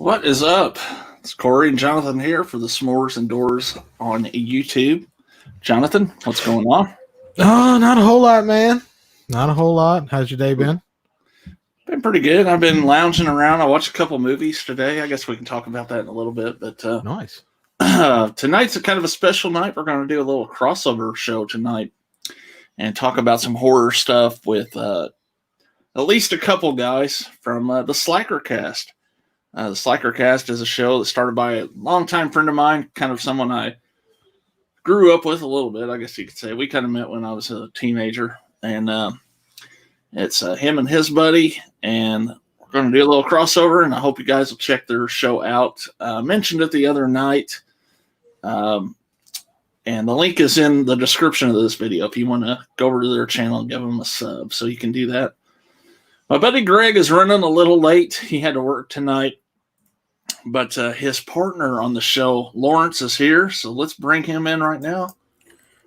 What is up? It's Corey and Jonathan here for the Smores Indoors on YouTube. Jonathan, what's going on? Oh, not a whole lot, man. Not a whole lot. How's your day been? Been pretty good. I've been lounging around. I watched a couple movies today. I guess we can talk about that in a little bit. But Nice. Tonight's a kind of a special night. We're going to do a little crossover show tonight and talk about some horror stuff with at least a couple guys from the Slackercast. The Slackercast is a show that started by a longtime friend of mine, kind of someone I grew up with a little bit, I guess you could say. We kind of met when I was a teenager, and it's him and his buddy, and we're going to do a little crossover, and I hope you guys will check their show out. I mentioned it the other night, and the link is in the description of this video if you want to go over to their channel and give them a sub, so you can do that. My buddy Greg is running a little late. He had to work tonight, but his partner on the show, Lawrence, is here, so let's bring him in right now.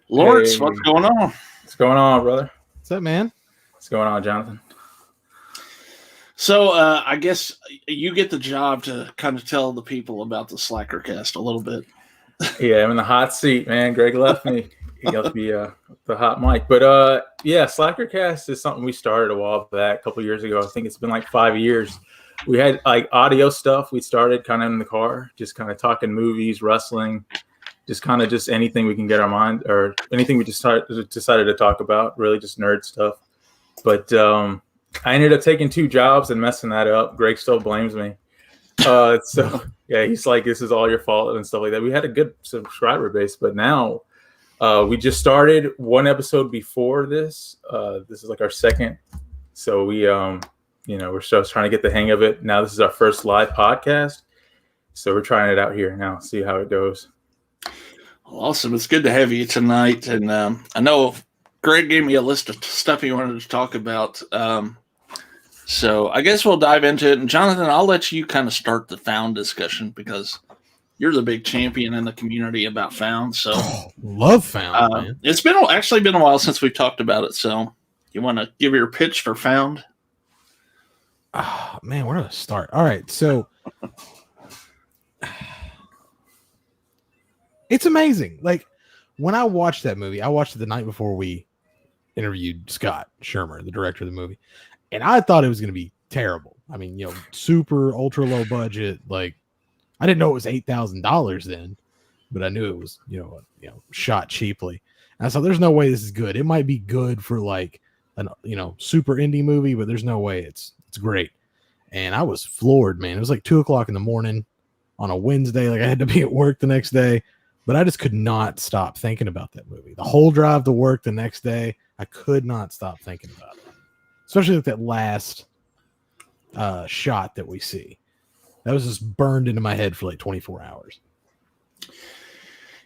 Lawrence, Hey. what's going on? What's going on, brother? What's up, man? What's going on, Jonathan? So I guess you get the job to kind of tell the people about the Slackercast a little bit. Yeah, I'm in the hot seat, man. Greg left me. He got the hot mic. But yeah, Slackercast is something we started a while back, a couple years ago. I think it's been like 5 years. We had like audio stuff. We started kind of in the car, just kind of talking movies, wrestling, just anything we can get our mind or anything we just decided to talk about, really just nerd stuff. But I ended up taking 2 jobs and messing that up. Greg still blames me. So yeah, he's like, this is all your fault and stuff like that. We had a good subscriber base, but now we just started 1 episode before this. This is like our second. So we, we're just trying to get the hang of it. Now this is our first live podcast. So we're trying it out here now, see how it goes. Awesome. It's good to have you tonight. And I know Greg gave me a list of stuff he wanted to talk about. So I guess we'll dive into it. And Jonathan, I'll let you kind of start the Found discussion because you're the big champion in the community about Found. So Love Found, man. It's actually been a while since we've talked about it. So you want to give your pitch for Found? Oh, man, where do I start? All right, so it's amazing. Like when I watched that movie, I watched it the night before we interviewed Scott Shermer, the director of the movie, and I thought it was going to be terrible. I mean, super ultra low budget. Like I didn't know it was $8,000 then, but I knew it was shot cheaply. And I thought, there's no way this is good. It might be good for like an super indie movie, but there's no way it's great. And I was floored, man. It was like 2:00 in the morning on a Wednesday. Like I had to be at work the next day, but I just could not stop thinking about that movie. The whole drive to work the next day, I could not stop thinking about it. Especially like that last shot that we see. That was just burned into my head for like 24 hours.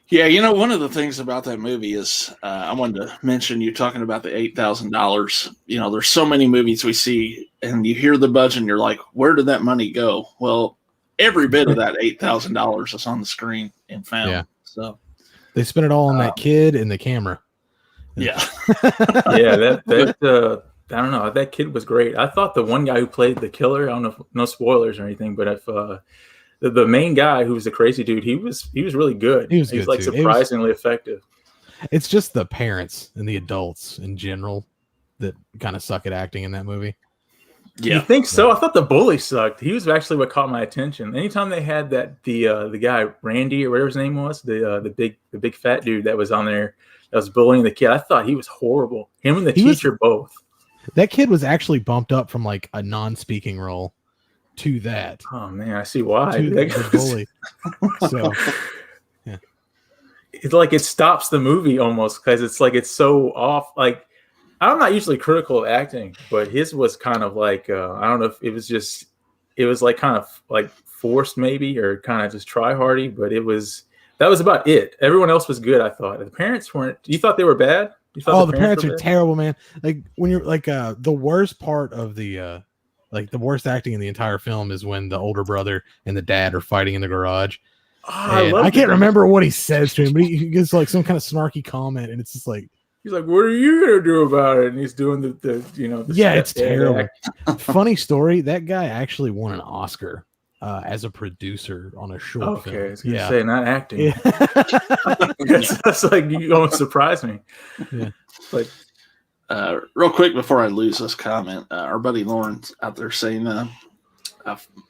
Yeah, one of the things about that movie is I wanted to mention you talking about the $8,000. There's so many movies we see and you hear the budget and you're like, where did that money go? Well, every bit of that $8,000 is on the screen and Found. Yeah. So they spent it all on that kid and the camera. Yeah. Yeah, I don't know. That kid was great. I thought the one guy who played the killer, I don't know, no spoilers or anything, but if the main guy who was the crazy dude, he was really good. He was like too. surprisingly effective. It's just the parents and the adults in general that kind of suck at acting in that movie. Yeah. You think so? I thought the bully sucked. He was actually what caught my attention. Anytime they had the guy Randy or whatever his name was, the big fat dude that was on there that was bullying the kid, I thought he was horrible. Him and the teacher both. That kid was actually bumped up from like a non-speaking role to that. Oh man, I see why. To the bully. So yeah. It's like it stops the movie almost because it's like it's so off. Like I'm not usually critical of acting, but his was kind of like I don't know if it was like kind of like forced maybe or kind of just try hardy, but that was about it. Everyone else was good, I thought. The parents weren't. You thought they were bad? The parents are terrible, man. Like when you're like the worst part of the the worst acting in the entire film is when the older brother and the dad are fighting in the garage. Oh, I can't remember what he says to him, but he gives like some kind of snarky comment, and it's just like he's like, "What are you gonna do about it?" And he's doing the yeah, it's terrible. Funny story. That guy actually won an Oscar as a producer on a short Okay, film. I was gonna say not acting. Yeah. That's like you almost surprised me. Yeah. Like, real quick before I lose this comment, our buddy Lawrence out there saying,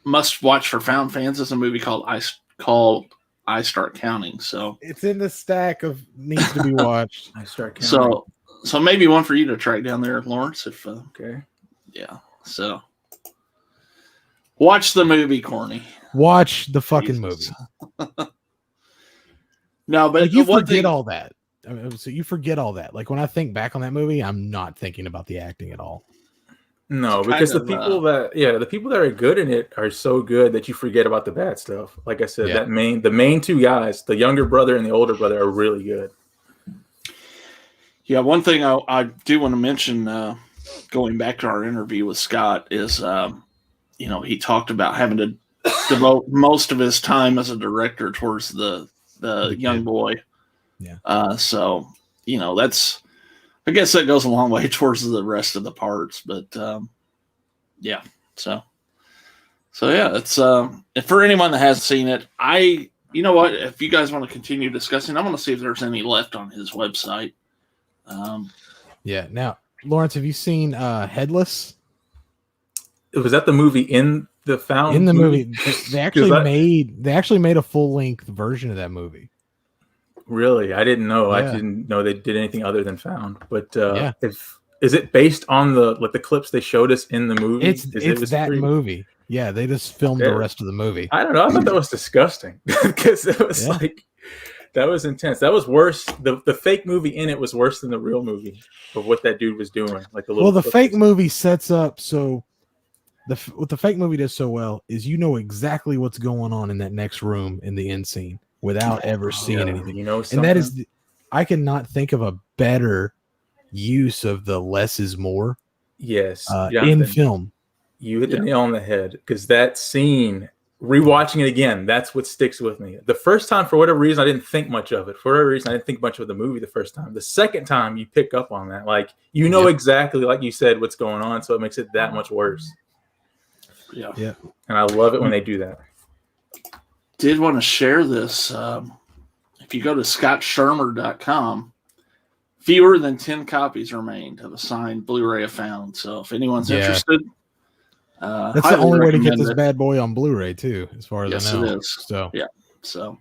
"Must watch for Found fans" is a movie called I Start Counting. So It's in the stack of needs to be watched. I start counting. So maybe one for you to track down there, Lawrence. If Okay. yeah. So watch the movie, Corny. Watch the fucking movie. No, but like, you forget all that. I mean, so you forget all that. Like when I think back on that movie, I'm not thinking about the acting at all. No, because the people that are good in it are so good that you forget about the bad stuff. Like I said, the main two guys, the younger brother and the older brother, are really good. Yeah, one thing I do want to mention, going back to our interview with Scott, is he talked about having to devote most of his time as a director towards the young boy. Yeah. So that's, I guess that goes a long way towards the rest of the parts, but yeah. So yeah, it's if for anyone that hasn't seen it, you know what? If you guys want to continue discussing, I want to see if there's any left on his website. Yeah. Now, Lawrence, have you seen Headless? Was that the movie in the Found? In the movie, they actually made a full length version of that movie. Really, I didn't know. Yeah. I didn't know they did anything other than Found. But Yeah. Is it based on the clips they showed us in the movie? It's that movie. Yeah, they just filmed the rest of the movie. I don't know. I thought that was disgusting because it was like, that was intense. That was worse. The fake movie in it was worse than the real movie of what that dude was doing. Like the fake movie sets up so what the fake movie does so well is exactly what's going on in that next room in the end scene without ever seeing anything. And that is, I cannot think of a better use of the less is more. Yes, in film. You hit the nail on the head, because that scene, rewatching it again, that's what sticks with me. The first time, for whatever reason, I didn't think much of it. For whatever reason, I didn't think much of the movie the first time. The second time, you pick up on that. Like, exactly, like you said, what's going on, so it makes it that much worse. Yeah. And I love it when they do that. Did want to share this. If you go to scottshermer.com, fewer than 10 copies remained of a signed Blu-ray of Found. So if anyone's interested, that's the only way to get this bad boy on Blu-ray too, as far as I know. It is. So yeah. So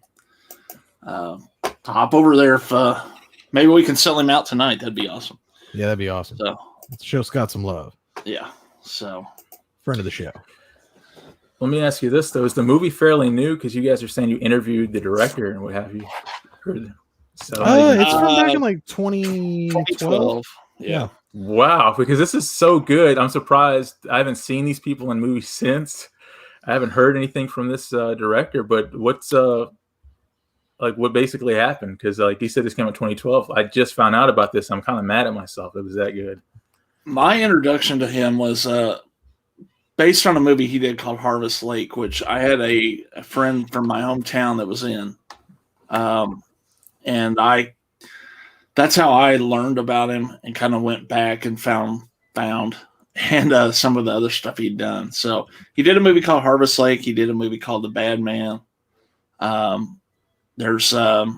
hop over there. If maybe we can sell him out tonight, that'd be awesome. Yeah, that'd be awesome. So let's show Scott some love. Yeah. So friend of the show. Let me ask you this though: is the movie fairly new? Because you guys are saying you interviewed the director and what have you. So it's from back in like 2012. Yeah. Wow, because this is so good. I'm surprised. I haven't seen these people in movies since. I haven't heard anything from this director. But what's what basically happened? Because like he said, this came out 2012. I just found out about this. I'm kind of mad at myself. It was that good. My introduction to him was based on a movie he did called Harvest Lake, which I had a friend from my hometown that was in. And that's how I learned about him and kind of went back and found and some of the other stuff he'd done. So he did a movie called Harvest Lake. He did a movie called The Bad Man. There's several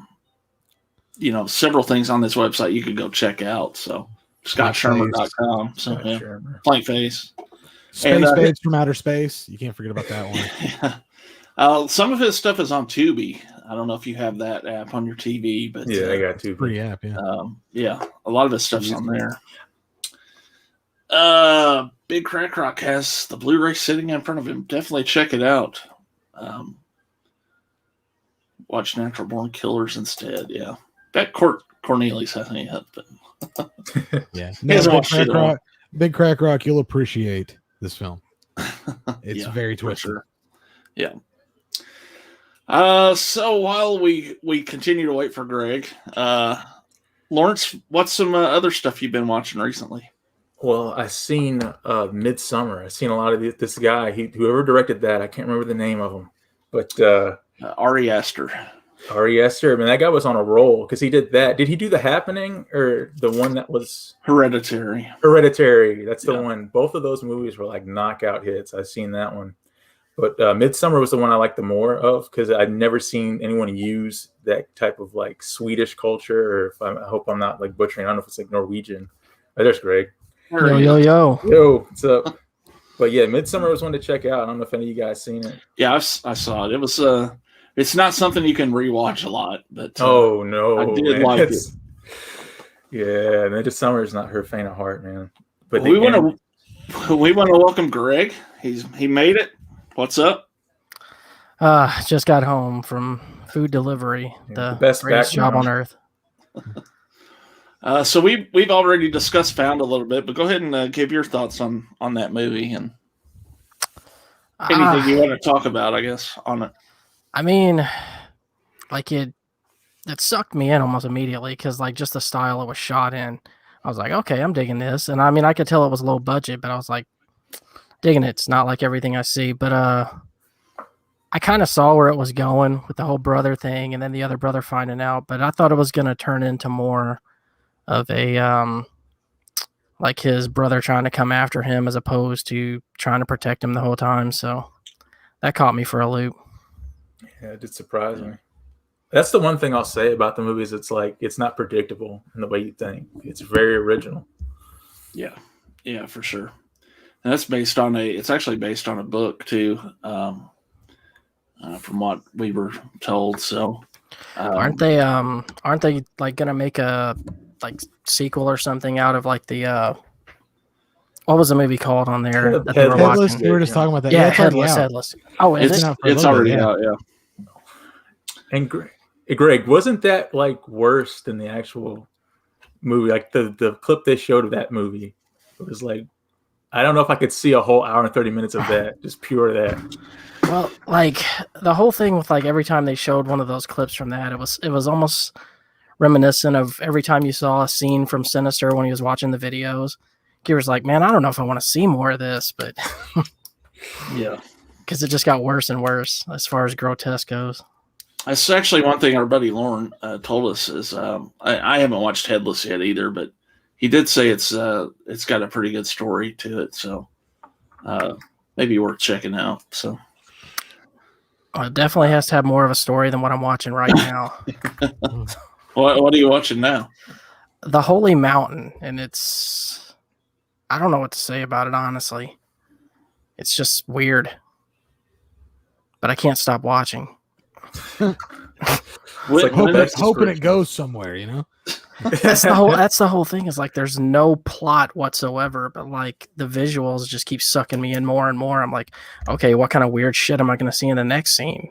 things on this website you could go check out. So scottshermer.com. So yeah, Blank Face. Space Babes from Outer Space. You can't forget about that one. Yeah. Some of his stuff is on Tubi. I don't know if you have that app on your TV, but yeah, I got Tubi. Free app, yeah. Yeah, a lot of his stuff's on there. Big Crack Rock has the Blu-ray sitting in front of him. Definitely check it out. Watch Natural Born Killers instead. Yeah, bet Cornelius has any help, but yeah, no, Big Crack Rock. You'll appreciate this film. It's very twisted. Sure. Yeah. So while we continue to wait for Greg, Lawrence, what's some other stuff you've been watching recently? Well, I've seen Midsummer. I've seen a lot of this guy. Whoever directed that, I can't remember the name of him, but Ari Aster. Ari Aster. I mean, that guy was on a roll because he did that. Did he do The Happening or the one that was Hereditary? Hereditary. That's the one. Both of those movies were like knockout hits. I've seen that one. But Midsummer was the one I liked the more of because I'd never seen anyone use that type of like Swedish culture, or if I hope I'm not like butchering. I don't know if it's like Norwegian. Oh, there's Greg. Yo. Yo, what's up? But yeah, Midsummer was one to check out. I don't know if any of you guys seen it. Yeah, I saw it. It was it's not something you can rewatch a lot, but Oh no, I did man. like it. Yeah, Midsummer is not her faint of heart, man. But we want to welcome Greg. He made it. What's up? Just got home from food delivery. Yeah, the best greatest job on earth. So we've already discussed Found a little bit, but go ahead and give your thoughts on that movie and anything you want to talk about, I guess, on it. I mean, like it sucked me in almost immediately because like just the style it was shot in, I was like, okay, I'm digging this. And I mean, I could tell it was low budget, but I was like, digging it. It's not like everything I see, but I kind of saw where it was going with the whole brother thing, and then the other brother finding out. But I thought it was going to turn into more of a like his brother trying to come after him as opposed to trying to protect him the whole time. So that caught me for a loop. Yeah, it did surprise me. That's the one thing I'll say about the movies. It's like it's not predictable in the way you think. It's very original. Yeah, for sure. And that's based on it's actually based on a book too, from what we were told. So aren't they like gonna make a like sequel or something out of like the what was the movie called on there that they were Headless. watching? We were just talking about that. Yeah, it's already out. Headless. Oh, is it? It's already out. Yeah. And Greg, wasn't that like worse than the actual movie? Like the clip they showed of that movie, it was like, I don't know if I could see a whole hour and 30 minutes of that, just pure that. Well, like the whole thing with like every time they showed one of those clips from that, it was almost reminiscent of every time you saw a scene from Sinister when he was watching the videos. He was like, man, I don't know if I want to see more of this, but Yeah, because it just got worse and worse as far as grotesque goes. that's actually one thing our buddy Lauren told us is I haven't watched Headless yet either, but he did say it's got a pretty good story to it, so maybe worth checking out. So It definitely has to have more of a story than what I'm watching right now. what are you watching now? The Holy Mountain, and I don't know what to say about it, honestly. It's just weird. But I can't stop watching. Hoping it goes somewhere, you know? That's the whole thing is like there's no plot whatsoever, but like the visuals just keep sucking me in more and more. I'm like, okay, what kind of weird shit am I going to see in the next scene?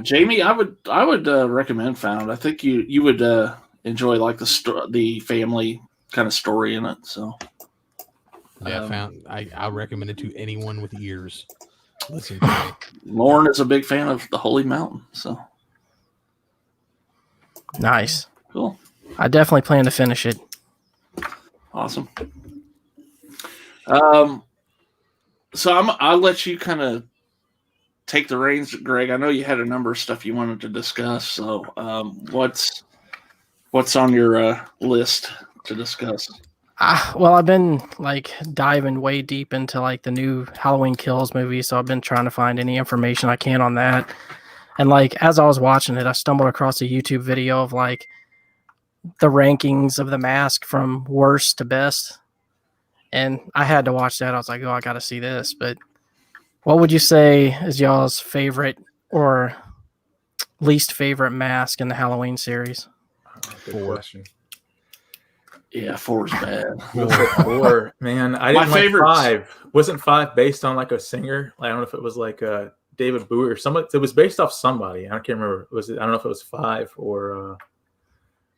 Jamie, I would recommend Found. I think you would enjoy like the family kind of story in it. So yeah, Found. I recommend it to anyone with ears. Listen to me. Lauren is a big fan of the Holy Mountain, so Nice. cool. I definitely plan to finish it. Awesome. So I'll let you kind of take the reins, Greg. I know you had a number of stuff you wanted to discuss. So what's on your list to discuss? Well, I've been like diving way deep into like the new Halloween Kills movie, so I've been trying to find any information I can on that. And like as I was watching it, I stumbled across a YouTube video of like the rankings of The Mask from worst to best. And I had to watch that. I was like, oh, I got to see this. But what would you say is y'all's favorite or least favorite mask in the Halloween series? Good question. Yeah, 4 is bad. 4, man. I didn't like 5. Wasn't 5 based on like a singer? I don't know if it was like David Bowie or somebody. It was based off somebody. I can't remember. I don't know if it was 5 or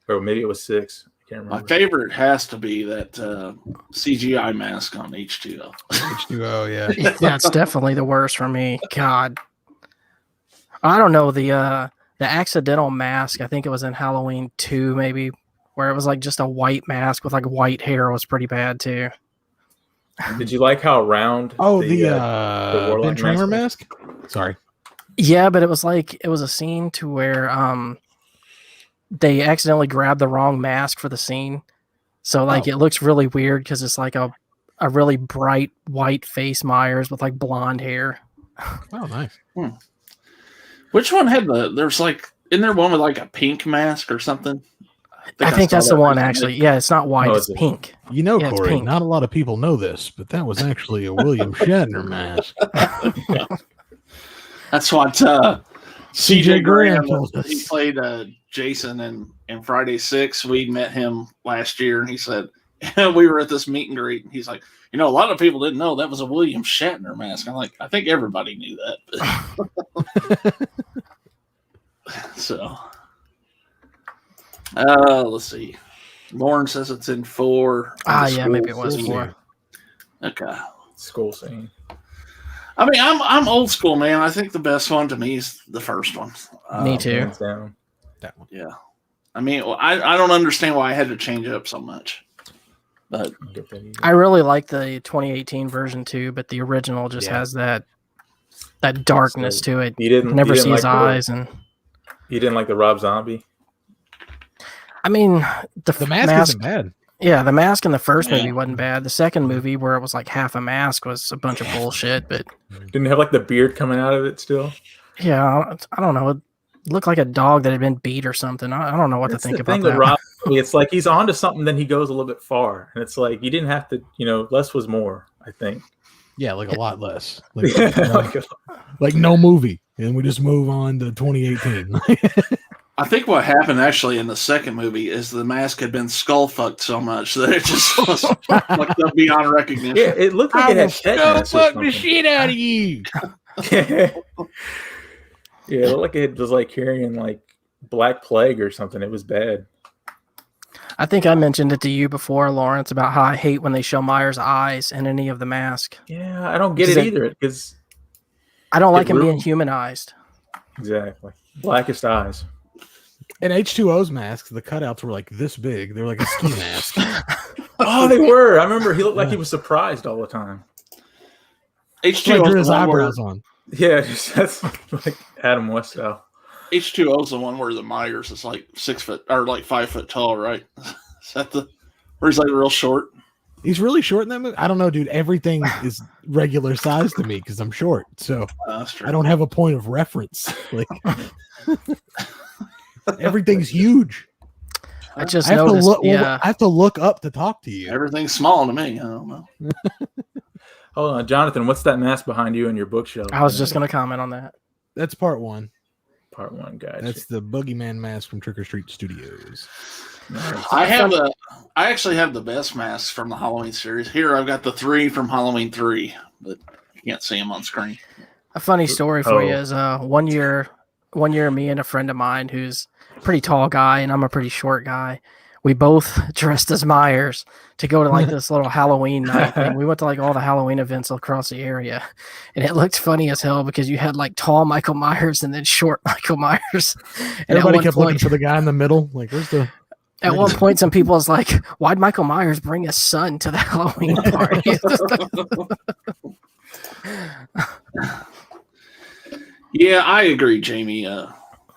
maybe it was 6. I can't remember. My favorite has to be that CGI mask on H2O. H2O, yeah. That's definitely the worst for me. God, I don't know the accidental mask. I think it was in Halloween 2, maybe, where it was like just a white mask with like white hair was pretty bad too. Did you like how round? Oh, the Ben Tramer mask? Sorry. Yeah, but it was a scene to where they accidentally grabbed the wrong mask for the scene. So like it looks really weird because it's like a a really bright white face Myers with like blonde hair. Oh, nice. Which one had there's like, isn't there one with like a pink mask or something? I think saw that's that the one recently. actually. Yeah, it's not white, Oh, it's is it? pink. You know, Yeah, it's Corey, pink. not a lot of people know this, but that was actually a William Shatner mask. That's what CJ Graham Graham told us. He played Jason in Friday 6. We met him last year, and he said we were at this meet and greet, and he's like, a lot of people didn't know that was a William Shatner mask. I'm like, I think everybody knew that. But so, let's see. Lauren says it's in 4. Yeah, maybe it was We'll 4. Okay. School scene. I mean, I'm old school, man. I think the best one to me is the first one. Me too. Hands down. That one. Yeah. I mean, I don't understand why I had to change it up so much. But Get that either. I really like the 2018 version too, but the original just Yeah. has that darkness So, to it. You didn't You never you see didn't his like eyes, and You didn't like the Rob Zombie? I mean The mask isn't bad. Yeah, the mask in the first Yeah. movie wasn't bad. The second movie, where it was like half a mask, was a bunch of bullshit. But Didn't it have like the beard coming out of it still? yeah, I don't know. It looked like a dog that had been beat or something. I don't know what That's to think the about thing that. with Rob Zombie. It's like he's onto something, then he goes a little bit far, and it's like you didn't have to. Less was more. I think. Yeah, like a lot less. Like, Like, no movie. And we just move on to 2018. I think what happened actually in the second movie is the mask had been skull fucked so much that it just was fucked up beyond recognition. yeah, it looked like it had tetanus or fuck the something. shit out of you. Yeah, it looked like it was like carrying like Black Plague or something. It was bad. I think I mentioned it to you before, Lawrence, about how I hate when they show Myers' eyes in any of the mask. Yeah, I don't get Is it it- either because I don't like him being ruined- humanized. exactly blackest eyes. And H2O's masks, the cutouts were like this big. They were like a ski mask. Oh, they were. I remember he looked like he was surprised all the time. H2O Like drew is his the one where eyebrows on. Yeah, that's like Adam West style. H2O is the one where the Myers is like 6 foot or like 5 foot tall, right? Is that where he's like real short? He's really short in that movie. I don't know, dude. Everything is regular size to me because I'm short. So That's true. I don't have a point of reference. Like everything's huge. I just I have to noticed. look. Yeah, I have to look up to talk to you. Everything's small to me. I don't know. Hold on, Jonathan. What's that mask behind you in your bookshelf? I was just going to comment on that. That's part one. Part 1, guys. That's the Boogeyman mask from Trick or Treat Studios. I actually have the best masks from the Halloween series. Here I've got the 3 from Halloween 3, but you can't see them on screen. A funny story for you Oh. is one year, me and a friend of mine who's a pretty tall guy and I'm a pretty short guy, we both dressed as Myers to go to like this little Halloween night thing. We went to like all the Halloween events across the area, and it looked funny as hell because you had like tall Michael Myers and then short Michael Myers. And Everybody kept looking for the guy in the middle. Like, where's the? at one point, some people was like, "Why'd Michael Myers bring his son to the Halloween party?" Yeah, I agree, Jamie.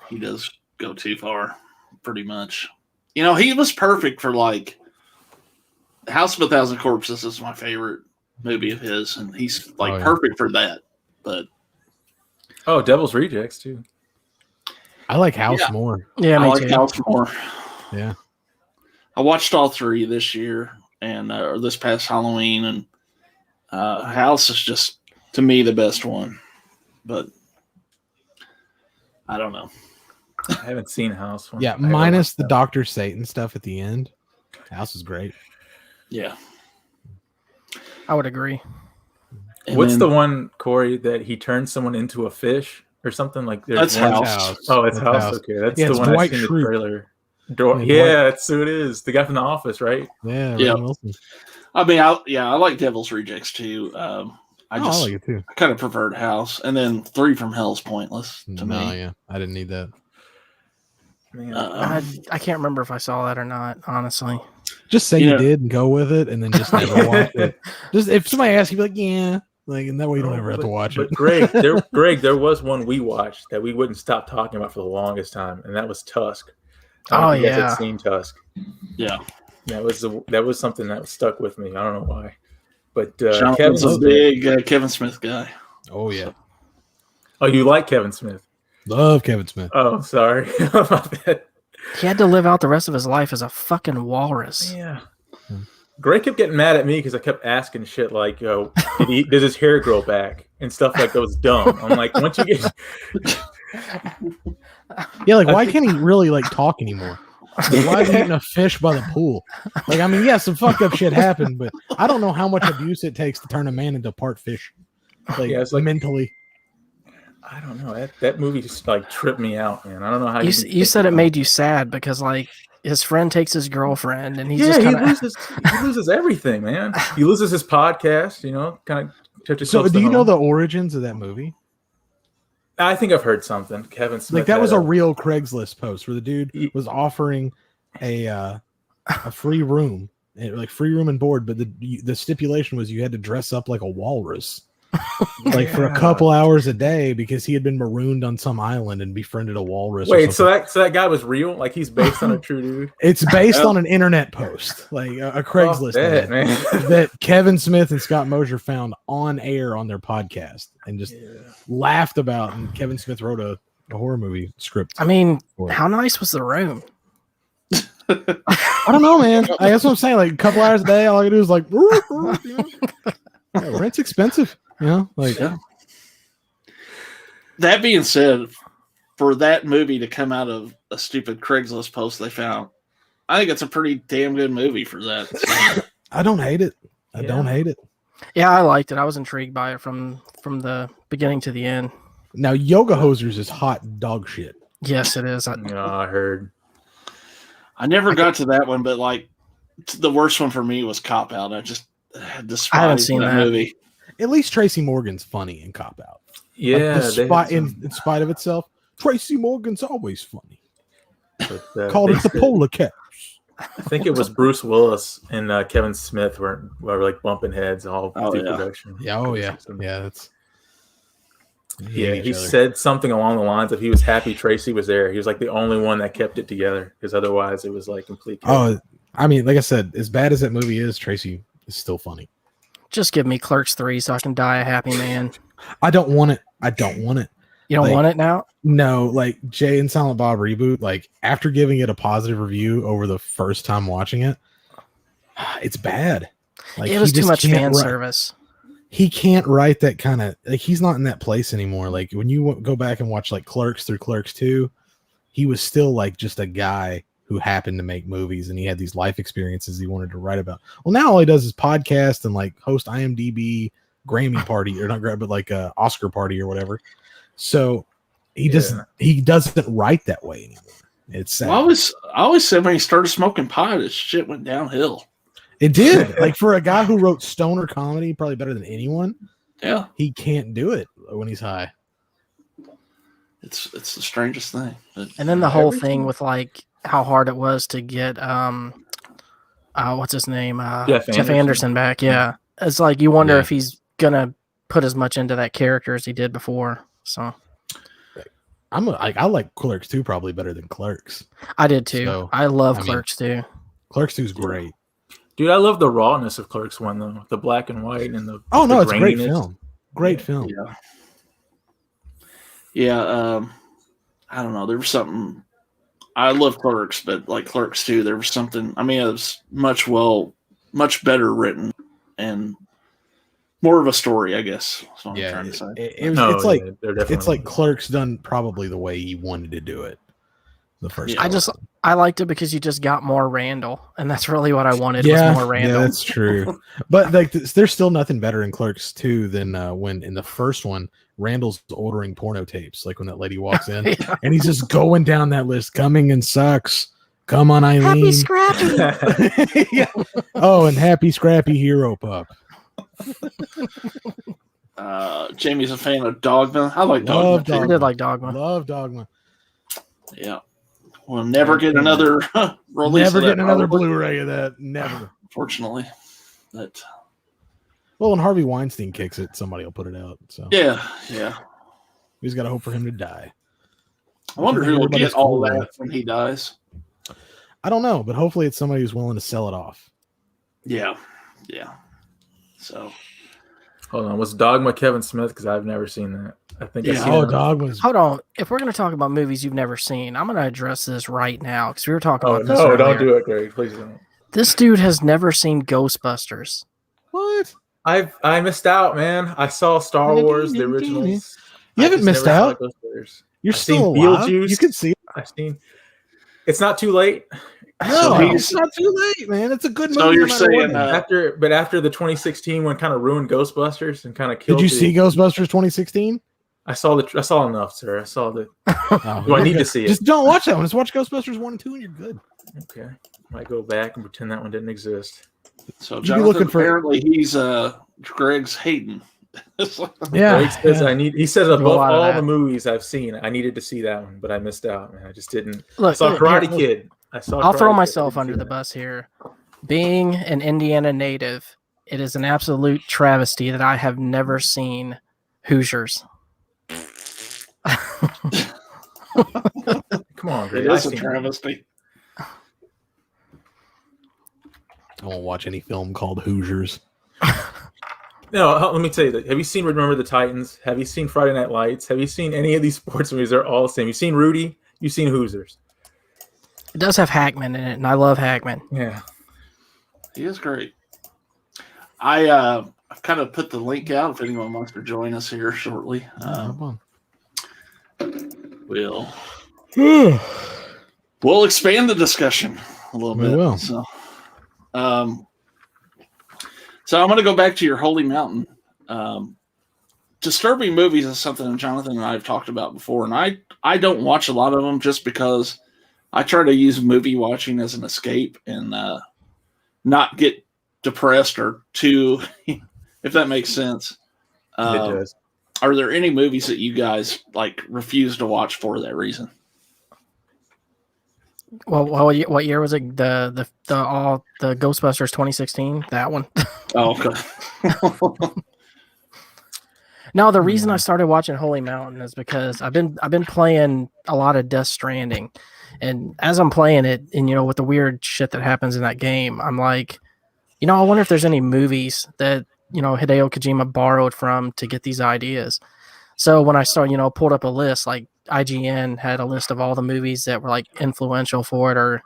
He does go too far, pretty much. He was perfect for like House of a Thousand Corpses is my favorite movie of his, and he's like Oh, yeah. perfect for that. But Oh, Devil's Rejects too. I like House Yeah. more. Yeah, I me like too. House more. Yeah. I watched all 3 this year and or this past Halloween, and House is just to me the best one. But I don't know. I haven't seen House. Yeah, I minus the haven't. Dr. Satan stuff at the end. House is great. Yeah. I would agree. And What's then- the one, Corey, that he turns someone into a fish or something like? There's That's one- House. Oh, it's That's House. Okay, that's Yeah, the it's one Dwight I've seen Schrute. the trailer. Yeah, Yeah, that's who it is. The guy from The Office, right? Yeah. Yeah. Rainn Wilson. I mean, I like Devil's Rejects too. I I like it too. I kind of preferred House, and then 3 from Hell's pointless to No, me. yeah, I didn't need that. Man, I can't remember if I saw that or not, honestly. Just say You you know- did and go with it, and then just never watch it. Just if somebody asks you, be like, yeah, like, and that way you don't ever have to watch it. But Greg, there was one we watched that we wouldn't stop talking about for the longest time, and that was Tusk. I don't know Oh, if you guys yeah. had seen Tusk. Yeah. That was something that stuck with me. I don't know why. But Jonathan's a Kevin's big Kevin Smith guy. Oh yeah, Oh, you like Kevin Smith? love Kevin Smith. Oh, sorry about that. He had to live out the rest of his life as a fucking walrus. Yeah. Greg kept getting mad at me because I kept asking shit like, does his hair grow back and stuff like that was dumb. I'm like, once you get Yeah, like why can't he really like talk anymore? Like, why is he eating a fish by the pool? Like, I mean, yeah, some fucked up shit happened, but I don't know how much abuse it takes to turn a man into part fish. Like, Yeah, it's like- mentally. I don't know. That movie just like tripped me out, man. I don't know how You said it made you sad because like his friend takes his girlfriend and he's just he kind of loses everything, man. He loses his podcast, kind of touches. So, close do to you know home. the origins of that movie? I think I've heard something. Kevin Smith. Like, that was had a real Craigslist post where the dude was offering a free room, like free room and board, but the stipulation was you had to dress up like a walrus. Like for a couple hours a day because he had been marooned on some island and befriended a walrus. Wait, so that guy was real? Like he's based on a true dude? It's based on an internet post, like a Craigslist ad man. that Kevin Smith and Scott Mosier found on air on their podcast and just laughed about. And Kevin Smith wrote a horror movie script. I mean, for it. how nice was the room? I don't know, man. That's what I'm saying. Like a couple hours a day, all I can do is like, Yeah, rent's expensive. Like That being said, for that movie to come out of a stupid Craigslist post they found, I think it's a pretty damn good movie for that. So, I don't hate it. I don't hate it. Yeah, I liked it. I was intrigued by it from the beginning to the end. Now, Yoga Hosers is hot dog shit. Yes, it is. I heard. I never got to that one, but like the worst one for me was Cop Out. I just despised I haven't seen that movie. At least Tracy Morgan's funny in Cop Out. Yeah, In spite of itself, Tracy Morgan's always funny. but, Called it the Polar Caps. I think it was Bruce Willis and Kevin Smith were like bumping heads all through production. Yeah, that's. Yeah, he said something along the lines of he was happy Tracy was there. He was like the only one that kept it together because otherwise it was like complete chaos. Oh, I mean, like I said, as bad as that movie is, Tracy is still funny. Just give me Clerks 3 so I can die a happy man. I don't want it. You don't want it now? No, like Jay and Silent Bob reboot, like after giving it a positive review over the first time watching it, it's bad. Like it was too much fan service. He can't write that kind of, like, he's not in that place anymore. Like when you go back and watch like Clerks through Clerks 2, he was still like just a guy who happened to make movies and he had these life experiences he wanted to write about. Well, now all he does is podcast and like host IMDb Grammy party or not Grammy, but like a Oscar party or whatever. So he doesn't write that way anymore. It's sad. Well, I always said when he started smoking pot, his shit went downhill. It did. Like for a guy who wrote stoner comedy, probably better than anyone. Yeah, he can't do it when he's high. It's the strangest thing. But and then the whole thing with like how hard it was to get what's his name? Jeff Anderson back. Yeah. It's like you wonder if he's gonna put as much into that character as he did before. So I like Clerks 2 probably better than Clerks. I did too. So, I love Clerks 2. Clerks 2 is great. Dude, I love the rawness of Clerks 1 though. The black and white and the it's a great film. Great film. Yeah. I don't know. There was something. I love Clerks, but like Clerks 2, there was something. I mean, it was much better written and more of a story, I guess. That's what I'm trying to say. It's like Clerks done probably the way he wanted to do it. The first. I liked it because you just got more Randall, and that's really what I wanted. Was more Randall. Yeah, that's true. But like, there's still nothing better in Clerks 2 than when in the first one Randall's ordering porno tapes, like when that lady walks in and he's just going down that list. Coming and sucks. Come on, Eileen. Happy Scrappy. Yeah. Oh, and Happy Scrappy Hero Pup. Jamie's a fan of Dogma. I like Dogma. I did like Dogma. Love Dogma. Yeah. We'll never get another release. Never getting another Blu-ray of that. Never. Fortunately. But when Harvey Weinstein kicks it, somebody will put it out. So yeah. We just gotta hope for him to die. I wonder who will get all that when he dies. I don't know, but hopefully it's somebody who's willing to sell it off. Yeah. So Hold on, was Dogma Kevin Smith? Because I've never seen that. I think I've seen it. Dog was. Hold on. If we're going to talk about movies you've never seen, I'm going to address this right now because we were talking Oh about this no, earlier. don't do it, Greg. Please don't. This dude has never seen Ghostbusters. What? I missed out, man. I saw Star Wars, the originals. You haven't missed out. You're I've still seen alive. Beetlejuice. You can see it. I've seen. It's not too late. No, he's- it's not too late, man. It's a good movie. So you're no matter what saying, it is. After the 2016 one kind of ruined Ghostbusters and kind of killed. Did you see Ghostbusters 2016? I saw enough, sir. I saw the. Oh, Do I need okay. to see it? Just don't watch that one. Just watch Ghostbusters 1 and 2 and you're good. Okay, might go back and pretend that one didn't exist. so You be Jonathan, looking for- apparently he's Greg's hating. Yeah. Greg says yeah. I need. He says Do a above lot of all that. the movies I've seen, I needed to see that one, but I missed out. Man, I just didn't. I Look, saw look, Karate here, Kid. I saw. I'll Karate throw Kid. I myself didn't under see the that. bus here. Being an Indiana native, it is an absolute travesty that I have never seen Hoosiers. Come on, Greg. It I've is a seen it. travesty. I won't watch any film called Hoosiers. No, let me tell you that. Have you seen Remember the Titans? Have you seen Friday Night Lights? Have you seen any of these sports movies? They're all the same. You've seen Rudy. You've seen Hoosiers. It does have Hackman in it, and I love Hackman. Yeah. He is great. I've kind of put the link out if anyone wants to join us here shortly. We'll expand the discussion a little We bit. will. So I'm going to go back to your Holy Mountain. Disturbing movies is something that Jonathan and I have talked about before, and I don't watch a lot of them just because I try to use movie watching as an escape and not get depressed or too, if that makes sense. It does. Are there any movies that you guys like refuse to watch for that reason? Well, what year was it? The Ghostbusters 2016. That one. Oh, okay. No, the reason I started watching Holy Mountain is because I've been playing a lot of Death Stranding, and as I'm playing it, and with the weird shit that happens in that game, I'm like, I wonder if there's any movies that Hideo Kojima borrowed from to get these ideas. So when I started, pulled up a list, like IGN had a list of all the movies that were like influential for it or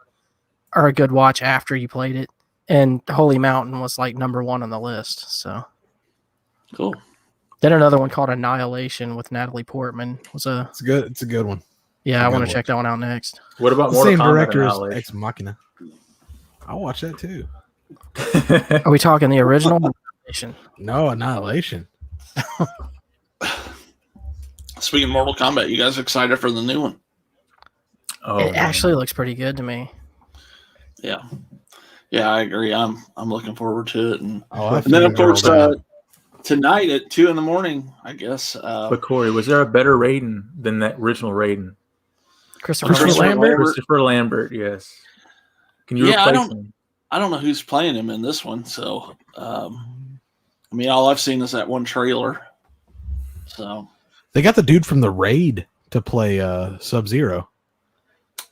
are a good watch after you played it, and Holy Mountain was like number one on the list. So Cool. then another one called Annihilation with Natalie Portman was a It's good. It's a good one. yeah. I Good want one. to check that one out next. What about The Mortal same Kombat director as Annihilation? Ex Machina. I'll watch that too. Are we talking the original? Annihilation? No, Annihilation. Speaking of Mortal Kombat, you guys excited for the new one? Oh, It man. actually looks pretty good to me. Yeah. Yeah, I agree. I'm looking forward to it. And Oh, then, of course, tonight at 2 a.m, I guess. But Corey, was there a better Raiden than that original Raiden? Christopher Christopher Lambert. Lambert. Christopher Lambert, yes. Can you Yeah, I replace don't- him? I don't know who's playing him in this one. So, all I've seen is that one trailer. So, they got the dude from the Raid to play Sub-Zero.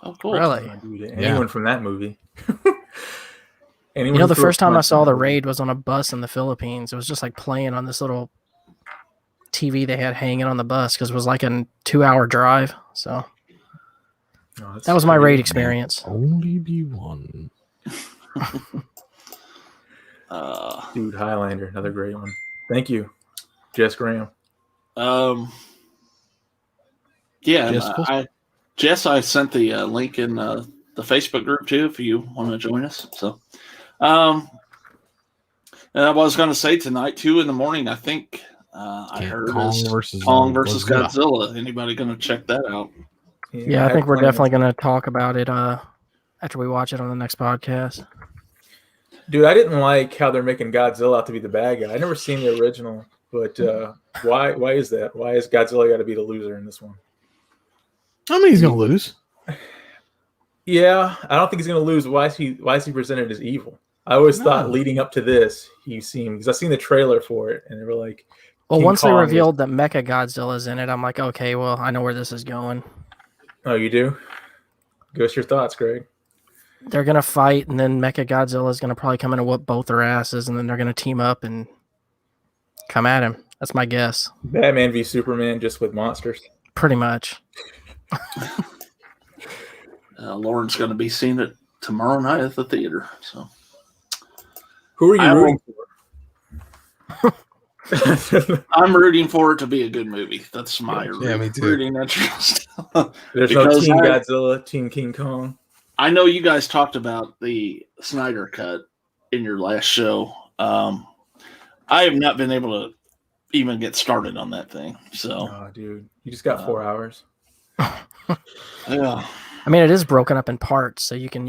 oh, cool. Really? Dude, anyone from that movie? The first time I saw The Raid was on a bus in the Philippines. It was just like playing on this little TV they had hanging on the bus because it was like a 2-hour drive. So that was my Raid experience. Only be one. Dude, Highlander, another great one. Thank you, Jess Graham. Yeah, Jess, Jess, I sent the link in the Facebook group too if you want to join us. So, and I was going to say tonight, 2 a.m, I think I heard Kong is versus Godzilla. Anybody going to check that out? Yeah, I think we're definitely going to talk about it after we watch it on the next podcast. Dude, I didn't like how they're making Godzilla out to be the bad guy. I never seen the original, but why is that? Why is Godzilla got to be the loser in this one? I mean, he's gonna lose. Yeah, I don't think he's going to lose. Why is he presented as evil? I always thought leading up to this, he seemed, because I've seen the trailer for it, and they were like, Well, King once they Kong revealed that Mecha Godzilla's in it, I'm like, okay, well, I know where this is going. Oh, you do? Give us your thoughts, Greg. They're gonna fight, and then Mecha Godzilla is gonna probably come in and whoop both their asses, and then they're gonna team up and Come at him. That's my guess. Batman v Superman, just with monsters. Pretty much. Lauren's going to be seeing it tomorrow night at the theater. So, who are you rooting for? I'm rooting for it to be a good movie. That's my me too. rooting interest. There's no Team Godzilla, Team King Kong. I know you guys talked about the Snyder Cut in your last show. I have not been able to even get started on that thing. So, oh, dude, you just got 4 hours. Yeah. I mean, it is broken up in parts, so you can,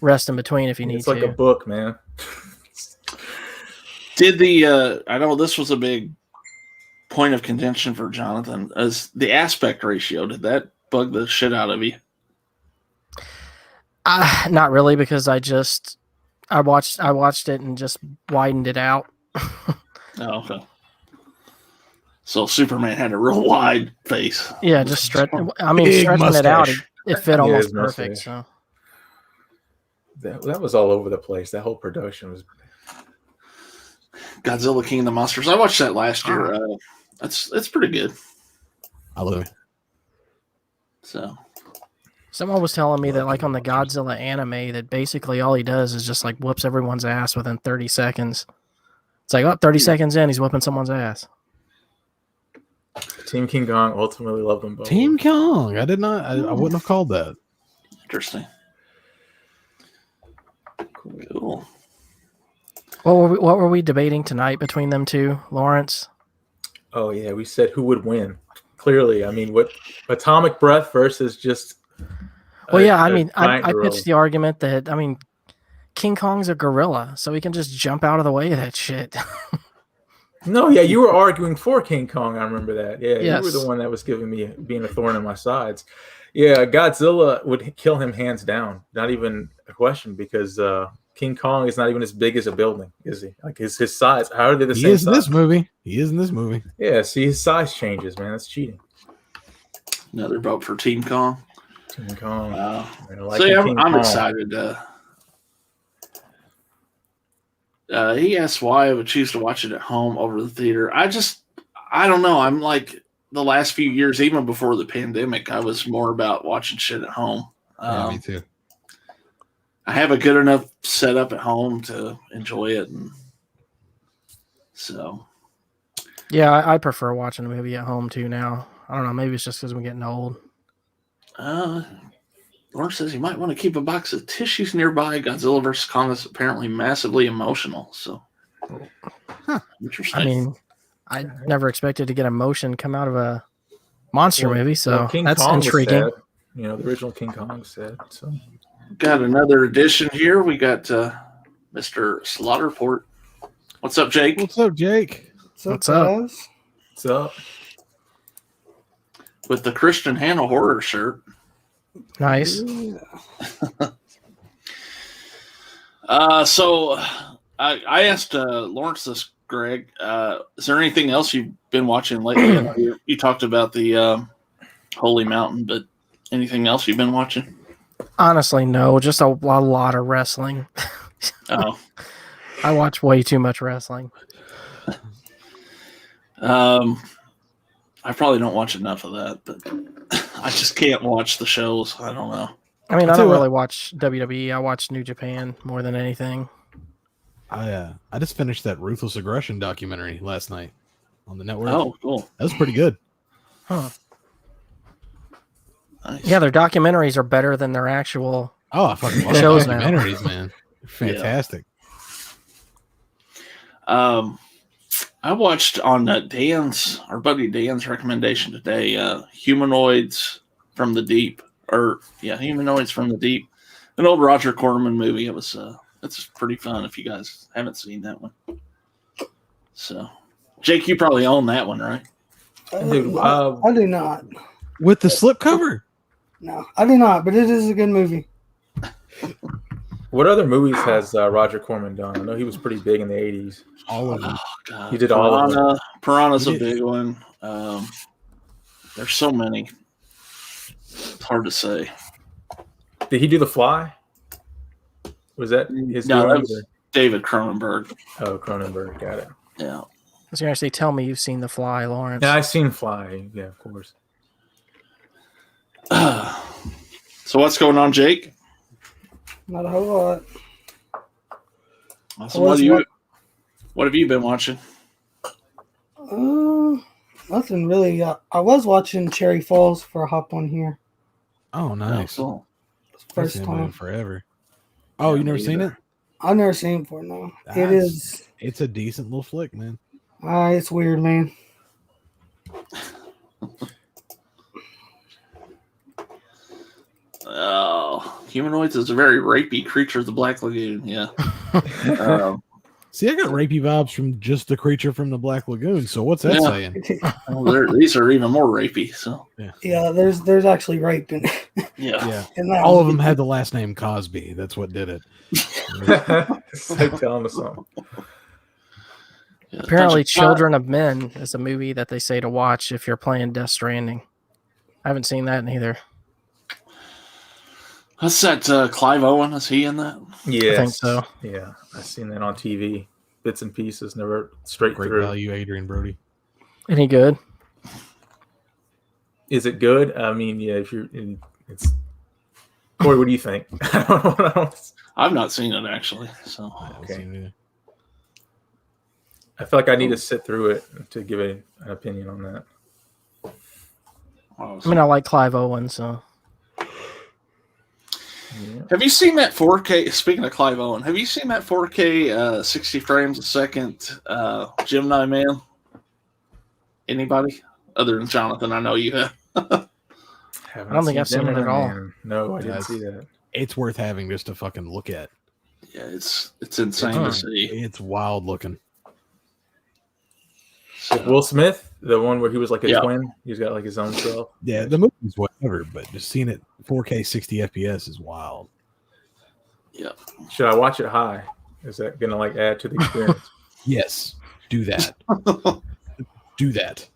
rest in between if you need to. It's like a book, man. Did the I know this was a big point of contention for Jonathan, as the aspect ratio, did that bug the shit out of you? Not really, because I watched it and just widened it out. Oh, okay. So Superman had a real wide face. Yeah, just stretching Big it mustache. out. It fit almost his perfect. mustache. So That was all over the place. That whole production was. Godzilla King of the Monsters. I watched that last year. It's pretty good. I love it. So someone was telling me that, like, on the Godzilla anime, that basically all he does is just like whoops everyone's ass within 30 seconds. It's like, 30 seconds in, he's whooping someone's ass. Team King Kong ultimately loved them both. Team Kong. I did not. I wouldn't have called that. interesting. Cool. What were we debating tonight between them two, Lawrence? Oh yeah, we said who would win. Clearly, I mean, what Atomic Breath versus just. Well, yeah, I mean, I gorilla. pitched the argument that, King Kong's a gorilla, so he can just jump out of the way of that shit. No, yeah, you were arguing for King Kong. I remember that. Yeah, Yes. You were the one that was being a thorn in my sides. Yeah, Godzilla would kill him hands down. Not even a question, because King Kong is not even as big as a building, is he? Like his size. How are they the same He is in size? this movie. He is in this movie. Yeah, see, his size changes, man. That's cheating. Another vote for Team Kong. King Kong. I'm excited. He asked why I would choose to watch it at home over the theater. I don't know. I'm like, the last few years, even before the pandemic, I was more about watching shit at home. Yeah, me too. I have a good enough setup at home to enjoy it, and so Yeah, I prefer watching a movie at home too now. I don't know. Maybe it's just because I'm getting old. Lauren says you might want to keep a box of tissues nearby. Godzilla vs. Kong is apparently massively emotional. So, interesting. I mean, I never expected to get emotion come out of a monster movie, so King that's Kong was intriguing. sad. The original King Kong was sad. So Got another addition here. We got Mr. Slaughterport. What's up, Jake? What's up, Jake? What's up? guys? what's up? With the Christian Hannah horror shirt. Nice. So I asked Lawrence this, Greg. Is there anything else you've been watching lately? I know you talked about the Holy Mountain, but anything else you've been watching? Honestly, no. Just a lot of wrestling. Oh, I watch way too much wrestling. I probably don't watch enough of that, but I just can't watch the shows. I don't know. I mean, I'll I tell don't you really watch WWE. I watch New Japan more than anything. I just finished that Ruthless Aggression documentary last night on the network. Oh, cool. That was pretty good. Huh. Nice. Yeah, their documentaries are better than their actual. Oh, I fucking love Shows now. documentaries, man. They're fantastic. I watched on our buddy Dan's recommendation today, Humanoids from the Deep. Humanoids from the Deep. An old Roger Corman movie. It's pretty fun if you guys haven't seen that one. So, Jake, you probably own that one, right? Dude, I do not. With the slipcover? No, I do not. But it is a good movie. What other movies has Roger Corman done? I know he was pretty big in the 80s. All of them. Oh, God. He did all of them. Piranha's a He did. big one. There's so many. It's hard to say. Did he do The Fly? Was that his No, doing, that was David Cronenberg. or- Oh, Cronenberg. Got it. Yeah. was going to say, tell me you've seen The Fly, Lawrence. Yeah, I've seen Fly. Yeah, of course. So what's going on, Jake? Not a whole lot. Awesome. What have you been watching? Nothing really. I was watching Cherry Falls for a hop on here. Oh, nice. Cool. First I've seen it time. forever. Oh, you never seen it? I've never seen it before. No, it Nice. is. It's a decent little flick, man. It's weird, man. Oh, humanoids is a very rapey creature of the Black Lagoon. Yeah. See, I got rapey vibes from just the creature from the Black Lagoon. So what's that Yeah. saying? Well, these are even more rapey. So Yeah, there's actually rape in yeah. Yeah. in that. All of them had the last name Cosby. That's what did it. It's like telling us something. Yeah, Apparently, bunch of- Children of Men is a movie that they say to watch if you're playing Death Stranding. I haven't seen that neither. What's that? Clive Owen? Is he in that? Yes. I think so. Yeah, I've seen that on TV, bits and pieces, never straight Great through. value, Adrian Brody. Any good? Is it good? I mean, yeah. It's Corey, what do you think? I don't know. I've not seen it actually. So I haven't Okay. seen it either. I feel like I need to sit through it to give an opinion on that. oh, I mean, I like Clive Owen, so Yeah. have you seen that 4K? Speaking of Clive Owen, have you seen that 4K 60 frames a second Gemini Man? Anybody other than Jonathan? I know you have. Haven't I don't think I've seen it Gemini at all. Man. No, I didn't Yes. see that. It's worth having just to fucking look at. Yeah, it's insane to see. It's wild looking. With Will Smith, the one where he was like a Yeah. twin, he's got like his own self. Yeah, the movie's whatever, but just seeing it 4K 60 FPS is wild. Yeah. Should I watch it high? Is that gonna like add to the experience? Yes, do that. Do that.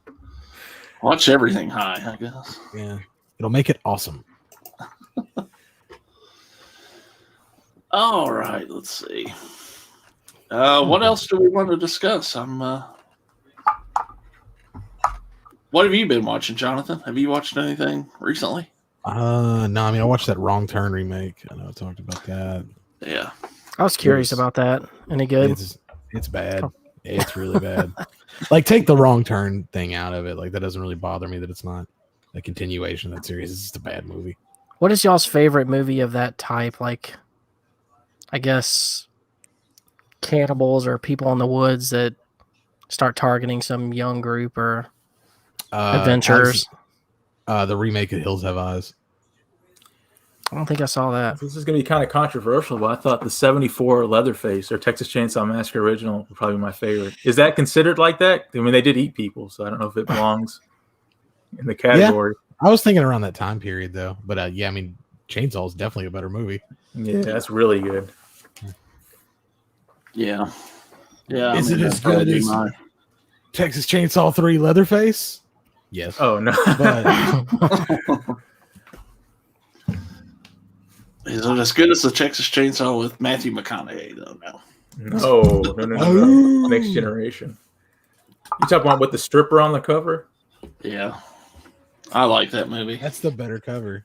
Watch everything high, I guess. Yeah, it'll make it awesome. All right, let's see. What else do we want to discuss? What have you been watching, Jonathan? Have you watched anything recently? No, I mean I watched that Wrong Turn remake. I know I talked about that. Yeah. I was curious Yes. about that. Any good? It's bad. It's really bad. Like take the Wrong Turn thing out of it. Like that doesn't really bother me that it's not a continuation of that series. It's just a bad movie. What is y'all's favorite movie of that type? Like, I guess cannibals or people in the woods that start targeting some young group or adventurers. The remake of Hills Have Eyes. I don't think I saw that. This is going to be kind of controversial, but I thought the 74 Leatherface or Texas Chainsaw Massacre original would probably be my favorite. Is that considered like that? I mean, they did eat people, so I don't know if it belongs in the category. I was thinking around that time period though, but yeah, I mean, Chainsaw is definitely a better movie. Yeah, that's really good. Yeah. Yeah. Is it as that'd probably good be as- mine. Texas Chainsaw 3 Leatherface? Yes. Oh, no. But Is it as good as the Texas Chainsaw with Matthew McConaughey, though? No. No. Next Generation. You talking about with the stripper on the cover? Yeah. I like that movie. that's the better cover.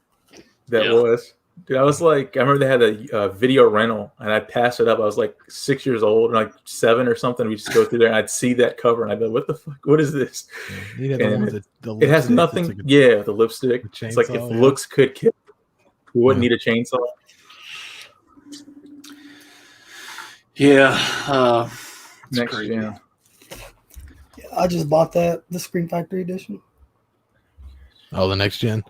That Yeah. was. Dude, I was like, I remember they had a video rental, and I'd pass it up. I was like 6 years old, like 7 or something. We just go through there, and I'd see that cover, and I'd be like, "What the fuck? What is this?" You know, the And one with the It has lipstick, nothing. it's like a- Yeah, the lipstick. a It's like if chainsaw, yeah. looks could kill, we wouldn't Yeah. need a chainsaw. Yeah. It's Next crazy. gen. Yeah, I just bought the Screen Factory edition. Oh, the next gen.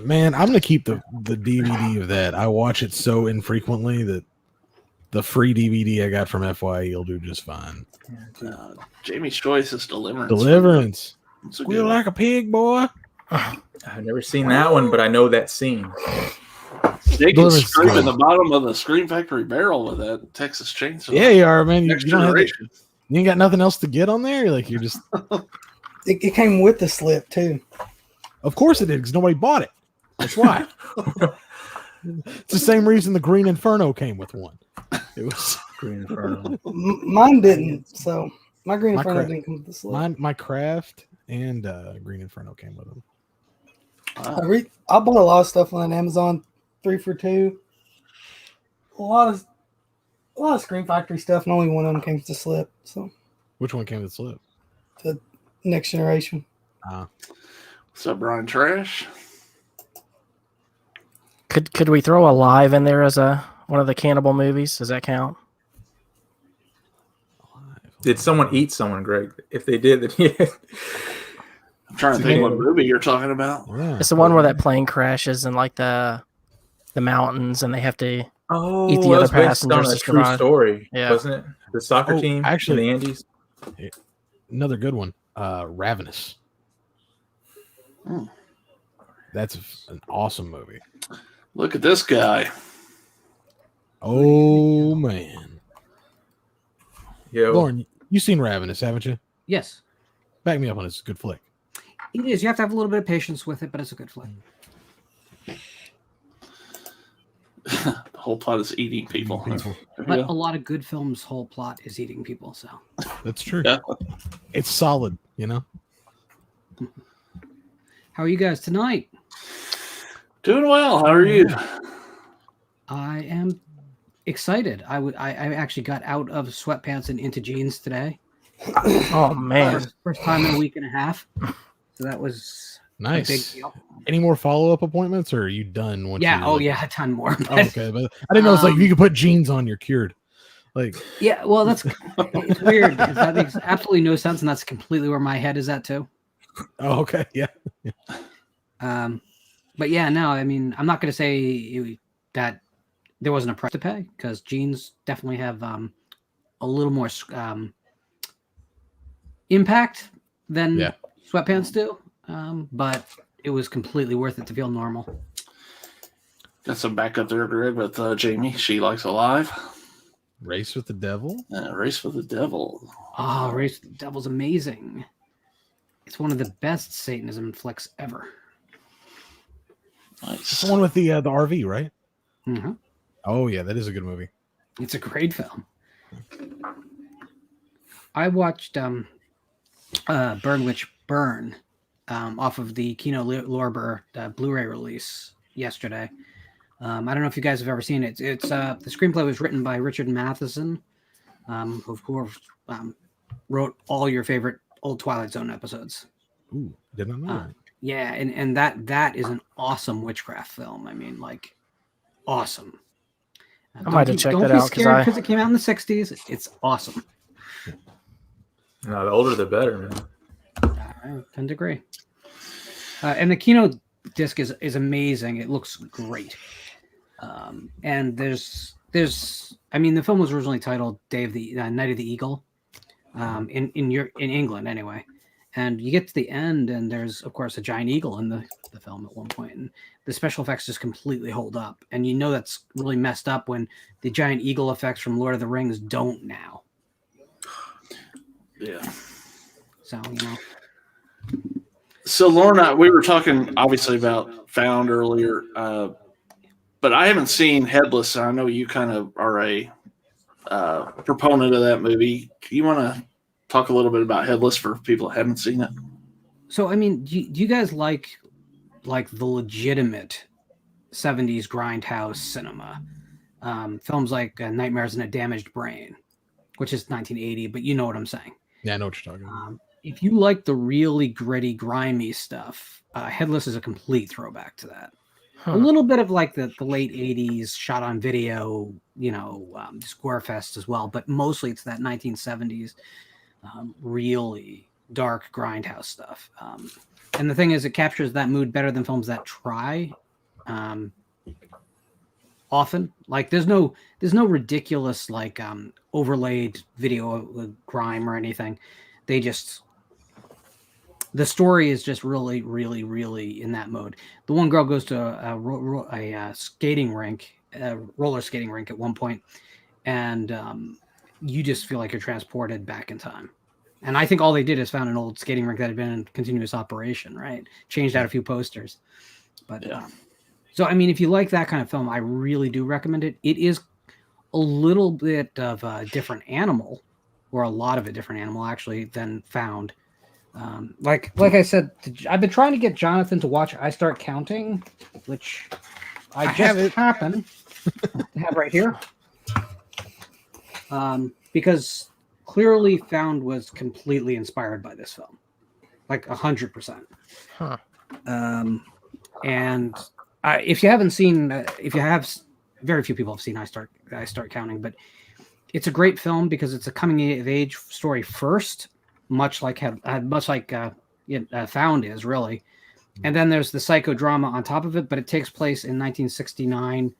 Man, I'm gonna keep the DVD of that. I watch it so infrequently that the free DVD I got from FYE will do just fine. Jamie's Choice is Deliverance. Deliverance. It's a good Squeal one. like a pig, boy. I've never seen that one, but I know that scene. They can Deliverance is scream in good. the bottom of the Scream Factory barrel with that Texas Chainsaw. Yeah, you are, man. You, Next you don't have to, Generation. you ain't got nothing else to get on there. Like you're just, It came with the slip too. of course it did, because nobody bought it. That's why. It's the same reason the Green Inferno came with one. It was Green Inferno. Mine didn't. So My Green My Inferno cra- didn't come with the slip. My Craft and Green Inferno came with them. I bought a lot of stuff on Amazon 3 for 2. A lot of Scream Factory stuff, and only one of them came with the slip. So Which one came with the slip? the Next Generation. What's up, Brian Trash? Could we throw Alive in there as one of the cannibal movies? Does that count? Did someone eat someone, Greg? If they did, then yeah. I'm trying to think what movie you're talking about. Yeah. It's the one where that plane crashes in like the mountains, and they have to Oh, eat the that other was based on passengers a to true survive. story, Yeah. wasn't it? The soccer team actually, in the Andes. Another good one. Ravenous. Hmm. That's an awesome movie. Look at this guy. Oh man, Yo, Lauren, you've seen Ravenous, haven't you? Yes, Back me up on this. It's a good flick. it is. You have to have a little bit of patience with it, but it's a good flick. The whole plot is eating people. But Yeah. a lot of good films' whole plot is eating people. So That's true. Yeah. It's solid, you know. how are you guys tonight? Doing well. How are you? I am excited. I actually got out of sweatpants and into jeans today. Oh man, First time in a week and a half. So that was a big Nice. deal. Any more follow-up appointments, or are you done? Once Yeah. you're, Oh like- yeah, a ton more. Oh, okay, but I didn't know it's like if you could put jeans on, you're cured. Like, Yeah. Well, it's weird. That makes absolutely no sense, and that's completely where my head is at too. oh, okay, yeah. But yeah, no, I mean, I'm not going to say that there wasn't a price to pay, because jeans definitely have a little more impact than sweatpants do. But it was completely worth it to feel normal. Got some backup there, Greg, with Jamie. She likes Alive. Race with the Devil. Race with the Devil. Oh, Race with the Devil's amazing. It's one of the best Satanism flicks ever. Nice. It's the one with the RV, right? Mm-hmm. Oh yeah, that is a good movie. It's a great film. I watched Burn Witch Burn off of the Kino Lorber Blu-ray release yesterday. I don't know if you guys have ever seen it. It's the screenplay was written by Richard Matheson, who wrote all your favorite old Twilight Zone episodes. Ooh, did not know that. Yeah, and that is an awesome witchcraft film. I mean, like, awesome. I might have checked that Don't out, be scared because it came out in the 60s. It's awesome. no, the older the better, man. I tend to agree. And the Kino disc is amazing. It looks great. And there's I mean, the film was originally titled Day of the Night of the Eagle, in England anyway. And you get to the end, and there's of course a giant eagle in the film at one point, and the special effects just completely hold up. And you know that's really messed up when the giant eagle effects from Lord of the Rings don't now. Yeah. So you know. So, Lorna, we were talking obviously about Found earlier, but I haven't seen Headless. I know you kind of are a proponent of that movie. Do you want to talk a little bit about Headless for people that haven't seen it? So, I mean, do you guys like the legitimate 70s grindhouse cinema? Films like Nightmares in a Damaged Brain, which is 1980, but you know what I'm saying. Yeah, I know what you're talking about. If you like the really gritty, grimy stuff, Headless is a complete throwback to that. A little bit of like the late 80s shot on video, you know, Squarefest as well, but mostly it's that 1970s really dark grindhouse stuff. And the thing is, it captures that mood better than films that try. Often, like there's no ridiculous like overlaid video grime or anything. The story is just really, really, really in that mode. The one girl goes to a skating rink, a roller skating rink at one point, and you just feel like you're transported back in time. And I think all they did is found an old skating rink that had been in continuous operation, right? Changed out a few posters. But Yeah. so, I mean, if you like that kind of film, I really do recommend it. It is a little bit of a different animal or a lot of a different animal actually than found. Like I said, I've been trying to get Jonathan to watch I Start Counting, which I just happen to have right here. Because clearly Found was completely inspired by this film, like 100%. Huh. And if you haven't seen, very few people have seen I Start Counting, but it's a great film because it's a coming of age story first, much like Found is really, and then there's the psychodrama on top of it. But it takes place in 1969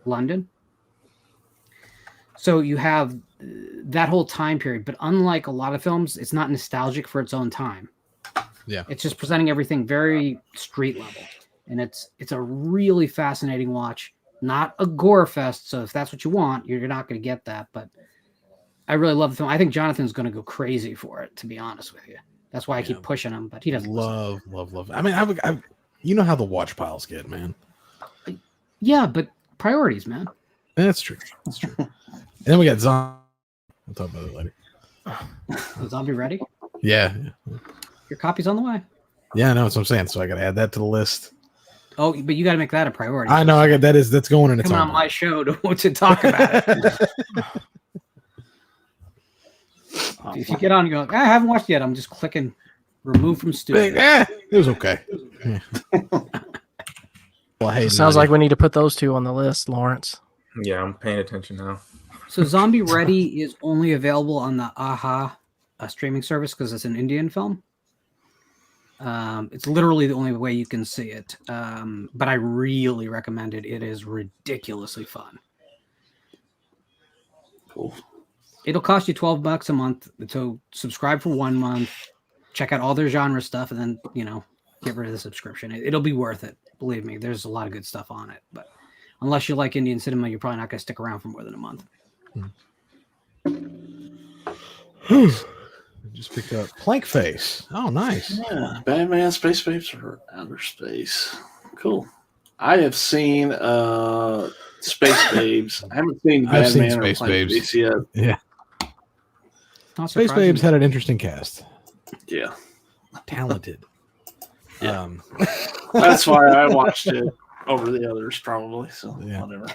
London, so you have that whole time period. But unlike a lot of films, it's not nostalgic for its own time. Yeah, it's just presenting everything very street level, and it's a really fascinating watch. Not a gore fest, so if that's what you want, you're not going to get that. But I really love the film. I think Jonathan's going to go crazy for it, to be honest with you. That's why I keep pushing him, but he doesn't love. I mean, I you know how the watch piles get, man. Yeah, but priorities, man. That's true. That's true. And then we got Zombie. We'll talk about it later. Zombie ready? Yeah. Your copy's on the way. Yeah, I know that's what I'm saying. So I got to add that to the list. Oh, but you got to make that a priority. I know. That's going in its own. Come on my show to talk about it. If you get on, you go, I haven't watched it yet. I'm just clicking remove from studio. It was okay. Yeah. Well, hey, sounds like we need to put those two on the list, Lawrence. Yeah, I'm paying attention now. So Zombie Ready is only available on the AHA streaming service because it's an Indian film. It's literally the only way you can see it. But I really recommend it. It is ridiculously fun. Cool. It'll cost you $12 a month. So subscribe for 1 month, check out all their genre stuff, and then, get rid of the subscription. It'll be worth it. Believe me, there's a lot of good stuff on it. But unless you like Indian cinema, you're probably not going to stick around for more than a month. Just picked up Plank Face. Oh, nice. Yeah, Batman, Space Babes, or Outer Space. Cool. I have seen Space Babes. I haven't seen Batman. I've seen or Space Plank Babes Face yet. Yeah. Not Space Babes had an interesting cast. Yeah. Talented. Yeah. That's why I watched it over the others, probably. So yeah. Whatever.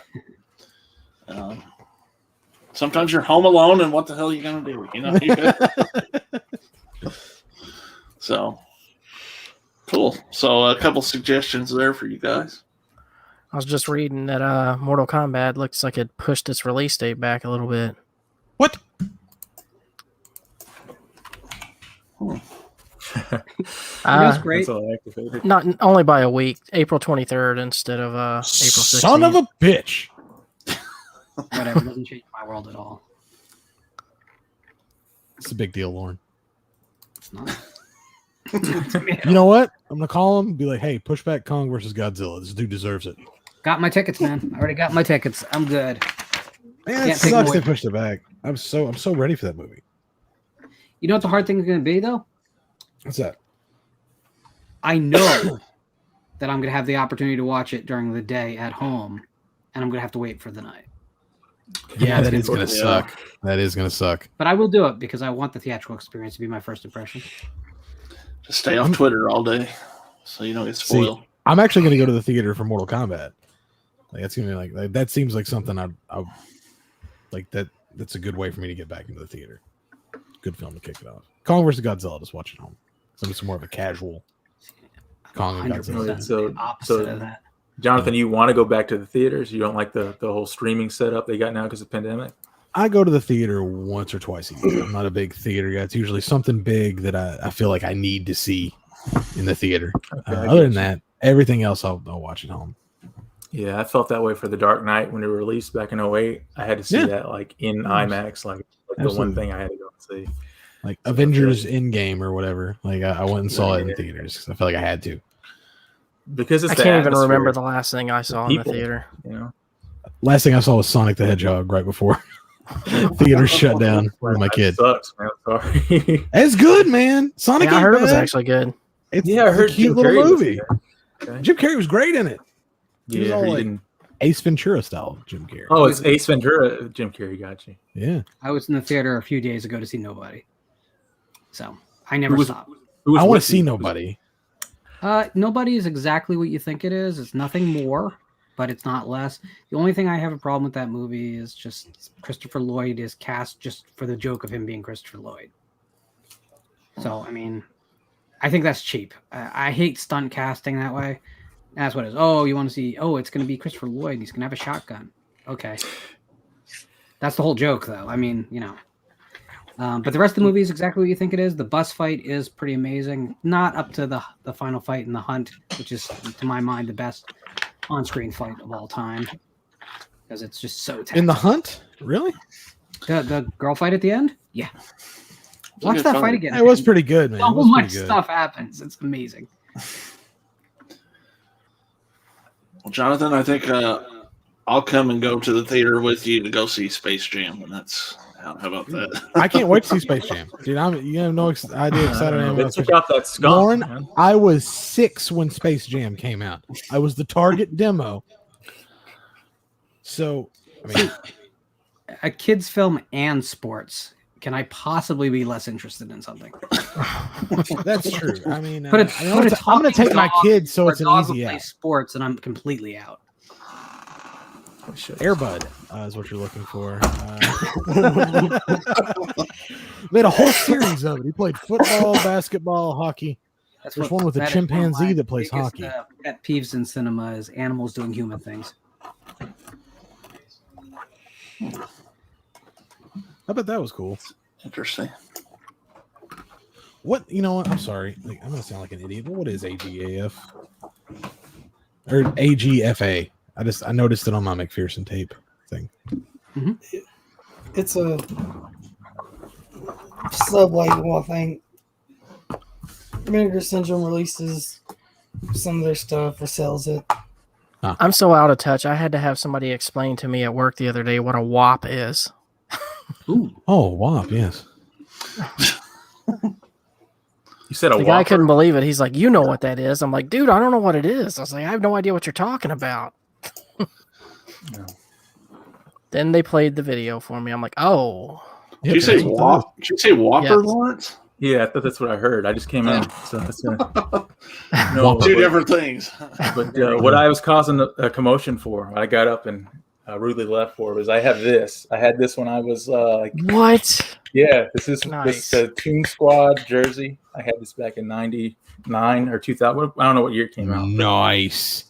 Sometimes you're home alone, and what the hell are you gonna do? So cool. So a couple suggestions there for you guys. I was just reading that Mortal Kombat looks like it pushed its release date back a little bit. What? That's great. That's not only by a week, April 23rd instead of April 16th. Son of a bitch. Whatever, doesn't change my world at all. It's a big deal, Lauren. It's not. You know what? I'm gonna call him and be like, hey, push back Kong versus Godzilla. This dude deserves it. Got my tickets, man. I already got my tickets. I'm good. Man, it Can't take sucks away. they pushed it back. I'm so ready for that movie. You know what the hard thing is going to be, though? What's that? I know that I'm going to have the opportunity to watch it during the day at home, and I'm going to have to wait for the night. Yeah, that is going to suck. That is going to suck. But I will do it because I want the theatrical experience to be my first impression. Just stay off Twitter all day so you don't get spoiled. See, I'm actually going to go to the theater for Mortal Kombat. Like that's going to be like that seems like something I like that. That's a good way for me to get back into the theater. Good film to kick it off. Kong vs. Godzilla, just watch it home. It's more of a casual Kong and Godzilla. 100% opposite of that. Jonathan, you want to go back to the theaters? You don't like the whole streaming setup they got now because of the pandemic? I go to the theater once or twice a year. I'm not a big theater guy. It's usually something big that I feel like I need to see in the theater. Okay, Other than that, everything else I'll watch at home. Yeah, I felt that way for The Dark Knight when it released back in 2008. I had to see that like in IMAX, like the one thing I had to go and see. Like Avengers Endgame or whatever. Like I went and saw it in theaters because I felt like I had to. Because it's I the can't even remember atmosphere, the last thing I saw in people, the theater. You know, Last thing I saw was Sonic the Hedgehog right before theaters shut down with my that kid. sucks, man. Sorry. It's good, man. Sonic. Yeah, I heard it was bad. actually good. It's Yeah, I heard a cute Jim little Carrey was movie. there. Okay. Jim Carrey was great in it. He was Yeah, all he like, didn't. Ace Ventura style Jim Carrey. Oh, it's Ace Ventura. Jim Carrey got you. Yeah. I was in the theater a few days ago to see Nobody, so I never saw. I want to see Nobody. Nobody is exactly what you think it is. It's nothing more, but it's not less. The only thing I have a problem with that movie is just Christopher Lloyd is cast just for the joke of him being Christopher Lloyd. So, I mean, I think that's cheap. I hate stunt casting that way. That's what it is. Oh, you want to see, it's going to be Christopher Lloyd. He's going to have a shotgun. Okay. That's the whole joke, though. I mean, but the rest of the movie is exactly what you think it is. The bus fight is pretty amazing. Not up to the final fight in The Hunt, which is, to my mind, the best on-screen fight of all time. Because it's just so tactical. In The Hunt? Really? The girl fight at the end? Yeah. Watch that fight again. It was pretty good, man. So much stuff happens. It's amazing. Well, Jonathan, I think I'll come and go to the theater with you to go see Space Jam, and that's how about that? I can't wait to see Space Jam, dude. You have no idea excited I am about Check out that skunk, Lauren, man. I was 6 when Space Jam came out. I was the target demo. So, I mean, a kid's film and sports. Can I possibly be less interested in something? that's true. I mean, I'm I'm going to take my kids, so it's an easy out. Sports, and I'm completely out. Airbud is what you're looking for. Made a whole series of it. He played football, basketball, hockey. There's one with a chimpanzee that plays hockey. Pet peeves in cinema is animals doing human things. I bet that was cool. Interesting. What, you know what? I'm sorry. Like, I'm going to sound like an idiot, but what is AGAF? Or AGFA? I noticed it on my McPherson tape thing. Mm-hmm. It's a sublabel, I think. Vinegar Syndrome releases some of their stuff or sells it. I'm so out of touch. I had to have somebody explain to me at work the other day what a WAP is. Ooh. Oh, WAP, yes. You said a The guy couldn't believe it. He's like, you know what that is. I'm like, dude, I don't know what it is. I was like, I have no idea what you're talking about. No. Then they played the video for me. I'm like, oh. Did you say WAP? Did you say Whopper, Yes. Lawrence? Yeah, I thought that's what I heard. I just came in, so that's Two different things. But what I was causing a commotion for, I got up and rudely left for, was I have this. I had this when I was like, what? Yeah, this is Nice. this Toon Squad jersey. I had this back in '99 or 2000. I don't know what year it came out. Nice.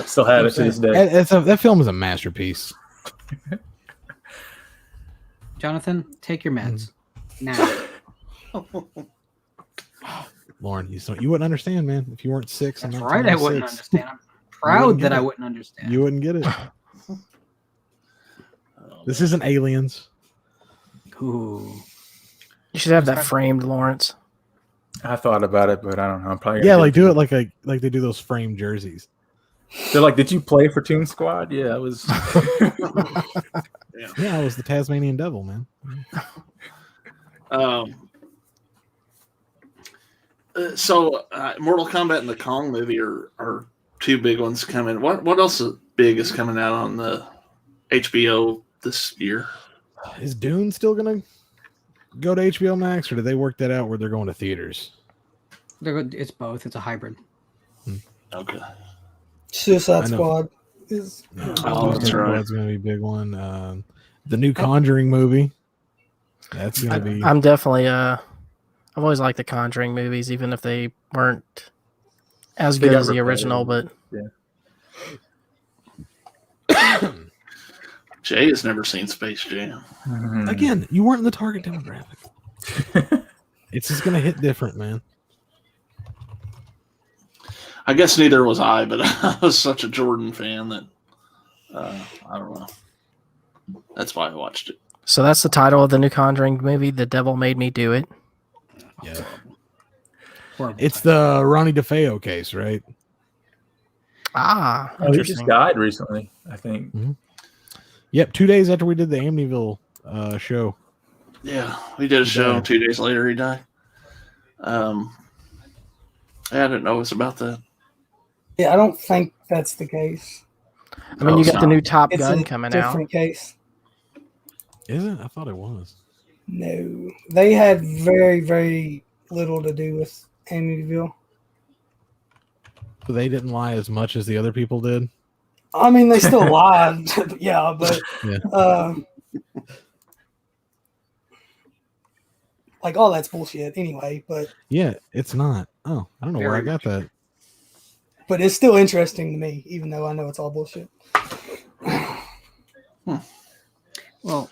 Still have it to this day. That film is a masterpiece. Jonathan, take your meds now. Lauren, you wouldn't understand, man. If you weren't 6. That's and right. I wouldn't understand. I'm proud that I wouldn't understand. You wouldn't get it. This isn't Aliens. Ooh. You should have that framed, Lawrence. I thought about it, but I don't know. I'm probably Yeah, like do it like they do those framed jerseys. They're like, did you play for Toon Squad? Yeah, it was. Yeah, I was the Tasmanian Devil, man. So Mortal Kombat and the Kong movie are two big ones coming. What else is big is coming out on the HBO this year? Is Dune still gonna go to HBO Max, or did they work that out where they're going to theaters? It's both. It's a hybrid. Okay. Suicide Squad is. Oh, that's right. It's gonna be a big one. The new Conjuring movie. That's gonna be. I'm definitely I've always liked the Conjuring movies, even if they weren't as good as the original. But Jay has never seen Space Jam. Again, you weren't in the target demographic. It's just gonna hit different, man. I guess neither was I, but I was such a Jordan fan that I don't know. That's why I watched it. so that's the title of the new Conjuring movie. The Devil Made Me Do It. Yeah. It's the Ronnie DeFeo case, right? Ah, Oh, he just died recently, I think. Mm-hmm. Yep, 2 days after we did the Amityville show. Yeah, we did a show. 2 days later, he died. I didn't know it was about that. Yeah, I don't think that's the case. I mean, Oh, you it's got the not. new Top It's Gun a coming out. different case. Is it? I thought it was. No, they had very, very little to do with Amityville. So they didn't lie as much as the other people did. I mean, they still lied, yeah, but Yeah. like all that's bullshit anyway. But Yeah, it's not. Oh, I don't know where I Very got that. it's still interesting to me, even though I know it's all bullshit. Well,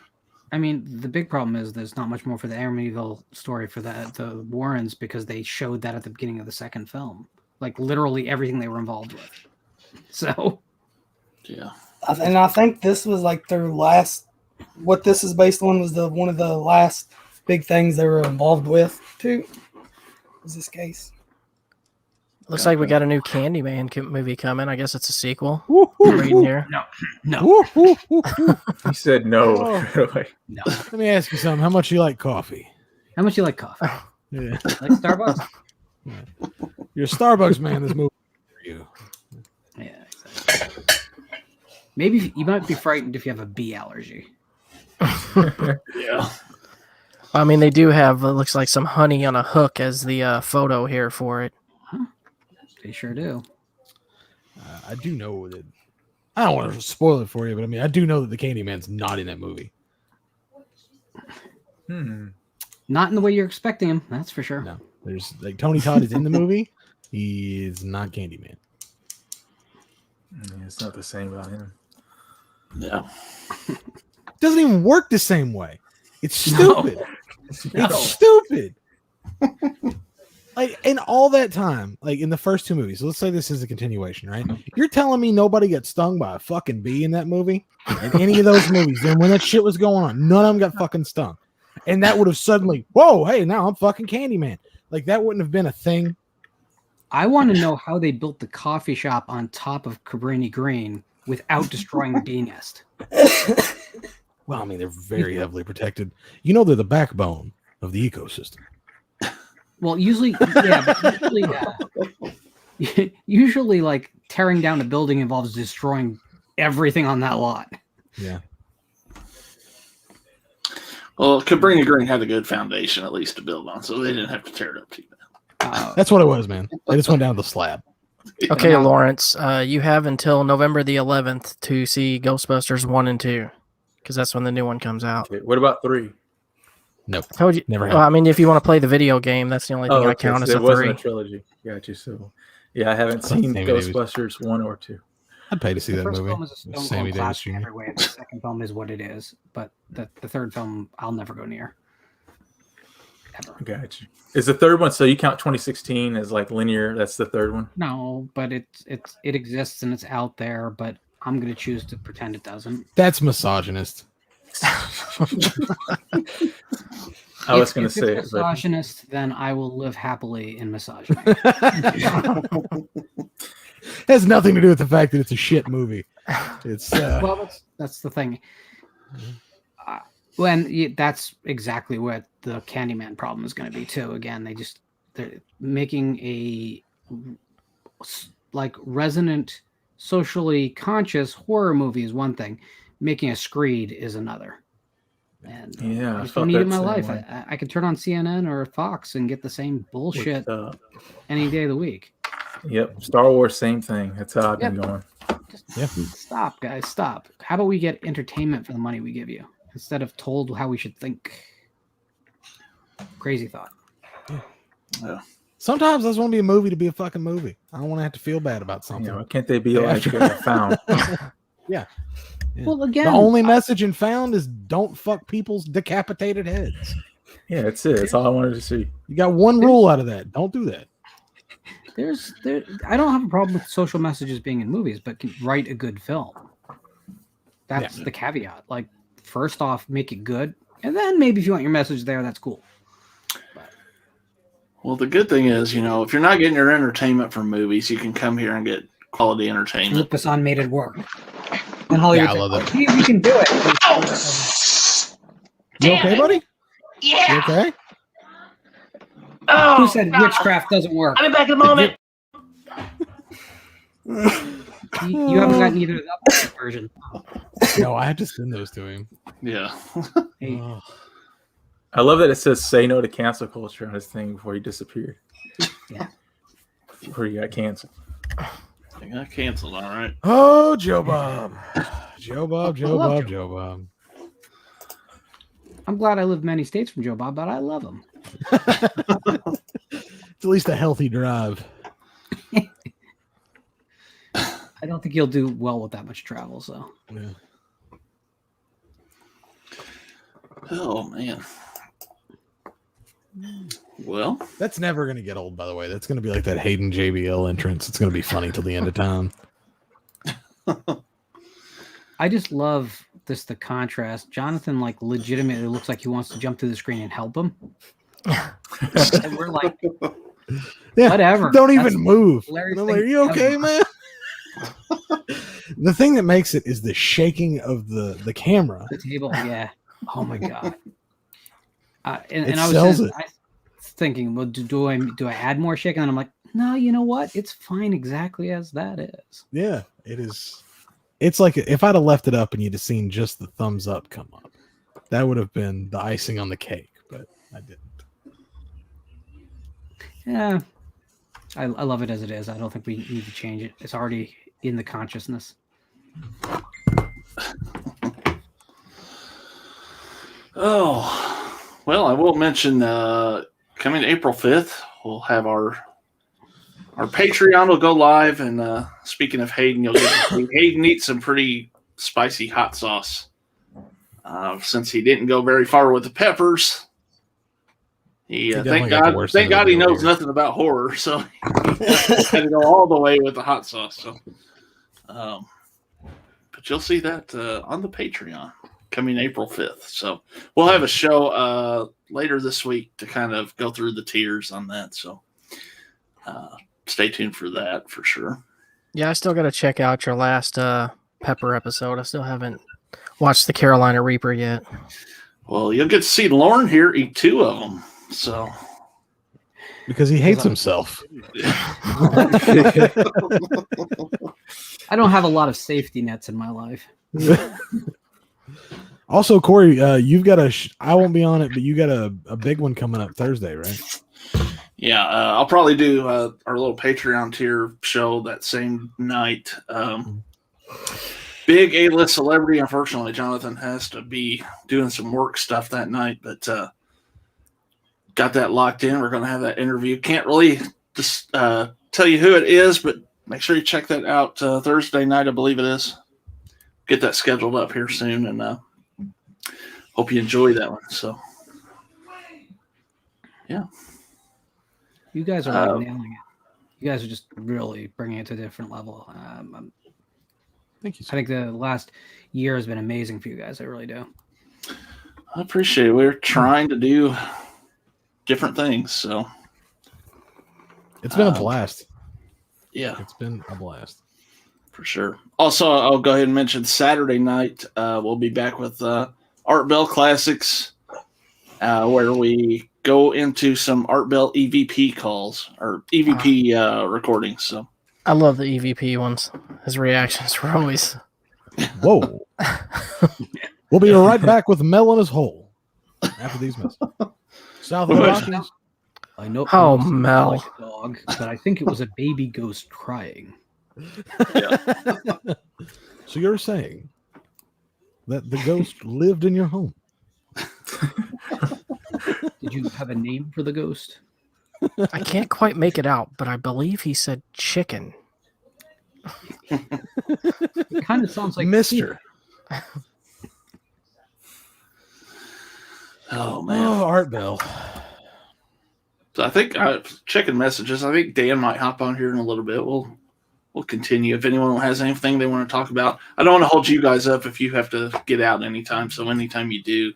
I mean, the big problem is there's not much more for the Amityville story for the Warrens because they showed that at the beginning of the second film, like literally everything they were involved with. So, Yeah. And I think this was like their last. What this is based on was one of the last big things they were involved with too. Was this case? Looks like we got a new Candyman movie coming. I guess it's a sequel. Woo, I'm woo, reading woo. here. no. Woo, woo, woo, woo. He said no. Oh. right away. Let me ask you something. How much you like coffee? How much you like coffee? Yeah. Like Starbucks? You're a Starbucks man. This movie for you. Yeah, exactly. Maybe you might be frightened if you have a bee allergy. Yeah. I mean, they do have, it looks like some honey on a hook as the photo here for it. They sure do. I do know that. I don't want to spoil it for you, but I mean, I do know that the Candyman's not in that movie. Not in the way you're expecting him, that's for sure. No, there's like Tony Todd is in the movie. He is not Candyman. Yeah, it's not the same about him. Yeah. It doesn't even work the same way. It's stupid. No. It's stupid. Like in all that time, like in the first two movies, so let's say this is a continuation, right? You're telling me nobody got stung by a fucking bee in that movie? In any of those movies, then when that shit was going on, none of them got fucking stung. And that would have suddenly, whoa, hey, now I'm fucking Candyman. Like that wouldn't have been a thing. I want to know how they built the coffee shop on top of Cabrini Green without destroying the bee nest. Well, I mean, they're very heavily protected. You know, they're the backbone of the ecosystem. Well, usually, yeah, but usually, like tearing down a building involves destroying everything on that lot. Yeah. Well, Cabrini Green had a good foundation at least to build on, so they didn't have to tear it up too bad. That's what it was, man. They just went down the slab. Okay, Lawrence, you have until November the 11th to see Ghostbusters 1 and 2, because that's when the new one comes out. Okay, what about 3? Nope. Told you. Never Well, I mean, if you want to play the video game, that's the only thing I count as so a it wasn't 3. a trilogy. Got you. So, yeah, I haven't Sammy seen Davis. Ghostbusters 1 or 2. I'd pay to see The that first movie. film is a Stone Sammy Cold Davis classic Jr. every way. The second film is what it is, but the third film I'll never go near. Ever. Got you. Is the third one? So you count 2016 as like linear? That's the third one. No, but it exists and it's out there, but I'm gonna choose to pretend it doesn't. That's misogynist. I was going to If say it's it, but misogynist, then I will live happily in misogyny. Has nothing to do with the fact that it's a shit movie. It's Well, that's the thing. That's exactly what the Candyman problem is going to be too. Again, they're making a like resonant, socially conscious horror movie is one thing. Making a screed is another. And yeah, I I just felt don't need it in that my same life. way. I could turn on CNN or Fox and get the same bullshit With, any day of the week. yep, Star Wars, same thing. That's how I've been going. Just stop, guys, stop. How about we get entertainment for the money we give you instead of told how we should think? Crazy thought. Yeah. sometimes I just want to be a movie to be a fucking movie. I don't want to have to feel bad about something. You know, can't they be like Found? Yeah. Well, again, The only message in Found is don't fuck people's decapitated heads. Yeah, that's it. That's all I wanted to see. You got one rule out of that. Don't do that. I don't have a problem with social messages being in movies, but can write a good film. That's the caveat. Like, first off, make it good, and then maybe if you want your message there, that's cool. Well, the good thing is, you know, if you're not getting your entertainment from movies, you can come here and get quality entertainment. Lucas made it work. And Hollywood, Yeah, I love that. "See if you can do it." You okay, buddy? Yeah. You okay? Oh, Who said witchcraft doesn't work? I'll be back in a moment. You haven't gotten either of that version. No, I had to send those to him. Yeah. Hey, Oh. I love that it says "say no to cancel culture" on his thing before he disappeared. Yeah. Before he got canceled. I got canceled. All right. Oh, Joe Bob. Joe Bob, Joe love Bob, Joe Bob. I'm glad I live many states from Joe Bob, but I love him. It's at least a healthy drive. I don't think you'll do well with that much travel. So Yeah. Oh man. Well, That's never going to get old, by the way. That's going to be like that Hayden JBL entrance. It's going to be funny till the end of time. I just love the contrast. Jonathan like legitimately looks like he wants to jump through the screen and help him. And we're like, Yeah, whatever. Don't even That's move. hilarious And I'm thing like, are you okay, ever." man? The thing that makes it is the shaking of the camera. The table, yeah. Oh my god. And It I was sells just, it. I thinking, well, do I add more shaking? And I'm like, no, you know what? It's fine exactly as that is. Yeah, it is. It's like if I'd have left it up and you'd have seen just the thumbs up come up, that would have been the icing on the cake, but I didn't. Yeah. I love it as it is. I don't think we need to change it. It's already in the consciousness. oh, well, I will mention coming April 5th, we'll have our Patreon will go live. And speaking of Hayden, you'll get to see Hayden eat some pretty spicy hot sauce. Since he didn't go very far with the peppers, he definitely thank got the God worst end of the he deal knows here. nothing about horror, so he had to go all the way with the hot sauce. So, but you'll see that on the Patreon coming April 5th. So we'll have a show later this week to kind of go through the tiers on that. So stay tuned for that for sure. Yeah, I still got to check out your last Pepper episode. I still haven't watched the Carolina Reaper yet. Well, you'll get to see Lauren here eat 2 of them. So Because he hates himself. I don't have a lot of safety nets in my life. Also, Corey, you've got I won't be on it, but you got a big one coming up Thursday, right? yeah, I'll probably do our little Patreon tier show that same night. Big A-list celebrity. Unfortunately, Jonathan has to be doing some work stuff that night, but got that locked in. We're going to have that interview. Can't really just tell you who it is, but make sure you check that out Thursday night, I believe it is. Get that scheduled up here soon, and hope you enjoy that one. So, yeah. You guys are nailing it. You guys are just really bringing it to a different level. Thank you. I think the last year has been amazing for you guys. I really do. I appreciate it. We're trying to do different things, so It's been a blast. yeah, It's been a blast. for sure. Also, I'll go ahead and mention Saturday night. We'll be back with Art Bell Classics, where we go into some Art Bell EVP calls or EVP recordings. So I love the EVP ones. His reactions were always. Whoa. We'll be right back with Mel in his hole after these messages. South of the Rockies. I know. Oh, it looks Mel. like a dog, but I think it was a baby ghost crying. So you're saying that the ghost lived in your home? Did you have a name for the ghost? I can't quite make it out, but I believe he said chicken. It kind of sounds like Mister. oh man. Oh, Art Bell. So I think checking messages. I think Dan might hop on here in a little bit. We'll continue. If anyone has anything they want to talk about, I don't want to hold you guys up if you have to get out anytime. So anytime you do,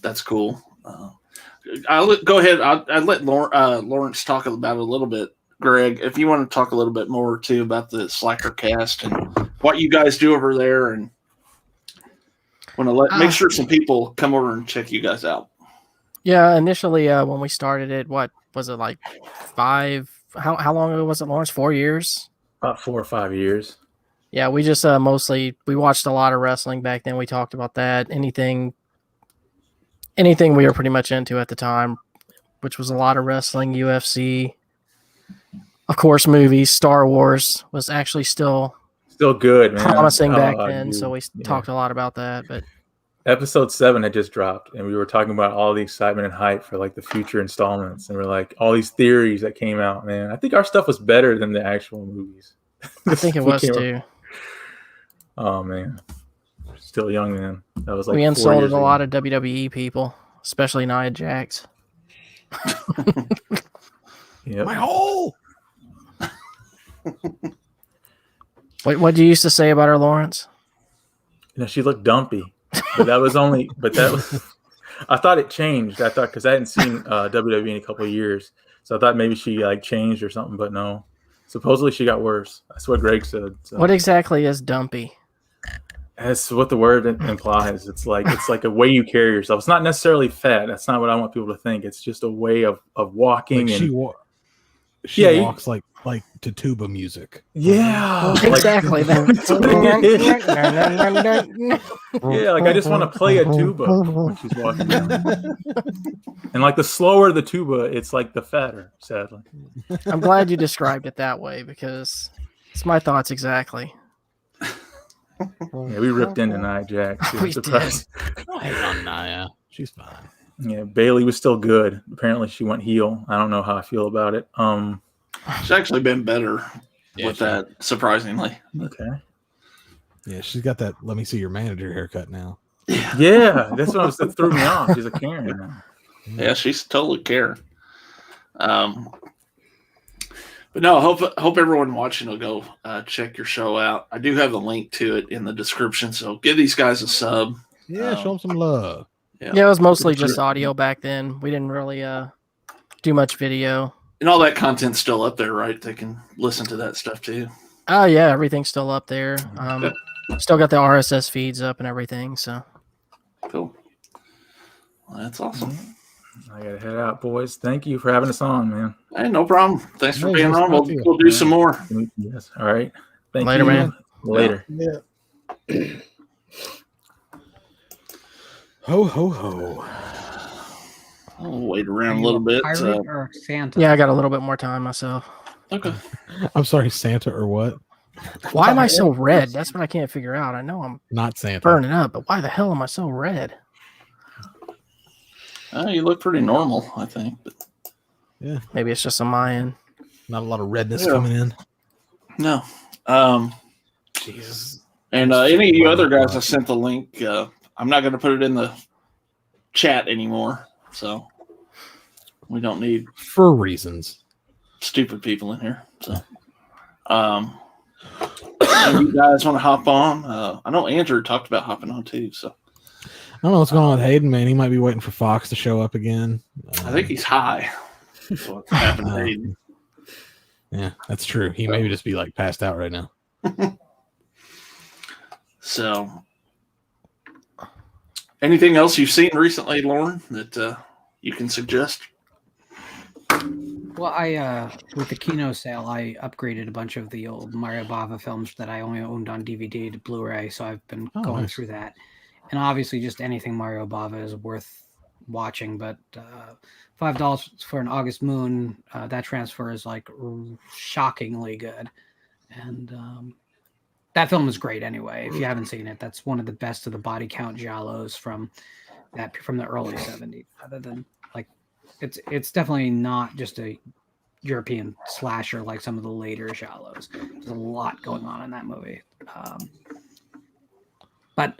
that's cool. Go ahead. I'll let Lawrence talk about it a little bit. Greg, if you want to talk a little bit more too about the Slackercast and what you guys do over there, and want to make sure some people come over and check you guys out. Yeah, initially when we started it, what was it like 5? How long ago was it, Lawrence? 4 years? About 4 or 5 years. Yeah, we just mostly we watched a lot of wrestling back then. We talked about that. Anything we were pretty much into at the time, which was a lot of wrestling, UFC, of course, movies. Star Wars was actually still Still good, man. promising back Oh, then, so we yeah. talked a lot about that. But Episode 7 had just dropped, and we were talking about all the excitement and hype for like the future installments, and we're like all these theories that came out. Man, I think our stuff was better than the actual movies. I think it was too. Oh man, still young, man. That was like We 4 insulted years a ago. lot of WWE people, especially Nia Jax. Yep. My hole. What do you used to say about her, Lawrence? You know, she looked dumpy, but that was only. But that was. I thought it changed. I thought because I hadn't seen WWE in a couple of years, so I thought maybe she like changed or something. But no, supposedly she got worse. That's what Greg said. So. What exactly is dumpy? That's what the word implies. It's like a way you carry yourself. It's not necessarily fat. That's not what I want people to think. It's just a way of walking. Like and she walks like to tuba music. yeah, Exactly. Yeah, like I just want to play a tuba when she's walking down. And like the slower the tuba, it's like the fatter, sadly. I'm glad you described it that way because it's my thoughts exactly. Yeah, we ripped into Nia Jax. We Surprised. Don't hate on Nia. She's fine. Yeah, Bailey was still good. Apparently, she went heel. I don't know how I feel about it. She's actually been better with that, surprisingly. Okay. Yeah, she's got that. Let me see your manager haircut now. Yeah, that's what that threw me off. She's a Karen now. Yeah, she's totally Karen. But no, hope everyone watching will go check your show out. I do have the link to it in the description, so give these guys a sub. Yeah, show them some love. Yeah, it was mostly just audio back then. We didn't really do much video. And all that content's still up there, right? They can listen to that stuff too. Oh yeah, everything's still up there. Still got the RSS feeds up and everything. So cool. Well, that's awesome. I gotta head out, boys. Thank you for having us on, man. Hey, no problem. Thanks for Hey, being nice on. talking to you. We'll do some more. Yes. All right. Thank Later, you, man. Later. Yeah. Ho ho ho. I'll wait around Are a you little bit. pirate or Santa? yeah, I got a little bit more time myself. Okay. I'm sorry, Santa or what? Why am I so red? That's what I can't figure out. I know I'm Not Santa. burning up, but why the hell am I so red? You look pretty normal, I think. But Maybe it's just on my end. Not a lot of redness Yeah. coming in. no. Jesus. And any of you other guys, I sent the link. I'm not going to put it in the chat anymore, so we don't need For reasons. stupid people in here. So, if you guys want to hop on? I know Andrew talked about hopping on too. So I don't know what's going on with Hayden, man. He might be waiting for Fox to show up again. I think he's high. That's what's happened to Hayden. Yeah, that's true. He may just be like passed out right now. So, anything else you've seen recently, Lauren, that you can suggest? Well, I with the Kino sale, I upgraded a bunch of the old Mario Bava films that I only owned on DVD to Blu-ray, so I've been going nice. through that. And obviously, just anything Mario Bava is worth watching. But $5 for an August Moon, that transfer is like shockingly good, and that film is great anyway. If you haven't seen it, that's one of the best of the body count giallos from the early '70s. Other than like, it's definitely not just a European slasher like some of the later giallos. There's a lot going on in that movie. But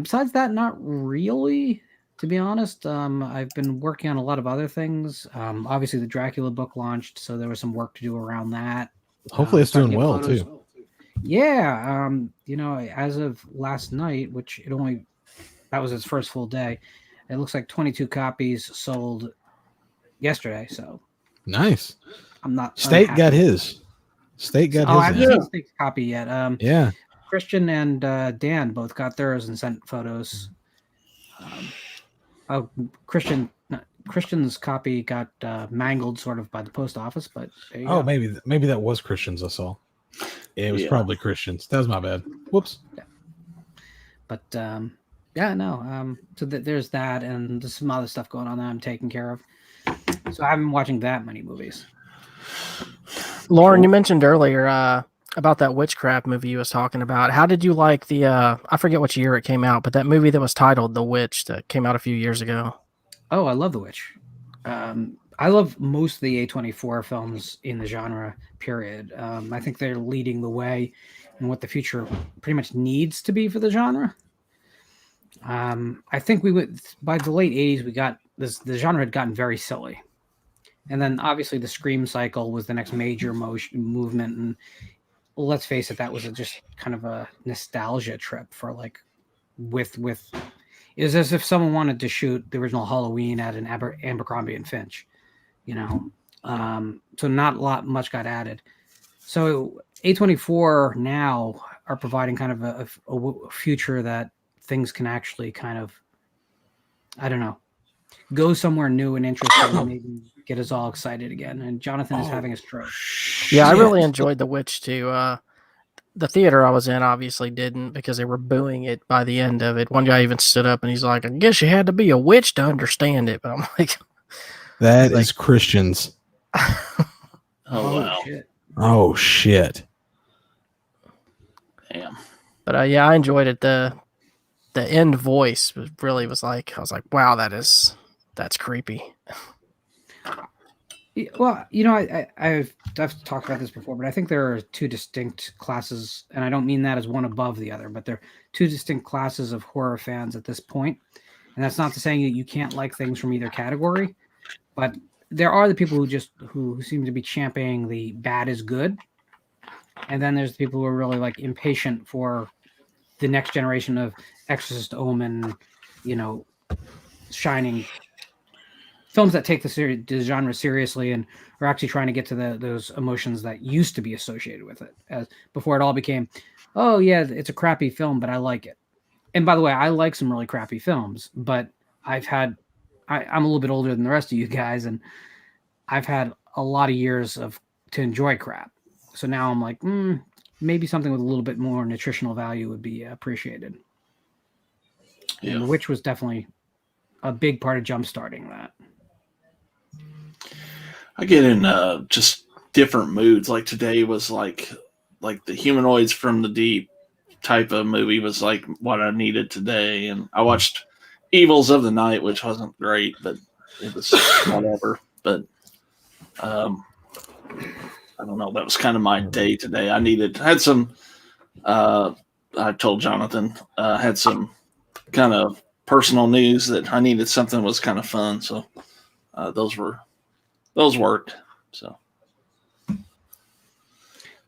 besides that, not really. To be honest, I've been working on a lot of other things. Obviously, the Dracula book launched, so there was some work to do around that. Hopefully, it's Starting doing to get well photos. too. Yeah, as of last night, that was its first full day. It looks like 22 copies sold yesterday. So Nice. I'm not. State unhappy. got his. State got Oh, I his. haven't in. seen State's copy yet. Yeah. Christian and Dan both got theirs and sent photos. Christian's copy got mangled sort of by the post office, but there you go. Oh, maybe that was Christians I saw. It was Yeah. probably Christians. That was my bad. Whoops. But yeah, no. So there's that, and there's some other stuff going on that I'm taking care of. So I haven't been watching that many movies. Lauren, you mentioned earlier about that witchcraft movie you was talking about. How did you like the I forget which year it came out, but that movie that was titled The Witch that came out a few years ago? Oh, I love The Witch. I love most of the A24 films in the genre, period. I think they're leading the way in what the future pretty much needs to be for the genre. I think we would, by the late 80s, we got this, the genre had gotten very silly. And then obviously the Scream cycle was the next major movement. And let's face it, that was just kind of a nostalgia trip for like, with it was as if someone wanted to shoot the original Halloween at an Abercrombie and Finch, you know. So not much got added. So A24 now are providing kind of a future that things can actually kind of, I don't know, go somewhere new and interesting and maybe get us all excited again. And Jonathan is having a stroke. Yeah, I really enjoyed The Witch too. The theater I was in obviously didn't because they were booing it by the end of it. One guy even stood up and he's like, I guess you had to be a witch to understand it. But I'm like, That is Christians. Oh, wow. Shit. Oh, shit. Damn. but yeah, I enjoyed it. The end voice was like, I was like, wow, that's creepy. Well, you know, I've talked about this before, but I think there are two distinct classes, and I don't mean that as one above the other, but there are two distinct classes of horror fans at this point. And that's not to say you can't like things from either category, but there are the people who seem to be championing the bad is good, and then there's the people who are really like impatient for the next generation of Exorcist, Omen, you know, Shining. Films that take the genre seriously and are actually trying to get to those emotions that used to be associated with it, as before it all became, oh yeah, it's a crappy film, but I like it. And by the way, I like some really crappy films, but I'm a little bit older than the rest of you guys, and I've had a lot of years to enjoy crap. So now I'm like, maybe something with a little bit more nutritional value would be appreciated. Yeah. And The Witch was definitely a big part of jump-starting that. I get in just different moods. Like today was like the Humanoids from the Deep type of movie was like what I needed today. And I watched Evils of the Night, which wasn't great, but it was whatever. But I don't know. That was kind of my day today. Had some. I told Jonathan had some kind of personal news that I needed something that was kind of fun. So those worked. So.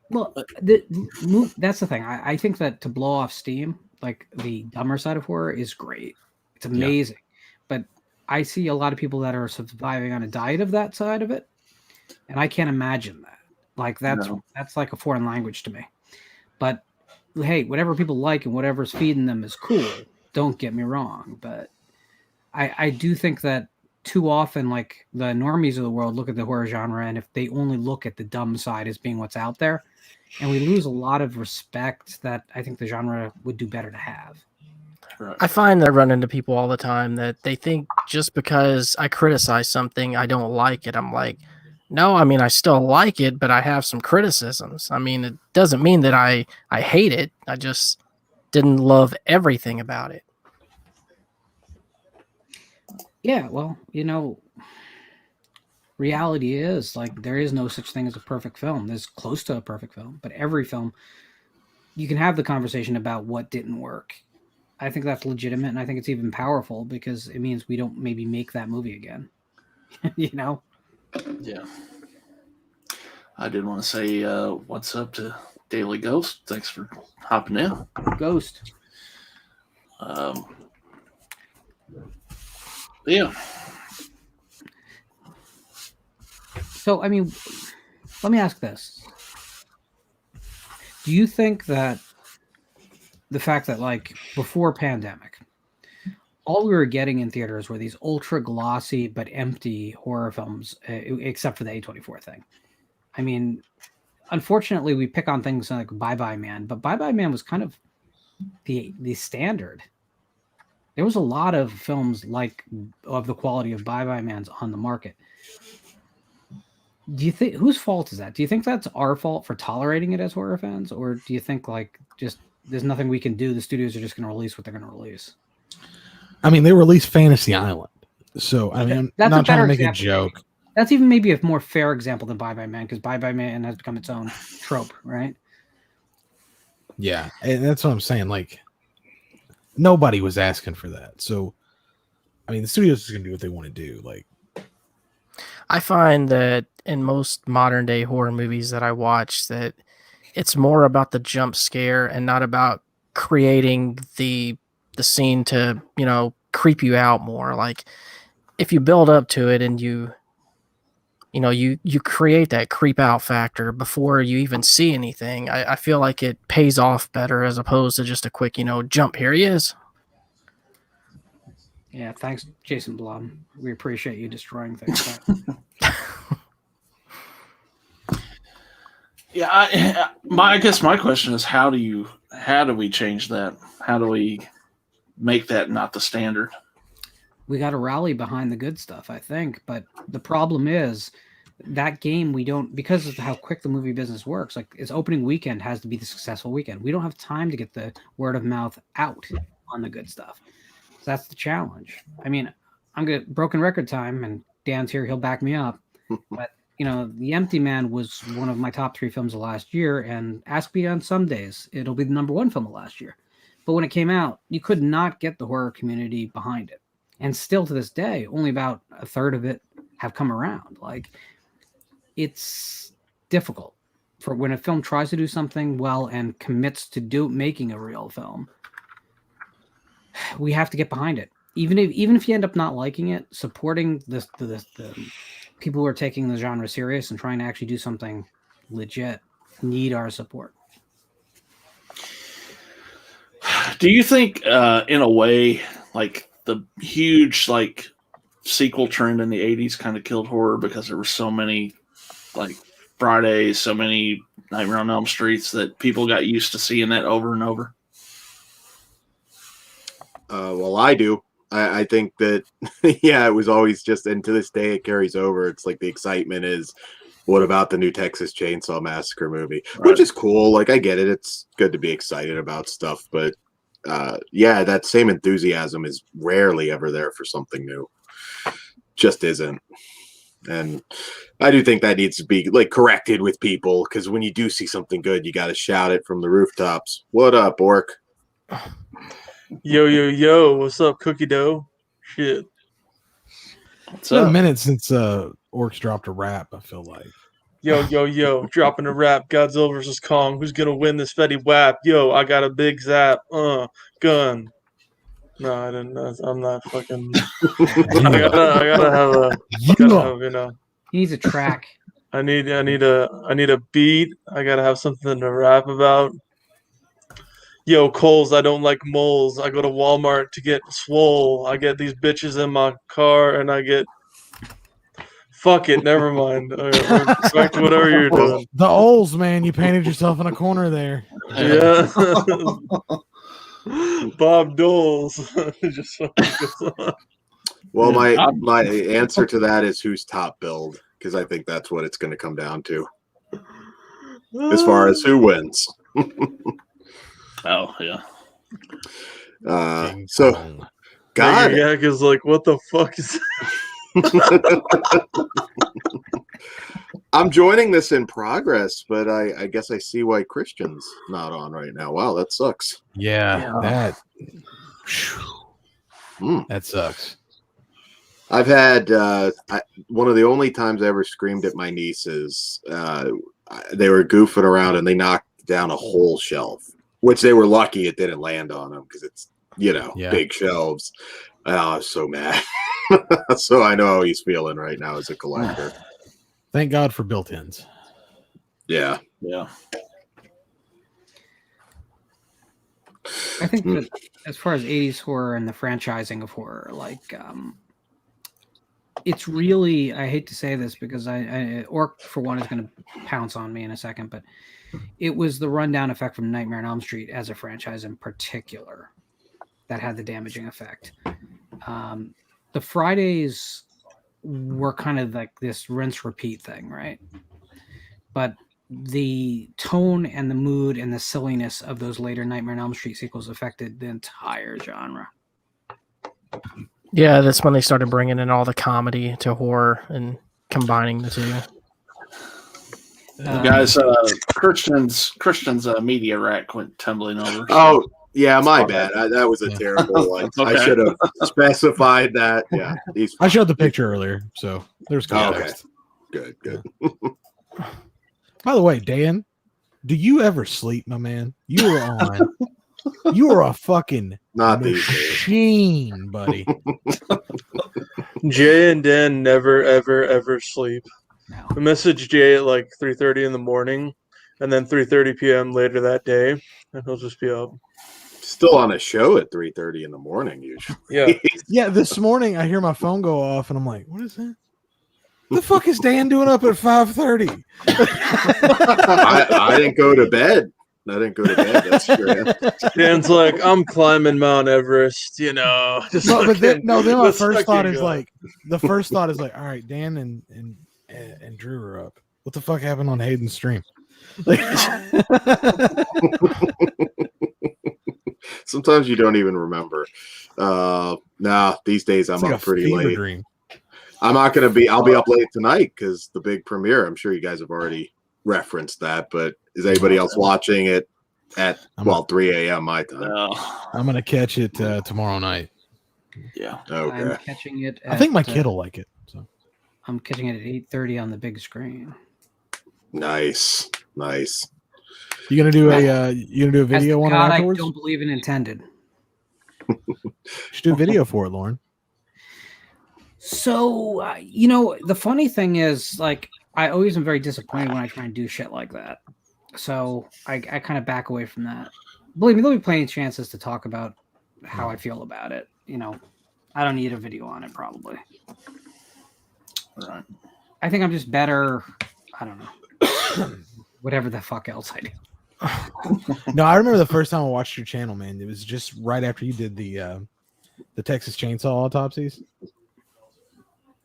Well, that's the thing. I think that to blow off steam, like the dumber side of horror is great. It's amazing. But I see a lot of people that are surviving on a diet of that side of it. And I can't imagine that. Like that's like a foreign language to me. But hey, whatever people like and whatever's feeding them is cool. Don't get me wrong. But I do think that too often, like the normies of the world look at the horror genre, and if they only look at the dumb side as being what's out there, and we lose a lot of respect that I think the genre would do better to have. Right. I find that I run into people all the time that they think just because I criticize something, I don't like it. I'm like, no, I mean, I still like it, but I have some criticisms. I mean, it doesn't mean that I hate it. I just didn't love everything about it. Yeah, well, you know, reality is like there is no such thing as a perfect film. There's close to a perfect film, but every film you can have the conversation about what didn't work. I think that's legitimate, and I think it's even powerful because it means we don't maybe make that movie again. You know? Yeah. I did want to say what's up to Daily Ghost. Thanks for hopping in. Ghost. Yeah. So, I mean, let me ask this. Do you think that the fact that, like, before pandemic, all we were getting in theaters were these ultra glossy but empty horror films, except for the A24 thing? I mean, unfortunately, we pick on things like Bye Bye Man, but Bye Bye Man was kind of the standard. There was a lot of films of the quality of Bye Bye Man's on the market. Do you think whose fault is that? Do you think that's our fault for tolerating it as horror fans, or do you think like just there's nothing we can do? The studios are just going to release what they're going to release. I mean, they released Fantasy Island, so I mean, That's I'm a not trying to better make example. a joke. That's even maybe a more fair example than Bye Bye Man, because Bye Bye Man has become its own trope, right? Yeah, and that's what I'm saying. Like, nobody was asking for that, so I mean, the studios is going to do what they want to do. Like, I find that in most modern day horror movies that I watch, that it's more about the jump scare and not about creating the scene to, creep you out more. Like if you build up to it and you create that creep out factor before you even see anything, I feel like it pays off better as opposed to just a quick, jump, here he is. Yeah, thanks, Jason Blum. We appreciate you destroying things. Yeah, I guess my question is how do we change that? How do we make that not the standard? We got to rally behind the good stuff, I think. But the problem is that game we don't, because of how quick the movie business works. Like its opening weekend has to be the successful weekend. We don't have time to get the word of mouth out on the good stuff. So that's the challenge. I mean, I'm good. Broken record time, and Dan's here; he'll back me up. But The Empty Man was one of my top 3 films of last year, and Ask Me on some days it'll be the #1 film of last year. But when it came out, you could not get the horror community behind it, and still to this day, only about a third of it have come around. Like, it's difficult for when a film tries to do something well and commits to making a real film. We have to get behind it. Even if you end up not liking it, supporting the people who are taking the genre serious and trying to actually do something legit need our support. Do you think, in a way, like the huge like sequel trend in the '80s kind of killed horror because there were so many like Fridays, so many Nightmare on Elm Streets that people got used to seeing that over and over? Well, I do. I think that, yeah, it was always just, and to this day it carries over. It's like the excitement is, what about the new Texas Chainsaw Massacre movie? Right. Which is cool. Like, I get it. It's good to be excited about stuff. But, yeah, that same enthusiasm is rarely ever there for something new. Just isn't. And I do think that needs to be, like, corrected with people, because when you do see something good, you got to shout it from the rooftops. What up, Orc? Yo, yo, yo, what's up, Cookie Dough? Shit. It's been a minute since Orcs dropped a rap, I feel like. Yo, yo, yo, dropping a rap, Godzilla vs. Kong. Who's gonna win this Fetty Wap? Yo, I got a big zap. Gun. No, I didn't. I'm not fucking. I gotta have He needs a track. I need a beat. I gotta have something to rap about. Yo, Coles, I don't like moles. I go to Walmart to get swole. I get these bitches in my car, and I get... Fuck it, never mind. Back to whatever you're doing. The Oles, man, you painted yourself in a corner there. Yeah. Bob Doles. Just Well, my answer to that is who's top billed, because I think that's what it's going to come down to, as far as who wins. Oh, yeah. So, God. Yak is like, what the fuck is I'm joining this in progress, but I guess I see why Christian's not on right now. Wow, that sucks. Yeah. That sucks. I've had one of the only times I ever screamed at my nieces. They were goofing around and they knocked down a whole shelf, which they were lucky it didn't land on them because it's, big shelves. I was so mad. So I know how he's feeling right now as a collector. Thank God for built-ins. Yeah. Yeah. I think that as far as 80s horror and the franchising of horror, like it's really, I hate to say this because Orc for one is going to pounce on me in a second, but it was the rundown effect from Nightmare on Elm Street as a franchise in particular that had the damaging effect. The Fridays were kind of like this rinse repeat thing, right? But the tone and the mood and the silliness of those later Nightmare on Elm Street sequels affected the entire genre. Yeah, that's when they started bringing in all the comedy to horror and combining the two. Guys, Christian's media rack went tumbling over. Oh, yeah, my bad. That was a terrible one. Okay. I should have specified that. Yeah, I showed the picture earlier, so there's context. Good. By the way, Dan, do you ever sleep, my man? You were on. You are a fucking Not these days. machine, buddy. Jay and Dan never, ever sleep. No. I message Jay at like 3:30 in the morning, and then 3:30 p.m. later that day, and he'll just be up. Still on a show at 3:30 in the morning usually. Yeah. Yeah, this morning I hear my phone go off, and I'm like, "What is that? The fuck is Dan doing up at 5:30?" I didn't go to bed. That's true. Dan's like, I'm climbing Mount Everest, you know. Just No, but then my let's first thought fucking is go. like, all right, Dan and Drew are up. What the fuck happened on Hayden's stream? Like, Sometimes you don't even remember. Nah, these days I'm it's like up a pretty fever late. dream. I'm not gonna be. I'll be up late tonight because the big premiere. I'm sure you guys have already referenced that. But is anybody else watching it at 3 a.m. my time? I'm gonna catch it tomorrow night. Yeah. Okay. I'm catching it. I think my at, kid will like it. So I'm catching it at 8:30 on the big screen. Nice. you gonna do a video on it God, afterwards? I don't believe in intended. You should do a video for it, Lauren. So, the funny thing is, like, I always am very disappointed when I try and do shit like that. So I kind of back away from that. Believe me, there'll be plenty of chances to talk about how I feel about it. I don't need a video on it, probably. Right. I think I'm just better. I don't know. Whatever the fuck else I do. No, I remember the first time I watched your channel, man. It was just right after you did the Texas Chainsaw autopsies.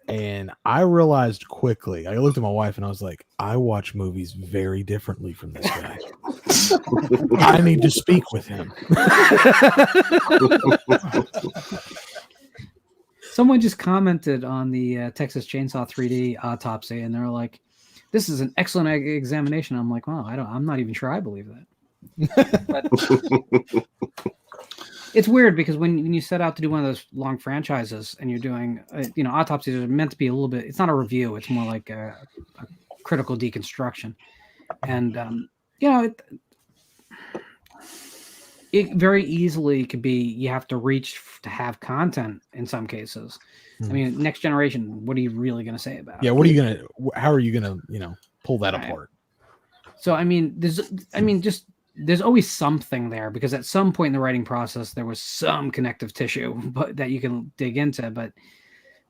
And I realized quickly, I looked at my wife and I was like, I watch movies very differently from this guy. I need to speak with him. Someone just commented on the Texas Chainsaw 3D autopsy, and they're like, "This is an excellent examination." I'm like, "Well, I'm not even sure I believe that." But it's weird because when you set out to do one of those long franchises and you're doing, autopsies are meant to be a little bit. It's not a review; it's more like a critical deconstruction, and it very easily could be you have to reach to have content in some cases. I mean, next generation, what are you really going to say about it? Yeah, how are you gonna, pull that apart? So I mean, there's always something there because at some point in the writing process there was some connective tissue that you can dig into. But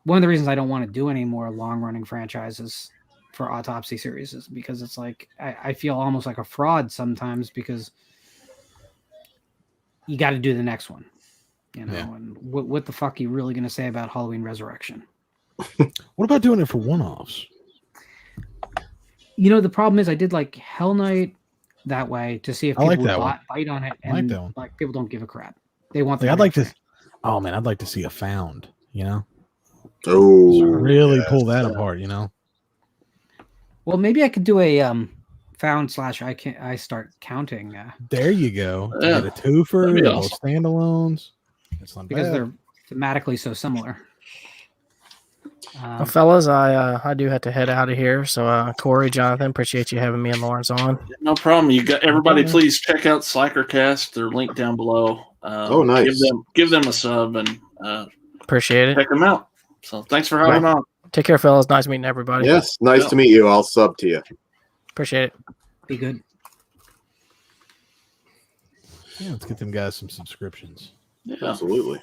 one of the reasons I don't want to do any more long running franchises for autopsy series is because it's like I feel almost like a fraud sometimes because you got to do the next one, and what the fuck are you really going to say about Halloween Resurrection? What about doing it for one-offs? The problem is I did like Hell Night that way to see if people would bite on it, and like people don't give a crap. They want I'd like to see a found, Oh, really pull that apart, Well, maybe I could do a found / I start counting. There you go. Yeah. Get a twofer, That'd be both standalones. That's not because bad. they're thematically so similar. Well, fellas, I do have to head out of here. So, Corey, Jonathan, appreciate you having me and Lawrence on. No problem. You got everybody. Please check out Slackercast. They're linked down below. Nice. Give them a sub and Appreciate it. check them out. So thanks for having on. Take care, fellas. Nice meeting everybody. Yes, nice to meet you. I'll sub to you. Appreciate it. Be good. Yeah, let's get them guys some subscriptions. Yeah. Absolutely.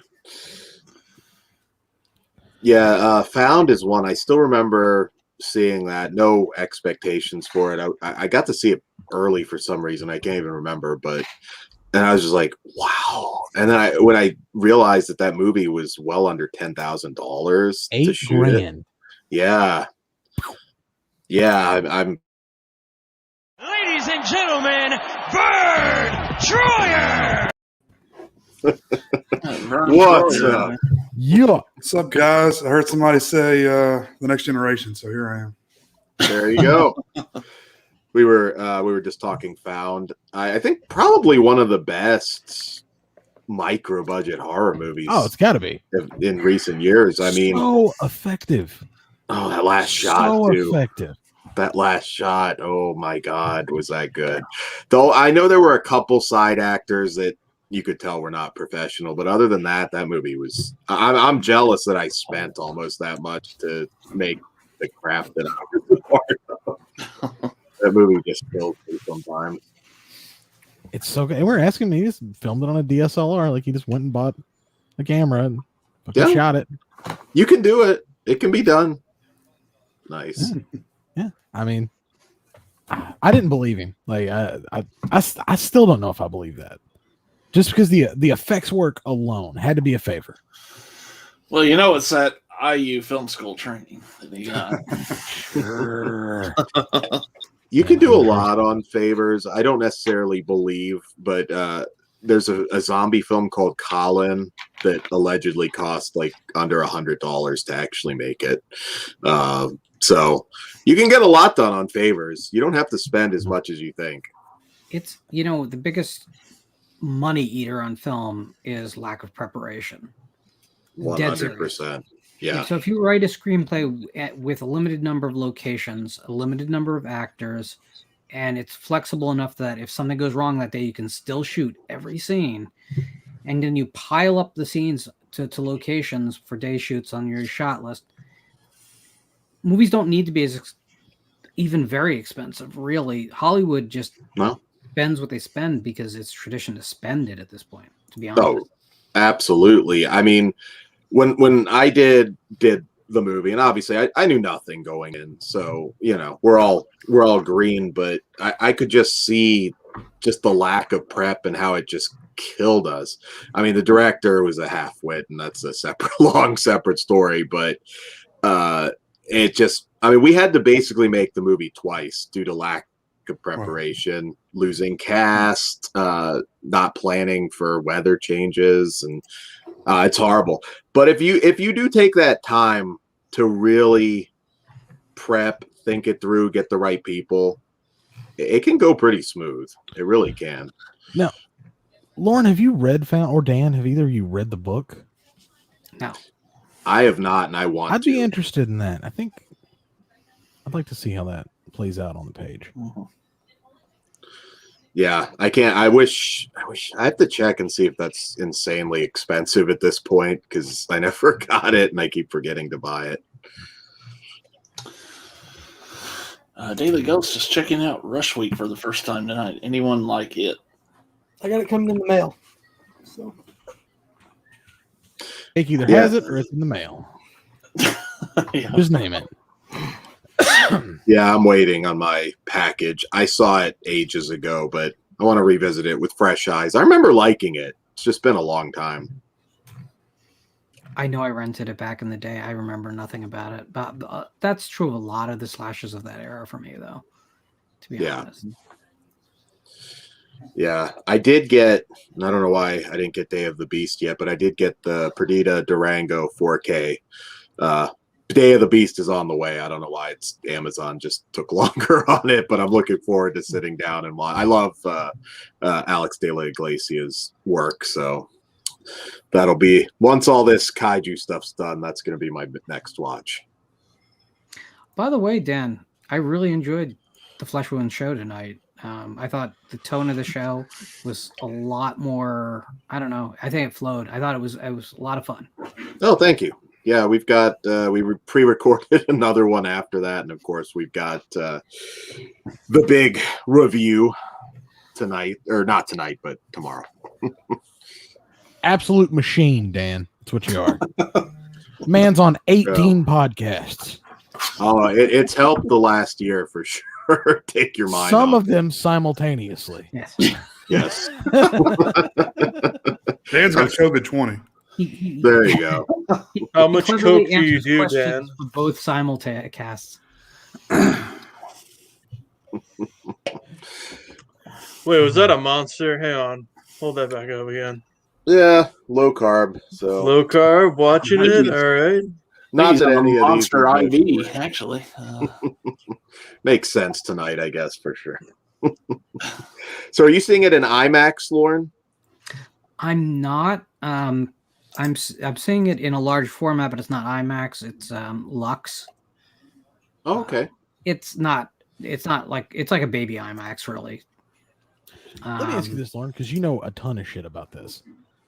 Yeah, Found is one I still remember seeing that. No expectations for it. I got to see it early for some reason. I can't even remember, but and I was just like, wow. And then when I realized that movie was well under $10,000 to shoot $8,000. it. Yeah. Yeah, I'm Ladies and gentlemen, Bird Troyer! What's up? Yeah. What's up, guys? I heard somebody say The Next Generation, so here I am. There you go. We were just talking Found. I think probably one of the best micro budget horror movies. Oh, it's got to be in recent years. I mean, so effective. Oh, that last shot So too. effective. That last shot. Oh my God, was that good? Though I know there were a couple side actors that you could tell were not professional, but other than that, that movie was. I'm jealous that I spent almost that much to make the crap that I was a part of. That movie just kills me sometimes. It's so good. And we're asking me, he just filmed it on a DSLR. Like he just went and bought a camera and fucking shot it. You can do it. It can be done. Nice. Yeah. I mean, I didn't believe him. Like I still don't know if I believe that. Just because the effects work alone had to be a favor. Well, you know, it's that IU film school training that he got. Sure. You can do a lot on favors. I don't necessarily believe, but there's a zombie film called Colin that allegedly cost like under $100 to actually make it. So you can get a lot done on favors. You don't have to spend as much as you think. It's, the biggest money eater on film is lack of preparation. 100%. Yeah. So if you write a screenplay with a limited number of locations, a limited number of actors, and it's flexible enough that if something goes wrong that day, you can still shoot every scene, and then you pile up the scenes to locations for day shoots on your shot list. Movies don't need to be even very expensive, really. Hollywood just spends what they spend because it's tradition to spend it at this point, to be honest. Oh, absolutely. I mean, when I did the movie, and obviously I knew nothing going in, so we're all green, but I could just see just the lack of prep and how it just killed us. I mean, the director was a half-wit, and that's a separate story, but it just, I mean, we had to basically make the movie twice due to lack of preparation, losing cast, not planning for weather changes, and it's horrible. But if you do take that time to really prep, think it through, get the right people, it can go pretty smooth. It really can. Now, Lauren, have you read Found, or Dan, have either of you read the book? No. I have not, and I want I'd be interested in that. I think I'd like to see how that plays out on the page. Yeah, I can't. I wish I have to check and see if that's insanely expensive at this point, because I never got it and I keep forgetting to buy it. Daily Ghost is checking out Rush Week for the first time tonight. Anyone like it? I got it coming in the mail. So Jake either has it or it's in the mail. Just name it. Yeah, I'm waiting on my package. I saw it ages ago, but I want to revisit it with fresh eyes. I remember liking it. It's just been a long time. I know I rented it back in the day. I remember nothing about it. But that's true of a lot of the slashers of that era for me, though, to be honest. Yeah, I did get, I don't know why I didn't get Day of the Beast yet, but I did get the Perdita Durango 4K. Day of the Beast is on the way. I don't know why Amazon just took longer on it, but I'm looking forward to sitting down and watch. I love Alex de la Iglesia's work, so that'll be, once all this kaiju stuff's done, that's going to be my next watch. By the way, Dan, I really enjoyed the Flesh Wound show tonight. I thought the tone of the show was a lot more, I don't know, I think it flowed. I thought it was a lot of fun. Oh, thank you. Yeah, we've got, we pre-recorded another one after that. And of course, we've got the big review tonight, or not tonight, but tomorrow. Absolute machine, Dan. That's what you are. Man's on 18 podcasts. Oh, it's helped the last year for sure. Take your mind. Some off of them simultaneously. Yes. Yes. Dan's got COVID 20. There you go. How much cleverly coke do you answers do, questions Dan? for both simulcasts. Wait, was that a monster? Hang on. Hold that back up again. Yeah, low carb. So Low carb, watching it. All right. not that any of these Monster would go IV, for it. actually. Makes sense tonight, I guess, for sure. So are you seeing it in IMAX, Lauren? I'm not. I'm seeing it in a large format, but it's not IMAX. It's Lux. Oh, okay. It's not like it's like a baby IMAX, really. Let me ask you this, Lauren, because you know a ton of shit about this.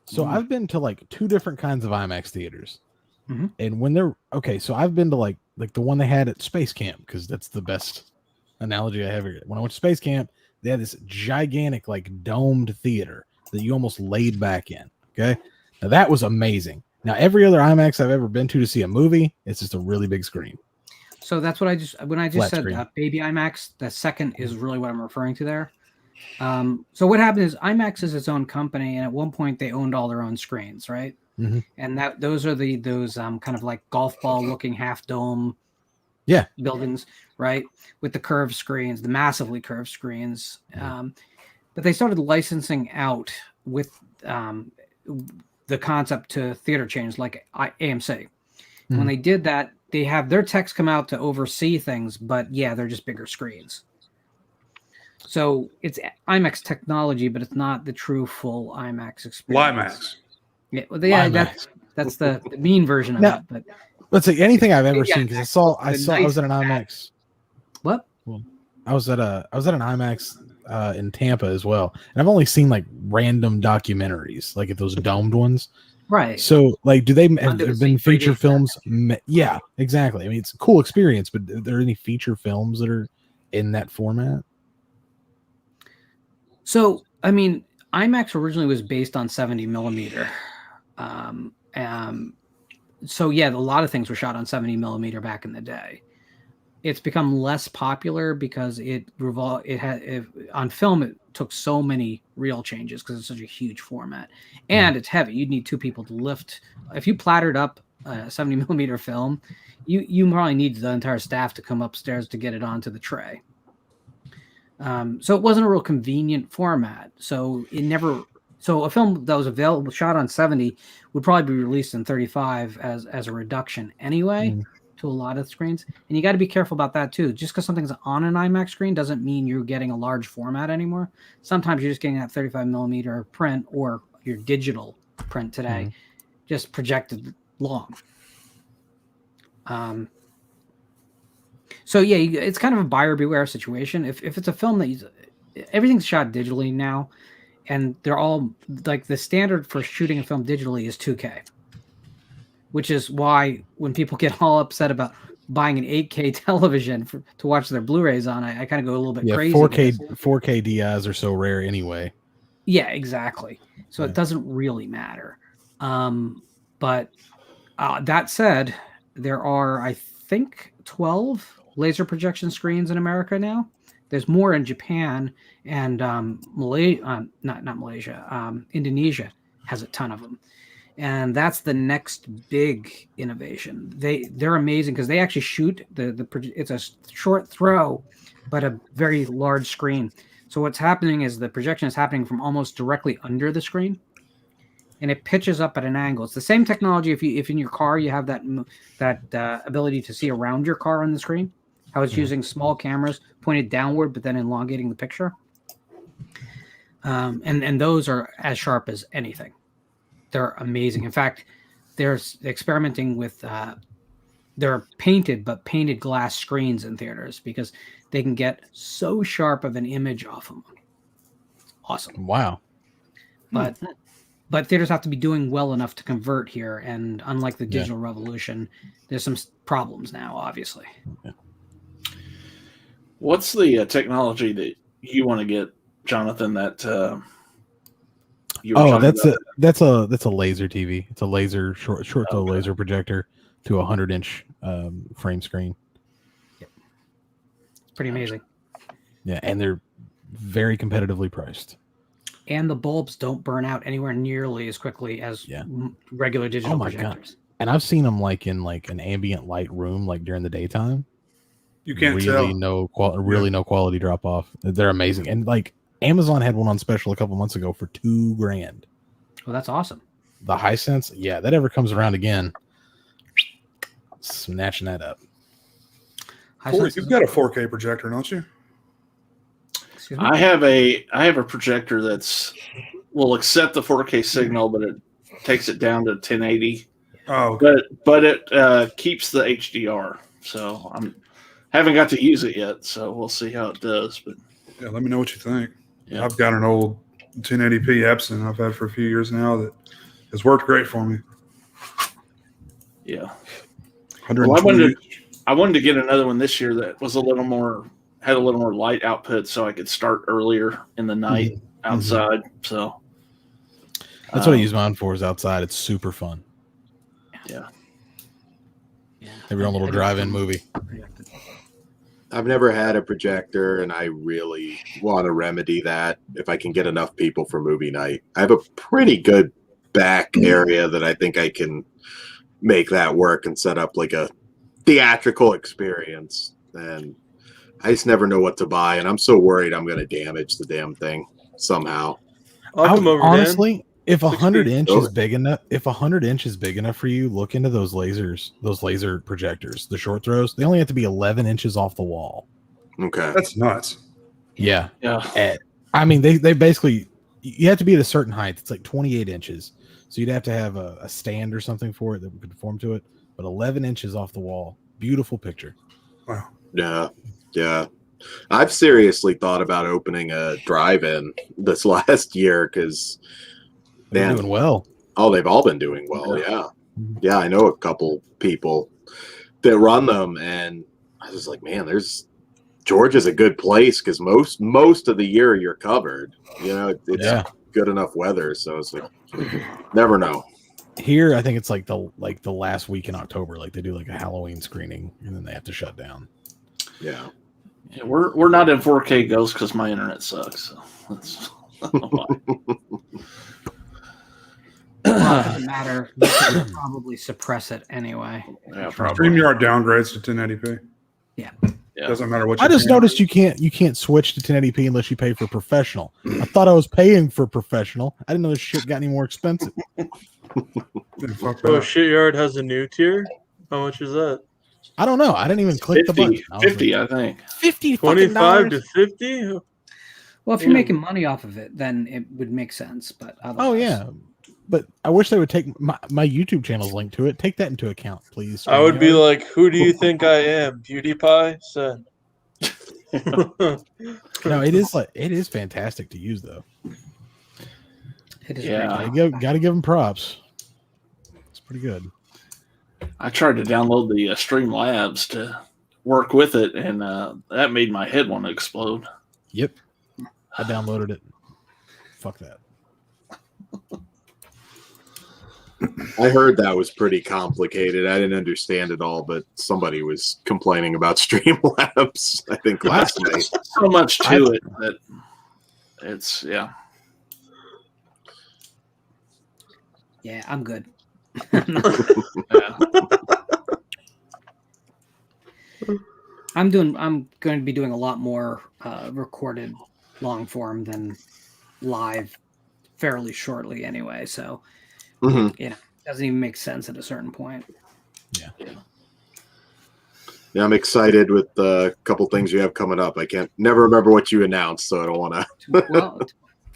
So Mhm. I've been to like 2 different kinds of IMAX theaters, Mhm. and when they're okay, so I've been to like the one they had at Space Camp because that's the best analogy I have here. When I went to Space Camp, they had this gigantic like domed theater that you almost laid back in. Okay, now that was amazing. Now every other IMAX I've ever been to see a movie, it's just a really big screen. So that's what I just Flat said screen. baby IMAX. The second is really what I'm referring to there. So what happened is IMAX is its own company, and at one point they owned all their own screens, right? Mhm. And those are those kind of like golf ball looking half dome, Yeah, buildings, right, with the curved screens, the massively curved screens. But they started licensing out with the concept to theater chains like AMC. When they did that, they have their techs come out to oversee things, but yeah, they're just bigger screens. So it's IMAX technology, but it's not the true full IMAX experience. Limax. Yeah, that's the mean version of Now- it. But let's see anything I've ever Yeah, seen because I was at an IMAX. what? Well, I was at an IMAX in Tampa as well, and I've only seen like random documentaries, like at those domed ones. Right. So, like, do they have Under there the been sea 3D. feature films? Yeah, exactly. I mean, it's a cool experience, but are there any feature films that are in that format? So, I mean, IMAX originally was based on 70 millimeter. So yeah, a lot of things were shot on 70 millimeter back in the day. It's become less popular because on film it took so many real changes because it's such a huge format, and it's heavy. You'd need 2 people to lift. If you plattered up a 70 millimeter film, you probably need the entire staff to come upstairs to get it onto the tray. So it wasn't a real convenient format. So a film that was available, shot on 70, would probably be released in 35 as a reduction anyway to a lot of screens. And you got to be careful about that too. Just because something's on an IMAX screen doesn't mean you're getting a large format anymore. Sometimes you're just getting that 35 millimeter print or your digital print today, just projected long. So yeah, it's kind of a buyer beware situation. If it's a film that everything's shot digitally now, and they're all like the standard for shooting a film digitally is 2K, which is why when people get all upset about buying an 8K television to watch their Blu-rays on, I kind of go a little bit crazy. 4K DIs are so rare anyway. Yeah, exactly. So it doesn't really matter. But that said, there are, I think, 12 laser projection screens in America now. There's more in Japan and Malaysia. Not Malaysia. Indonesia has a ton of them, and that's the next big innovation. They're amazing because they actually shoot it's a short throw, but a very large screen. So what's happening is the projection is happening from almost directly under the screen, and it pitches up at an angle. It's the same technology if in your car you have that ability to see around your car on the screen. How it's using small cameras pointed downward, but then elongating the picture. And those are as sharp as anything. They're amazing. In fact, they're experimenting with they're painted glass screens in theaters because they can get so sharp of an image off them. Awesome. Wow. But theaters have to be doing well enough to convert here, and unlike the digital revolution, there's some problems now, obviously. Yeah. What's the technology that you want to get, Jonathan? That you were talking that's about? a laser TV. It's a laser short laser projector. to a 100-inch frame screen. It's pretty amazing. Yeah, and they're very competitively priced. And the bulbs don't burn out anywhere nearly as quickly as regular digital projectors. And I've seen them like in like an ambient light room, like during the daytime. You can't really tell. No quality drop off. They're amazing. And like Amazon had one on special a couple months ago for $2,000. Oh, that's awesome. The Hisense, yeah, that ever comes around again, snatching that up. You've got a 4K projector, don't you? I have a projector will accept the 4K signal, but it takes it down to 1080. Oh, okay. But it keeps the HDR. So haven't got to use it yet. So we'll see how it does. But yeah, let me know what you think. Yeah. I've got an old 1080p Epson I've had for a few years now that has worked great for me. Yeah. Well, I wanted to get another one this year that was had a little more light output, so I could start earlier in the night outside. So that's what I use mine for, is outside. It's super fun. Yeah. Have your own little drive-in movie. I've never had a projector, and I really want to remedy that if I can get enough people for movie night. I have a pretty good back area that I think I can make that work and set up like a theatrical experience. And I just never know what to buy, and I'm so worried I'm going to damage the damn thing somehow. I'll come over, honestly, if 100 inch is big enough, if 100 inch is big enough for you, look into those laser projectors, the short throws. They only have to be 11 inches off the wall. Okay, that's nuts. Yeah. I mean, they basically, you have to be at a certain height. It's like 28 inches, so you'd have to have a stand or something for it that would conform to it. But 11 inches off the wall, beautiful picture. Wow. Yeah. I've seriously thought about opening a drive-in this last year because they're doing well. Oh, they've all been doing well. Yeah. I know a couple people that run them, and I was like, man, Georgia's a good place because most of the year you're covered. You know, it's good enough weather, so it's like never know. Here, I think it's like the last week in October, like they do like a Halloween screening, and then they have to shut down. Yeah, we're not in 4K Ghost because my internet sucks. So that's doesn't matter. You can probably suppress it anyway. Yeah, probably. StreamYard downgrades to 1080p. Yeah. Doesn't matter what. I just noticed you can't switch to 1080p unless you pay for professional. I thought I was paying for professional. I didn't know this shit got any more expensive. Shityard has a new tier. How much is that? I don't know. I didn't even click the button. 50, I think. 50 $25 to 50. Well, if you're making money off of it, then it would make sense. But oh yeah, but I wish they would take my YouTube channel's link to it. Take that into account, please. I would be like, "Who do you think I am, PewDiePie?" Son. No, it is fantastic to use though. It is. Yeah, gotta give them props. It's pretty good. I tried to download the Streamlabs to work with it, and that made my head want to explode. Yep, I downloaded it. Fuck that. I heard that was pretty complicated. I didn't understand it all, but somebody was complaining about Streamlabs, I think, last night. So much to it that it's Yeah, I'm good. I'm going to be doing a lot more recorded long form than live fairly shortly anyway. So, it doesn't even make sense at a certain point. Yeah, I'm excited with a couple things you have coming up. I never remember what you announced, so I don't want to. Well,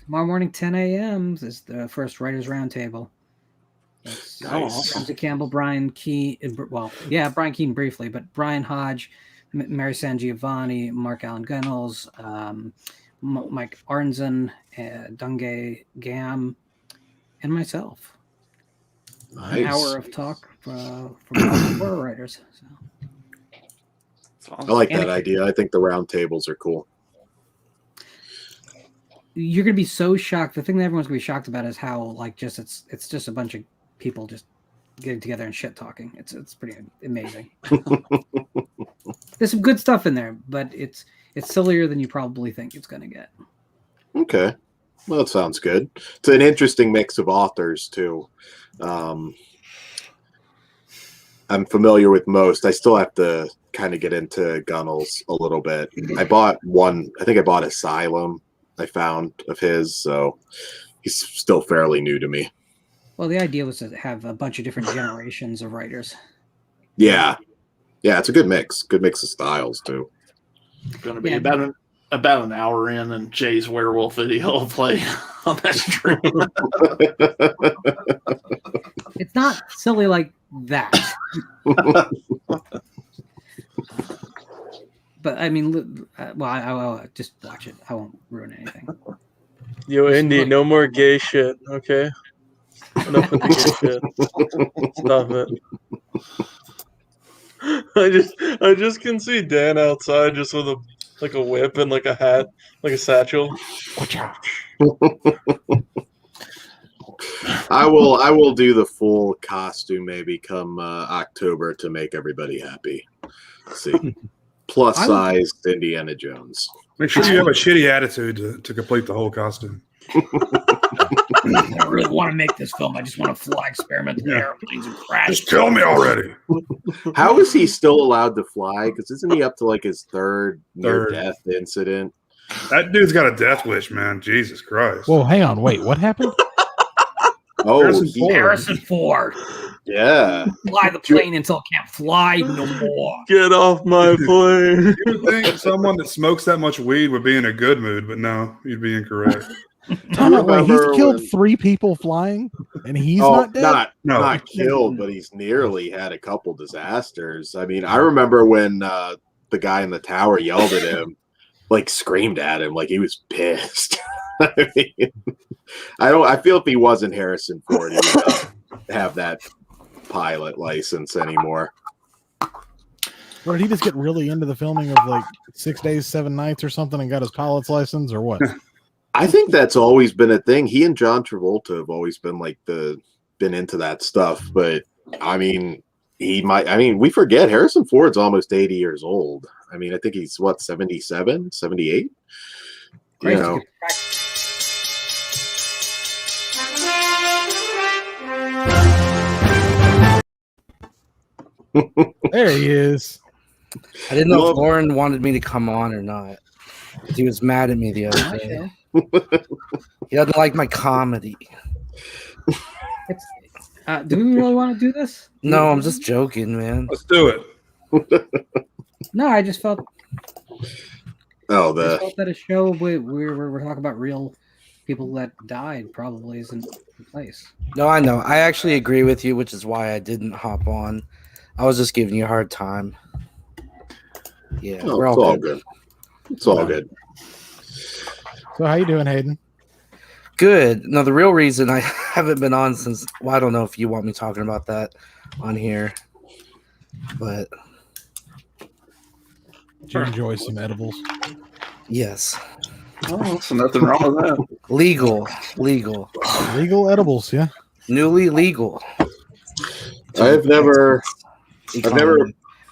tomorrow morning, 10 a.m. is the first Writers Roundtable. Nice. Ramsey Campbell, Brian Keaton. Brian Keaton briefly, but Brian Hodge, Mary San Giovanni, Mark Allen Gunnels, Mike Arnzen, Dungay Gam, and myself. Nice. An hour of talk from horror writers. So. I like that idea. I think the round tables are cool. You're gonna be so shocked. The thing that everyone's gonna be shocked about is how it's just a bunch of people just getting together and shit talking. It's pretty amazing. There's some good stuff in there, but it's sillier than you probably think it's going to get. Okay. Well, that sounds good. It's an interesting mix of authors, too. I'm familiar with most. I still have to kind of get into Gunnels a little bit. I bought Asylum, I found, of his, so he's still fairly new to me. Well, the idea was to have a bunch of different generations of writers. Yeah. Yeah, it's a good mix. Good mix of styles, too. Going to be about an hour in, and Jay's werewolf video will play on that stream. It's not silly like that. But I mean, I'll just watch it. I won't ruin anything. Yo, Indy, no more gay shit, okay? Enough with the gay shit. Stop it. I just can see Dan outside just with a whip and like a hat, like a satchel. Watch out. I will do the full costume maybe come October to make everybody happy. Let's see. Plus sized Indiana Jones. Make sure you have a shitty attitude to complete the whole costume. I don't really want to make this film. I just want to fly experimental airplanes and crash. Just tell me already. How is he still allowed to fly? Because isn't he up to like his third near-death incident? That dude's got a death wish, man. Jesus Christ. Whoa, hang on. Wait, what happened? Oh, Harrison Ford. Yeah. Fly the plane until it can't fly no more. Get off my plane. You would think someone that smokes that much weed would be in a good mood, but no, you'd be incorrect. Time out, wait, he's killed 3 people flying, and he's not dead? Not killed, but he's nearly had a couple disasters. I mean, I remember when the guy in the tower yelled at him, like screamed at him, like he was pissed. I mean, I feel if he wasn't Harrison Ford, he would have that pilot license anymore. Or did he just get really into the filming of like 6 Days, 7 Nights or something and got his pilot's license or what? I think that's always been a thing. He and John Travolta have always been been into that stuff. But I mean, we forget Harrison Ford's almost 80 years old. I mean, I think he's 77, 78. You know. There he is. I didn't know if Lauren wanted me to come on or not. He was mad at me the other day. He doesn't like my comedy. Do we really want to do this? No, I'm just joking, man. Let's do it. No, I just felt. I felt that a show where we're talking about real people that died probably isn't the place. No, I know. I actually agree with you, which is why I didn't hop on. I was just giving you a hard time. Yeah, no, we're it's all good. It's all good. So how you doing, Hayden? Good. No, the real reason I haven't been on since, well, I don't know if you want me talking about that on here, but did you enjoy some edibles? Yes. Oh, so nothing wrong with that. Legal edibles, yeah. Newly legal. I've never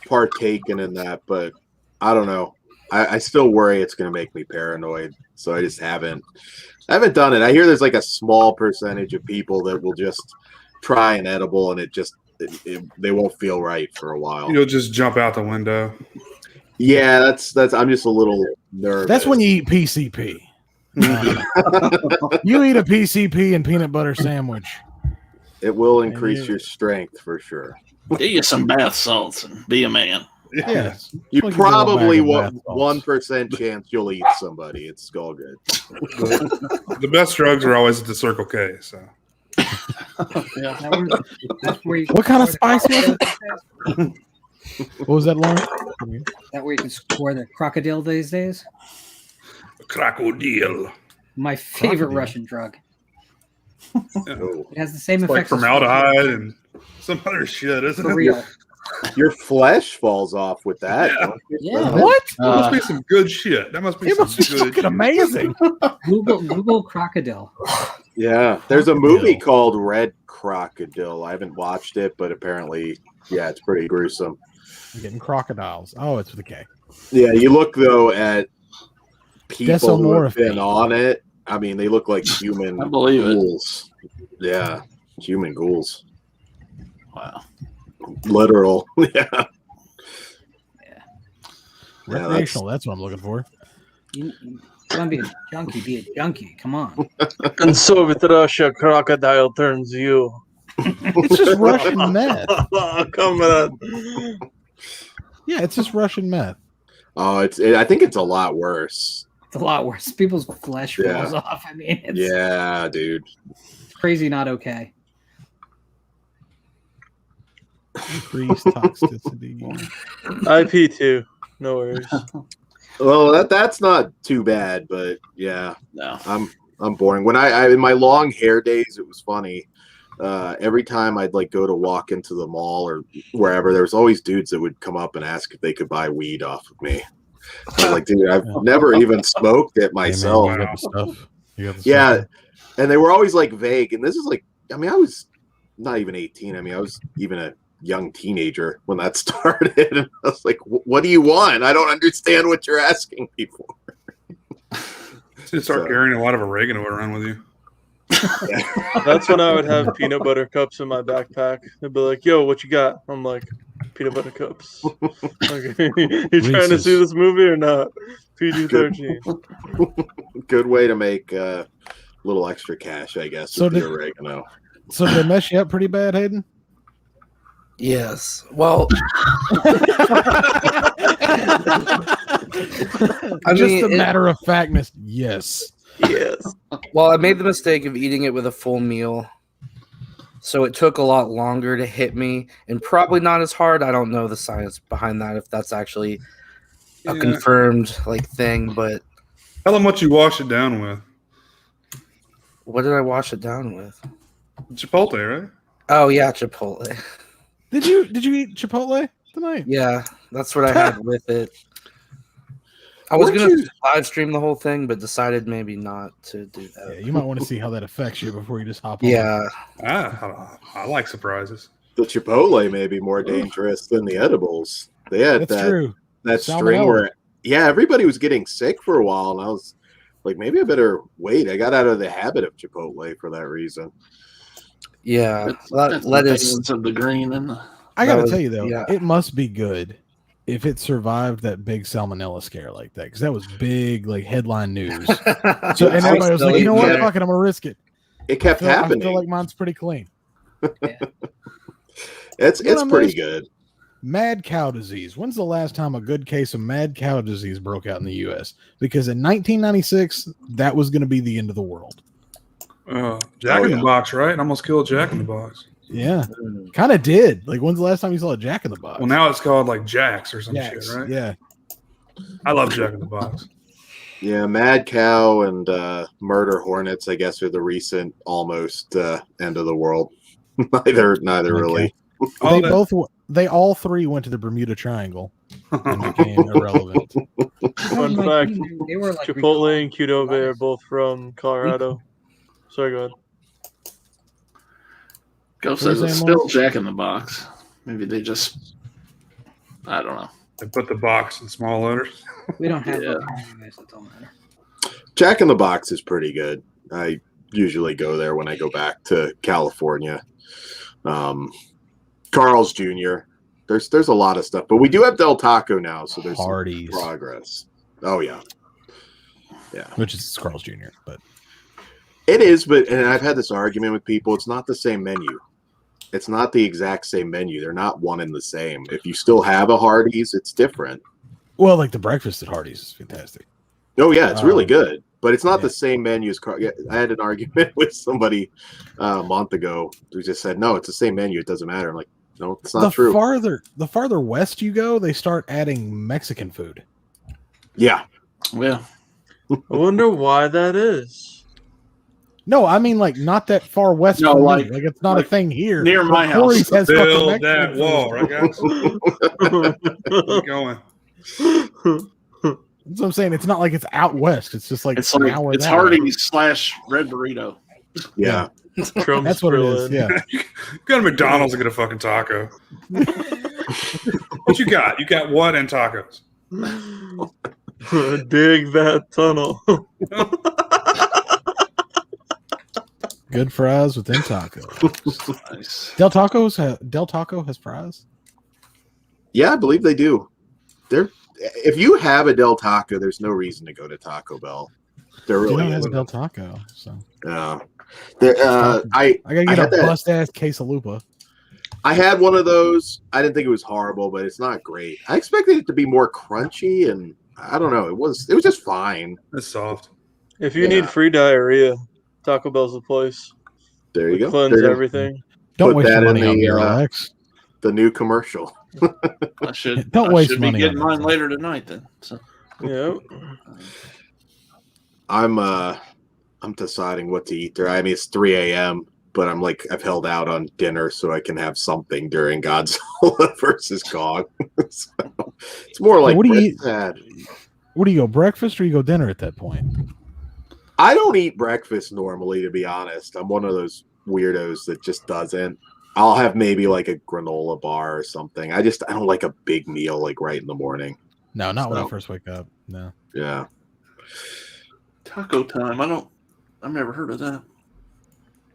partaken in that, but I don't know. I still worry it's going to make me paranoid, so I just haven't done it. I hear there's like a small percentage of people that will just try an edible and they won't feel right for a while. You'll just jump out the window. Yeah, that's. I'm just a little nervous. That's when you eat PCP. You eat a PCP and peanut butter sandwich. It will increase your strength for sure. Get you some bath salts and be a man. Yes. You probably 1% chance you'll eat somebody. It's all good. The best drugs are always at the Circle K. So. What kind of spice was it? What was that, Lauren? That where you can score the crocodile these days? Crocodile. My favorite Russian drug. It has the same it's effect. Like formaldehyde and some other shit, isn't For it? real. Your flesh falls off with that. Yeah. What? That must be some good shit. That must be It some must be good fucking shit. amazing. Google crocodile. Yeah, there's a movie Crocodile. called Red Crocodile. I haven't watched it, but apparently, yeah, it's pretty gruesome. I'm getting crocodiles. Oh, it's with a K. Yeah, you look though at people who have been Desomorphy. on it. I mean, they look like human I believe it. ghouls. Yeah, human ghouls. Wow. Literal. Yeah. Recreational. That's what I'm looking for. You want to be a junkie? Be a junkie. Come on. In Soviet Russia, crocodile turns you. It's just Russian meth. Come on. Yeah, it's just Russian meth. Oh, I think it's a lot worse. It's a lot worse. People's flesh Yeah. falls off. I mean, it's Yeah, dude. crazy, not okay. Increased toxicity. IP2. No worries. Well, that's not too bad, but yeah, No. I'm boring. When I in my long hair days, it was funny. Every time I'd like go to walk into the mall or wherever, there was always dudes that would come up and ask if they could buy weed off of me. I was like, dude, I've never even smoked it myself. Hey, man, you got the stuff. You got the Yeah, stuff. and they were always like vague. And this is like, I mean, I was not even 18. I mean, I was even a young teenager when that started. And I was like, what do you want? I don't understand what you're asking me for. Just start carrying a lot of oregano around with you. That's when I would have peanut butter cups in my backpack. They'd be like, "Yo, what you got?" I'm like, "Peanut butter cups." Okay. You trying to see this movie or not? PG-13. Good way to make a little extra cash, I guess, So with the did- oregano. So did they mess you up pretty bad, Hayden? Yes. Well, Just a matter of factness. Yes. Yes. Well, I made the mistake of eating it with a full meal. So it took a lot longer to hit me and probably not as hard. I don't know the science behind that, if that's actually a Yeah. confirmed like thing, but Tell them what you wash it down with. what did I wash it down with? Chipotle, right? Oh yeah, Chipotle. Did you eat Chipotle tonight? Yeah, that's what I had with it. I was Weren't gonna you- live stream the whole thing, but decided maybe not to do that. Yeah, you might want to see how that affects you before you just hop on. Yeah. I like surprises. The Chipotle may be more dangerous than the edibles. They had That's true. that string Salmonella. where, yeah, everybody was getting sick for a while, and I was like, maybe I better wait. I got out of the habit of Chipotle for that reason. Yeah. That's Lettuce. the things of the green and the... I That gotta was- tell you though, yeah. it must be good if it survived that big salmonella scare like that, because that was big, like headline news. So and everybody was like, you know what, Yeah. fuck it, I'm gonna risk it. It kept I happening. feel like mine's pretty clean. It's You know, pretty most- good. Mad cow disease. When's the last time a good case of mad cow disease broke out in the U.S.? Because in 1996, that was going to be the end of the world. Jack Oh, in yeah. the Box, right? Almost killed Jack in the Box. Yeah, kind of did. Like, when's the last time you saw a Jack in the Box? Well, now it's called like Jack's or some Jack's, shit, right? Yeah. I love Jack in the Box. Yeah, Mad Cow and Murder Hornets, I guess, are the recent almost end of the world. neither really. They all three went to the Bermuda Triangle and became irrelevant. Fun fact: They were like Chipotle and Qdo Bay are both from Colorado. Sorry, go ahead. Go What was says it's that, still Mark? Jack in the Box. Maybe they just... I don't know. They put the box in small letters. We don't have Yeah. anyways, it don't matter. Jack in the Box is pretty good. I usually go there when I go back to California. Carl's Jr. There's a lot of stuff, but we do have Del Taco now, so there's some Hardee's. progress. Oh yeah, yeah. Which is Carl's Jr., but It is, and I've had this argument with people. It's not the same menu. It's not the exact same menu. They're not one and the same. If you still have a Hardee's, it's different. well, like the breakfast at Hardee's is fantastic. Oh yeah, it's really good, but it's not yeah. the same menu as Yeah, I had an argument with somebody a month ago who just said, "No, it's the same menu. It doesn't matter." I'm like, "No, it's not true." The farther west you go, they start adding Mexican food. Yeah, Well, I wonder why that is. No, I mean like not that far west. No, from like- me. Like it's not a thing here. near my But Corey's house. has fucking Build Mexican that wall, food. right, guys? Keep going. That's what I'm saying. It's not like it's out west. It's just like it's like now or it's that. Hardee's / Red Burrito. Yeah. Trump's That's what it is. grilling. Yeah. Go to McDonald's and get a fucking taco. What you got? You got what and tacos? Dig that tunnel. Good fries within taco. Nice. Del Taco has fries. Yeah, I believe they do. If you have a Del Taco, there's no reason to go to Taco Bell. There really has a isn't. Del Taco. So Yeah. I gotta get had a that- bust ass quesalupa. I had one of those. I didn't think it was horrible, but it's not great. I expected it to be more crunchy, and I don't know. It was just fine. It's soft. If you need free diarrhea, Taco Bell's the place. There you go. Cleanse There- everything. Don't Put waste that your in money on the, Miralax. The new commercial. I should Don't I waste should money be getting on that mine thing. later tonight then. So Yeah. I'm deciding what to eat there. I mean, it's 3 a.m., but I've held out on dinner so I can have something during Godzilla versus Kong. So, it's more like what do you eat? sad. What do you go, breakfast or you go dinner at that point? I don't eat breakfast normally, to be honest. I'm one of those weirdos that just doesn't. I'll have maybe like a granola bar or something. I don't like a big meal like right in the morning. No, not when I first wake up. No. Yeah. taco time. I've never heard of that.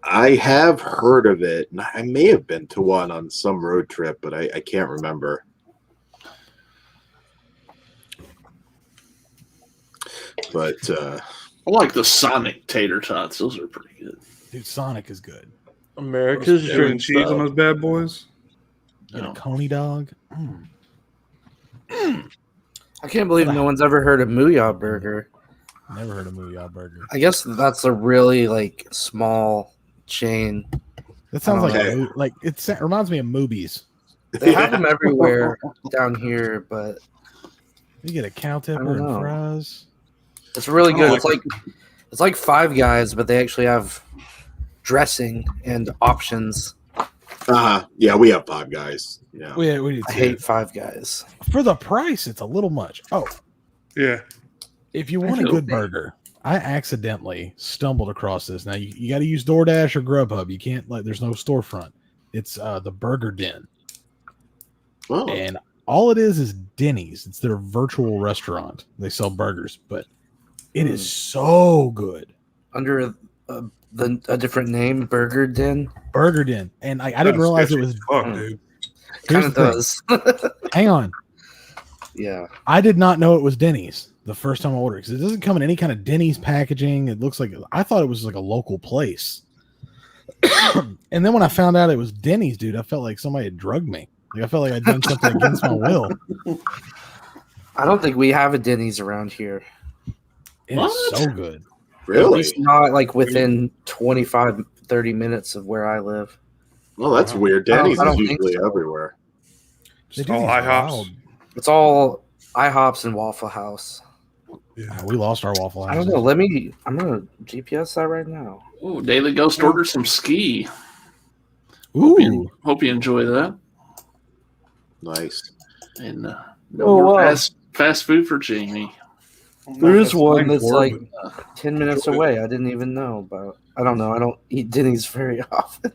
I have heard of it. And I may have been to one on some road trip, but I can't remember. But I like the Sonic tater tots. Those are pretty good. Dude, Sonic is good. America's Cheese dream and cheese on those bad boys. Get a coney dog. I can't believe no one's ever heard of Mooyah Burger. Never heard of Mooyah Burger. I guess that's a really small chain. That sounds Okay. like it reminds me of Moobies. They have them everywhere down here, but You get a cow I tipper don't and know. fries. it's really good. Oh, It's like Five Guys, but they actually have dressing and options. yeah, we have Five Guys. Yeah. We did I too. hate Five Guys. For the price, it's a little much. Oh, Yeah. if you want a good burger, I accidentally stumbled across this. Now you got to use DoorDash or Grubhub. You can't there's no storefront. It's the Burger Den, Oh. and all it is Denny's. It's their virtual restaurant. They sell burgers, but it is so good. Under a different name, Burger Den. Burger Den, and I didn't realize it was. Fuck, dude. Here's Kind of the thing. does. Hang on. Yeah. I did not know it was Denny's the first time I ordered because it doesn't come in any kind of Denny's packaging. It looks like I thought it was like a local place. And then when I found out it was Denny's, dude, I felt like somebody had drugged me. Like I felt like I'd done something against my will. I don't think we have a Denny's around here. It is so good. At Really? least not within 25, 30 minutes of where I live. Well, that's weird. I don't- Denny's I is don't think usually so. everywhere. They Just do all these IHOPs. wild- It's all IHOPs and Waffle House. Yeah. We lost our Waffle House. I don't know. I'm gonna GPS that right now. Oh, Daily Ghost ordered some ski. Ooh, Hope you enjoy that. Nice. And no Oh, more wow. fast food for Jamie. There is That's one fine that's for like it, 10 minutes away. I didn't even know about. I don't know. I don't eat Denny's very often.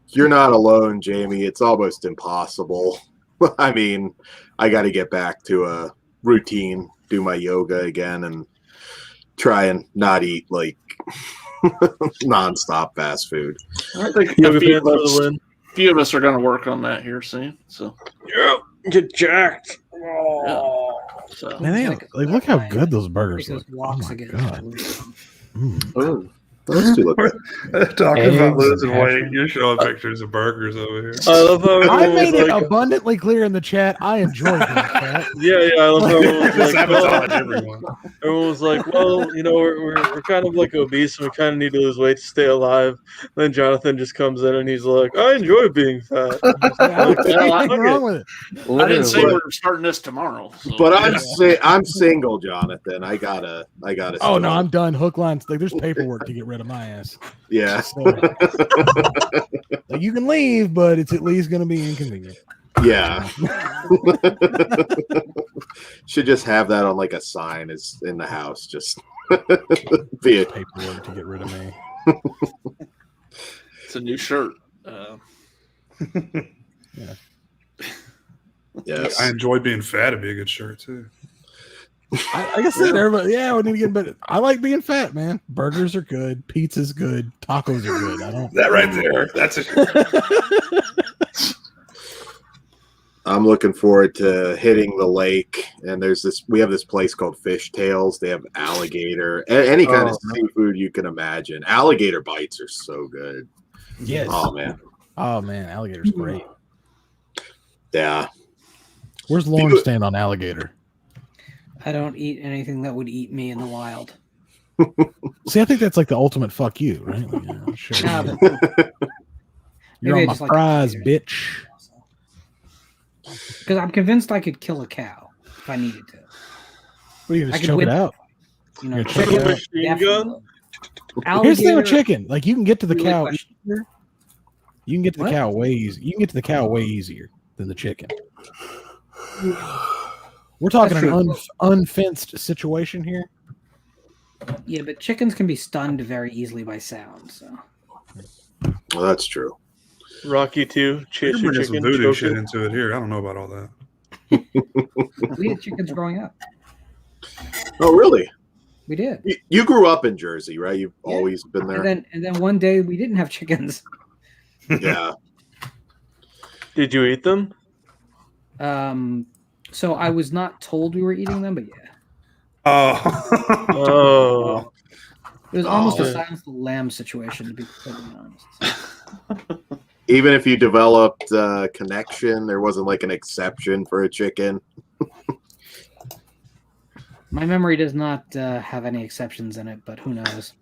You're not alone, Jamie. It's almost impossible. I mean, I got to get back to a routine, do my yoga again, and try and not eat nonstop fast food. I think Yoga a few pants of, for the us, win. few of us are going to work on that here soon. So, Yeah. Get jacked. so man, they look how good those burgers Take look. those walks Oh my again. god. Mm. Ooh. Those two look good. Talking Eggs about losing and weight, hash you're showing pictures of burgers over here. I love how I everyone made was it like, abundantly clear in the chat. I enjoy being fat. yeah, I love how everyone was Just like, sabotage well, everyone. everyone was like, well, we're kind of like obese and we kind of need to lose weight to stay alive. Then Jonathan just comes in and he's like, I enjoy being fat. I'm just I don't like, see Well, anything fuck wrong it. with it. I didn't say Literally. we're starting this tomorrow. So. But I'm single, Jonathan. I gotta. Oh no, I'm done. Hook lines. There's paperwork to get rid of my ass. Yeah. So, you can leave, but it's at least going to be inconvenient. Yeah. Should just have that on a sign is in the house. Just be it. Paperwork to get rid of me. It's a new shirt. Yeah. Yes. I enjoy being fat. It'd be a good shirt too. Like I said, everybody, yeah, we need to get better. I like being fat, man. Burgers are good. Pizza's good. Tacos are good. I don't. That right there. That's a I'm looking forward to hitting the lake. And we have this place called Fish Tales. They have alligator, any kind of seafood you can imagine. Alligator bites are so good. Yes. Oh man. Alligator's great. Yeah. Where's Lauren stand on alligator? I don't eat anything that would eat me in the wild. See, I think that's like the ultimate fuck you, right? Like, yeah, sure. Nah, but You're maybe I on my just like prize, alligator. bitch. Because I'm convinced I could kill a cow if I needed to. What are you I gonna could choke win- it out? You know, You're gonna choke chicken, it out? Machine gun? definitely. Here's the thing with Alligator, chicken. Like you can get to the really cow. questionable. You can get to the What? cow way easy. You can get to the cow way easier than the chicken. We're talking That's an true. unfenced situation here. Yeah, but chickens can be stunned very easily by sound. So Well, that's true. Rocky 2, You're chase your bringing some chicken, voodoo choke shit it. into it here. I don't know about all that. we had chickens growing up. Oh, really? We did. You grew up in Jersey, right? You've Yeah. always been there. And then one day we didn't have chickens. Yeah. Did you eat them? So I was not told we were eating them, but yeah. Oh. Oh. It was almost a Oh. Silence of the Lambs situation, to be completely honest. Even if you developed a connection, there wasn't like an exception for a chicken. My memory does not have any exceptions in it, but who knows?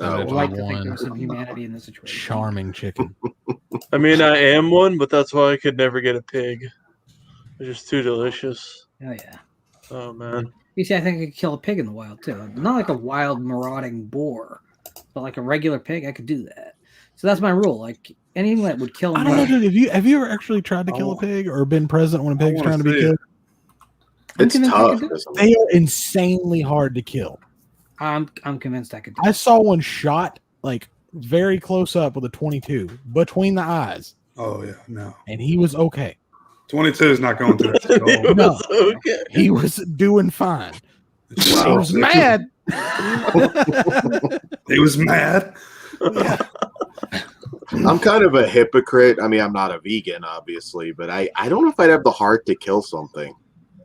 Oh, I'd like to think one there was some humanity in this situation. charming chicken. I mean, I am one, but that's why I could never get a pig. They're just too delicious. Oh yeah. Oh, man. You see, I think I could kill a pig in the wild too. Not like a wild marauding boar, but like a regular pig, I could do that. So that's my rule. Like anything that would kill I don't know, me. dude. Have you ever actually tried to kill a pig or been present when a pig's wanna trying to be see killed? It's convinced I tough. could do it. Isn't it? They are insanely hard to kill. I'm convinced I could do I it. saw one shot like very close up with a 22 between the eyes, Oh yeah, no. and he was okay. 22 is not going to that at all. No. Okay. He was doing fine. He Wow. was mad. He was mad. I'm kind of a hypocrite. I mean, I'm not a vegan, obviously, but I don't know if I'd have the heart to kill something.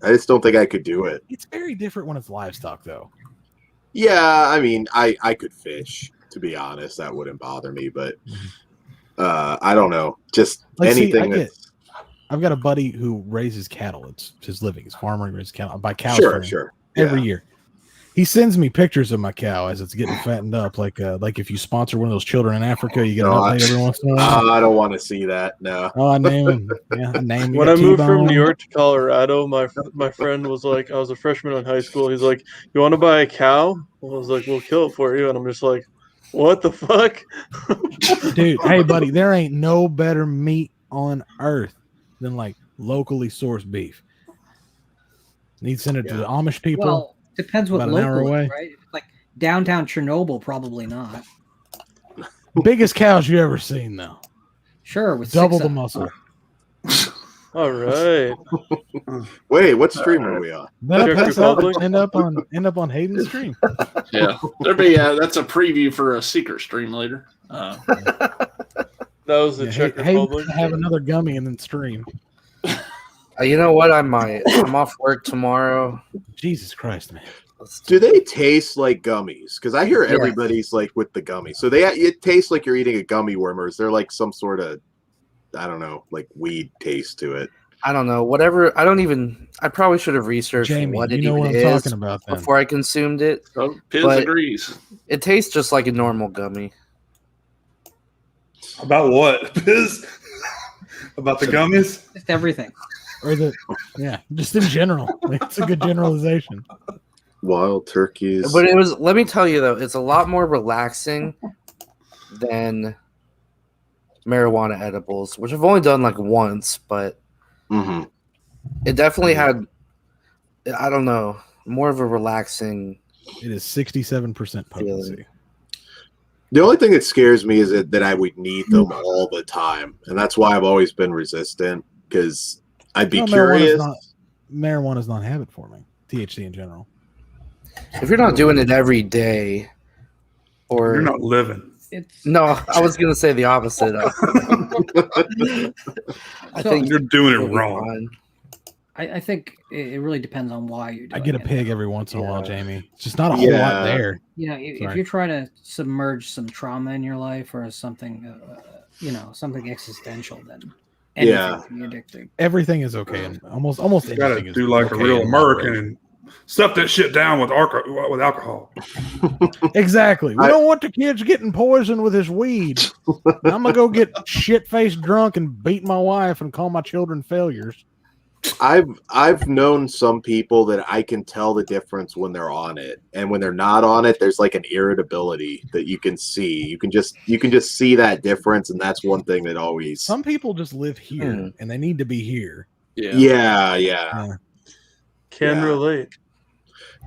I just don't think I could do it. It's very different when it's livestock, though. Yeah, I mean, I could fish, to be honest. That wouldn't bother me, but I don't know. Just Like, see, anything that's I've got a buddy who raises cattle. It's his living. He's a farmer. He raises cattle. I buy cows sure, from him sure. every Yeah. year. He sends me pictures of my cow as it's getting fattened up. Like if you sponsor one of those children in Africa, you get an No, update every once in a while. I don't want to see that. No. Oh, I name him. Yeah, I name him. When I moved from New York to Colorado, my friend was like, I was a freshman in high school. He's like, "You want to buy a cow?" I was like, "We'll kill it for you." And I'm just like, "What the fuck?" Dude, hey buddy, there ain't no better meat on earth than like locally sourced beef. Need to send it to the Amish people. Well, depends what About an hour local away. is, right? If it's like downtown Chernobyl, probably not. Biggest cows you ever seen though. Sure, with Double six the of- muscle. All right. Wait, what stream are we on? That'll Czech pass out Republic? and end up on Hayden's stream. Yeah, there'll be that's a preview for a secret stream later. That was the Yeah, Czech Hayden Republic. will have another gummy and then stream. You know what? I might. I'm off work tomorrow. Jesus Christ, man. Do they taste like gummies? Because I hear Yes. everybody's like with the gummies. So it tastes like you're eating a gummy worm, or is there like some sort of, I don't know, like weed taste to it? I don't know. Whatever. I probably should have researched Jamie, what it you know even what I'm is talking about then. before I consumed it. So Piz But- agrees. It tastes just like a normal gummy. About what? Biz? About the gummies? Just everything. Or just in general. It's a good generalization. Wild turkeys. But let me tell you though, it's a lot more relaxing than marijuana edibles, which I've only done like once, but Mhm. it definitely had, I don't know, more of a relaxing. It is 67% potency. The only thing that scares me is that I would need them all the time, and that's why I've always been resistant, because I'd be curious. Marijuana's not a habit forming. THC in general. If you're not doing it every day, or You're not living. No, I was gonna say the opposite. I think you're doing it wrong. Fine. I think it really depends on why you're doing it. I get a pig every once in a while, Jamie. It's just not a whole lot there. You know, if you're trying to submerge some trauma in your life or something, something existential, then anything can be addicting. Everything is okay, and almost You gotta anything is do like okay a real in American moderation. and stuff that shit down with alcohol. Exactly. We don't want the kids getting poisoned with this weed. I'm gonna go get shit-faced drunk and beat my wife and call my children failures. I've known some people that I can tell the difference when they're on it, and when they're not on it, there's like an irritability that you can see. You can just see that difference, and that's one thing that always. Some people just live here and they need to be here. Yeah. Can relate.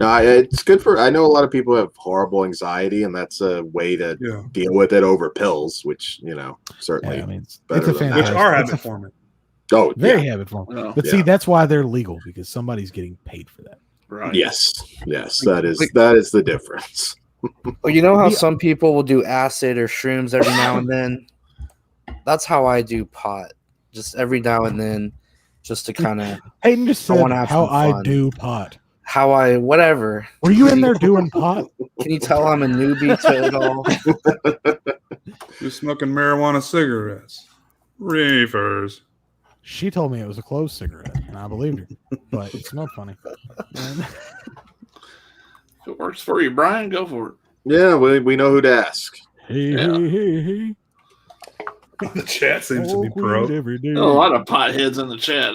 No, it's good for. I know a lot of people have horrible anxiety, and that's a way to deal with it over pills, which certainly. Yeah, I mean, it's a fantastic. Which are habit forming. Oh, very habit forming. But see, that's why they're legal, because somebody's getting paid for that. Right. Yes, that is the difference. Well, you know how some people will do acid or shrooms every now and then? That's how I do pot. Just every now and then, just to kind of. Hayden just said how I do pot. Whatever. Were you in there doing pot? Can you tell I'm a newbie to it all? You're smoking marijuana cigarettes. Reefers. She told me it was a closed cigarette, and I believed her, but it smelled funny. If it works for you, Brian, go for it. Yeah, we know who to ask. Hey. The chat seems to be pro. Every day. A lot of potheads in the chat.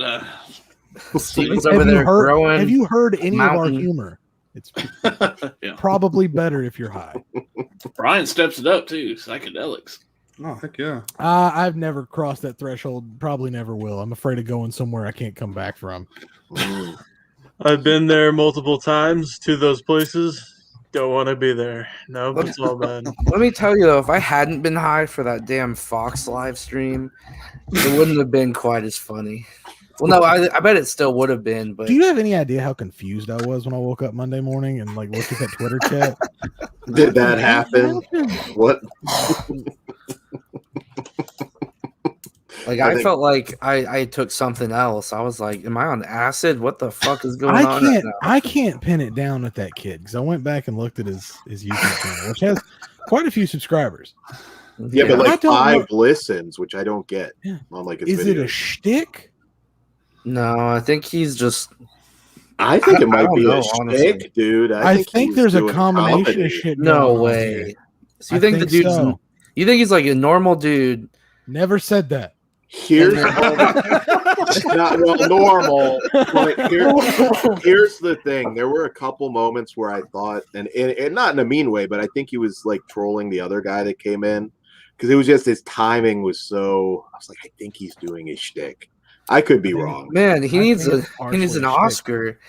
Steven's over there growing. Have you heard any mountain. of our humor? It's probably better if you're high. Brian steps it up too. Psychedelics. Oh, heck yeah. I've never crossed that threshold. Probably never will. I'm afraid of going somewhere I can't come back from. I've been there multiple times to those places. Don't want to be there. No, it's all bad. Let me tell you though, if I hadn't been high for that damn Fox live stream, it wouldn't have been quite as funny. Well, no, I bet it still would have been. But do you have any idea how confused I was when I woke up Monday morning and looked at that Twitter chat? Did that happen? What? I felt like I took something else. I was like, "Am I on acid? What the fuck is going on?" Right now? I can't pin it down with that kid, because I went back and looked at his YouTube channel, which has quite a few subscribers. Yeah, but 5 listens, which I don't get. Yeah. On his is videos. it a shtick? No, I think he's just. I think it might be a shtick, dude. I think there's a combination of shit. No way. So you think the dude's? So. You think he's like a normal dude? Never said that. Here's not normal. But here's the thing. There were a couple moments where I thought, and not in a mean way, but I think he was trolling the other guy that came in, because it was just his timing was so. I was like, I think he's doing his shtick. I could be wrong. Man, he needs an Oscar.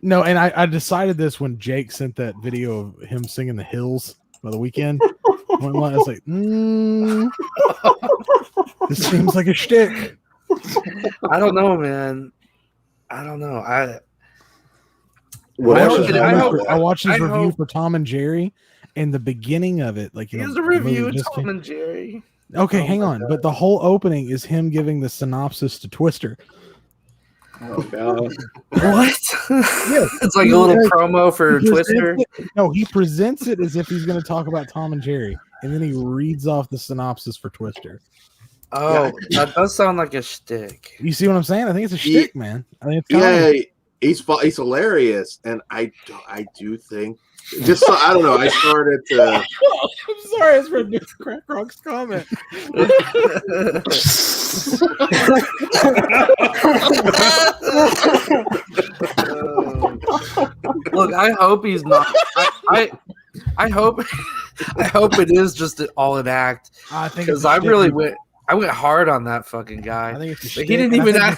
No, and I decided this when Jake sent that video of him singing The Hills by The Weeknd. I was like, this seems like a shtick. I don't know, man. I don't know. I watched his review for Tom and Jerry, and the beginning of it, here's a review of Tom and Jerry. Okay, hang on. But the whole opening is him giving the synopsis to Twister. Oh god! What? It's like a little promo for Twister. No, he presents it as if he's going to talk about Tom and Jerry, and then he reads off the synopsis for Twister. Oh, that does sound like a shtick. You see what I'm saying? I think it's a shtick, man. I think it's he's hilarious, and I do think. Just so, I don't know. I started to. I'm sorry, I just read this Crack Rock's comment. Look, I hope he's not. I hope it is just all an act. I think because I went hard on that fucking guy. I think it's he didn't even. I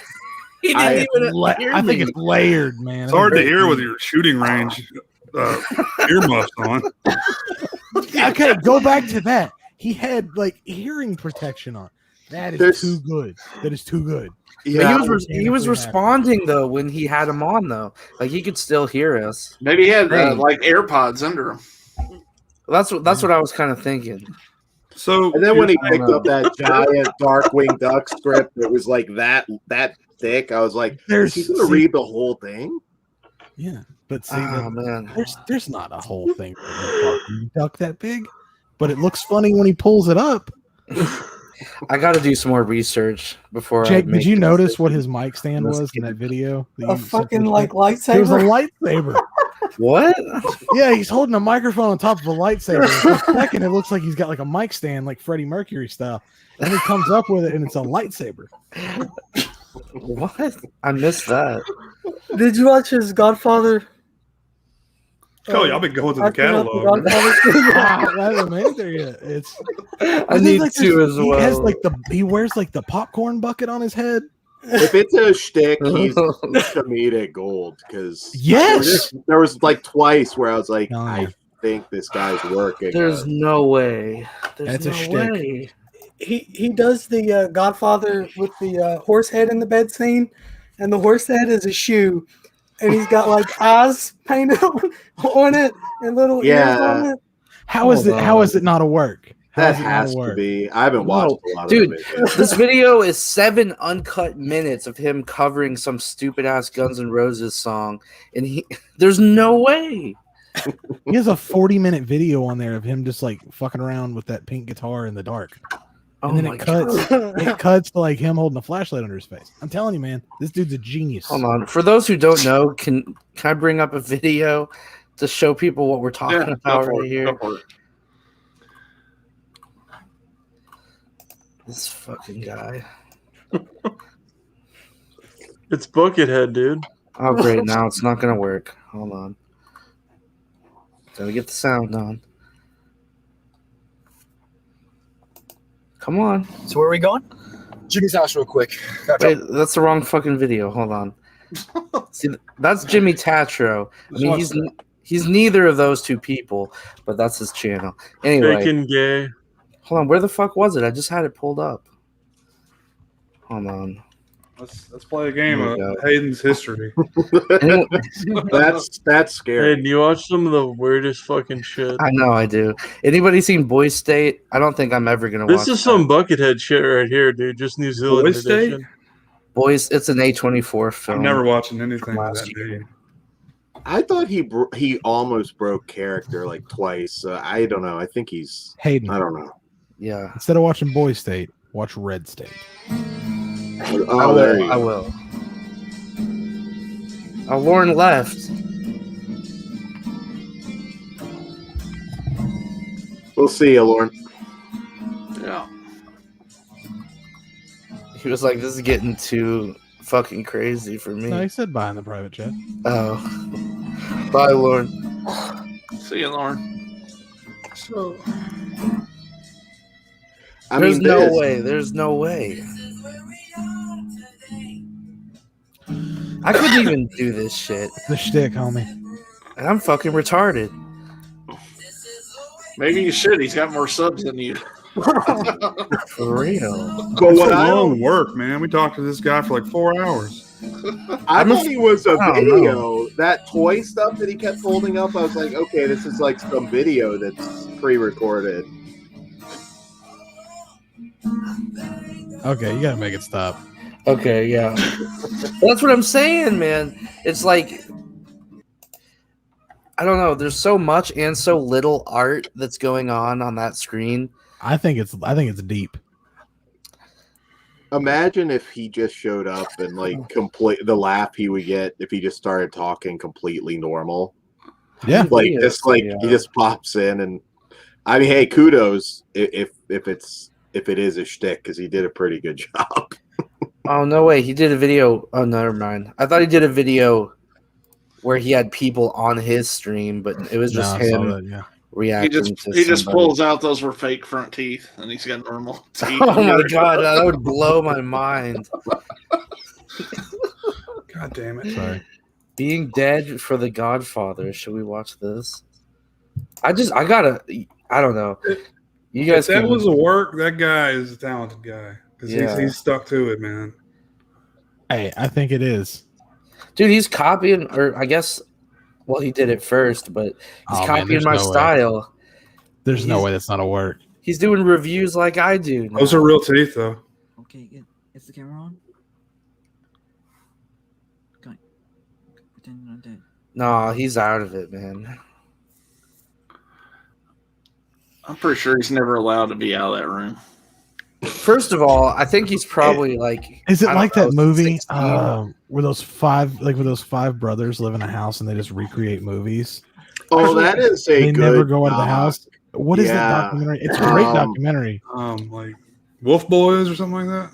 think it's layered, man. It's hard to hear with your shooting range. earmuffs on. Okay, go back to that. He had like hearing protection on. That is too good. That is too good. Yeah, he was responding though when he had him on though. Like he could still hear us. Maybe he had like AirPods under him. That's what I was kind of thinking. So, and then when he picked up that giant Darkwing Duck script that was like that thick, I was like, is he going to read the whole thing? Yeah, but see, man, there's not a whole thing for Darkwing Duck that big, but it looks funny when he pulls it up. I got to do some more research before. Jake, did you notice what his mic stand was in that video? A fucking like lightsaber. It was a lightsaber. What? Yeah, he's holding a microphone on top of a lightsaber. For a second, it looks like he's got like a mic stand, like Freddie Mercury style. And he comes up with it, and it's a lightsaber. What? I missed that. Did you watch his Godfather? Cody, I've been going to the catalog. I haven't made it there yet. It's. I need like to as well. He has like he wears like the popcorn bucket on his head. If it's a shtick, he's comedic gold. Because yes, there was like twice where I was like, I think this guy's working. There's no way. That's a shtick. He does the Godfather with the horse head in the bed scene, and the horse head is a shoe, and he's got like eyes painted on it and little ears on it. How is it not a work? That has to be. I haven't watched a lot of it. Dude, this video is 7 uncut minutes of him covering some stupid ass Guns N' Roses song, and there's no way. He has a 40-minute video on there of him just like fucking around with that pink guitar in the dark. And then it cuts to like him holding a flashlight under his face. I'm telling you, man, this dude's a genius. Hold on. For those who don't know, can I bring up a video to show people what we're talking about right here? This fucking guy. It's Buckethead, dude. Oh, great. Now it's not going to work. Hold on. Gotta get the sound on. Come on. So where are we going? Jimmy's house real quick. Wait, that's the wrong fucking video. Hold on. See, that's Jimmy Tatro. I mean, he's neither of those two people, but that's his channel. Anyway. Bacon gay. Hold on, where the fuck was it? I just had it pulled up. Hold on. Let's play a game of Hayden's history. That's scary. Hayden, you watch some of the weirdest fucking shit. I know I do. Anybody seen Boys State? I don't think I'm ever gonna watch. This is some Buckethead shit right here, dude. Just New Zealand Boys State? edition. Boys, it's an A24 film. I'm never watching anything like that dude. I thought he almost broke character like twice. I don't know. I think he's Hayden. I don't know. Yeah. Instead of watching Boy State, watch Red State. Oh, there you go. I will. Oh, Lauren left. We'll see you, Lauren. Yeah. He was like, "This is getting too fucking crazy for me." No, he said bye in the private chat. Oh, bye, Lauren. See you, Lauren. So, There's no way. There's no way. I couldn't even do this shit. The shtick, homie. And I'm fucking retarded. Maybe you should. He's got more subs than you. For real. But what long work, man. We talked to this guy for like 4 hours. I thought he was a video. That toy stuff that he kept holding up, I was like, okay, this is like some video that's pre-recorded. Okay, you gotta make it stop. Okay, yeah. That's what I'm saying, man. It's like, I don't know. There's so much and so little art that's going on that screen. I think it's deep. Imagine if he just showed up and like the laugh he would get if he just started talking completely normal. Yeah, like he just pops in, and I mean, hey, kudos if it is a shtick, because he did a pretty good job. Oh, no way. He did a video. Oh, never mind. I thought he did a video where he had people on his stream, but it was just him reacting He just pulls out those were fake front teeth, and he's got normal teeth. Oh, my God. That would blow my mind. God damn it. Sorry. Being Dead for The Godfather. Should we watch this? I don't know. You guys, if that was a work, that guy is a talented guy because Yeah. he's stuck to it, man. Hey, I think it is. dude, he's copying, or I guess, well, he did it first, but he's copying there's my no way. style. There's no way that's not a work. He's doing reviews like I do. Now. Those are real teeth, though. Okay, is the camera on? Okay. Pretend you're not dead. No, he's out of it, man. I'm pretty sure he's never allowed to be out of that room. First of all, I think he's probably like. Is it I like don't that know, movie 16. where those five brothers live in a house and they just recreate movies? Oh, that is a They good never go out of the doc. house. What is that Yeah. documentary? It's a great documentary. Like Wolf Boys or something like that.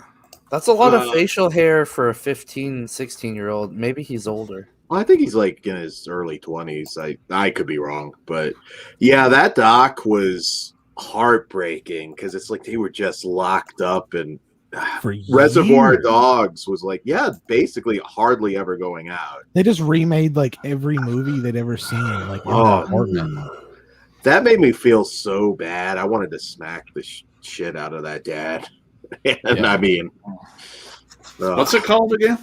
That's a lot of facial hair for a 15, 16-year-old. Maybe he's older. Well, I think he's like in his early 20s. I could be wrong, but yeah, that doc was heartbreaking because it's like they were just locked up, and For Reservoir years. Dogs was like, basically hardly ever going out. They just remade like every movie they'd ever seen, like in that apartment. That made me feel so bad. I wanted to smack the shit out of that dad. And I mean, what's it called again?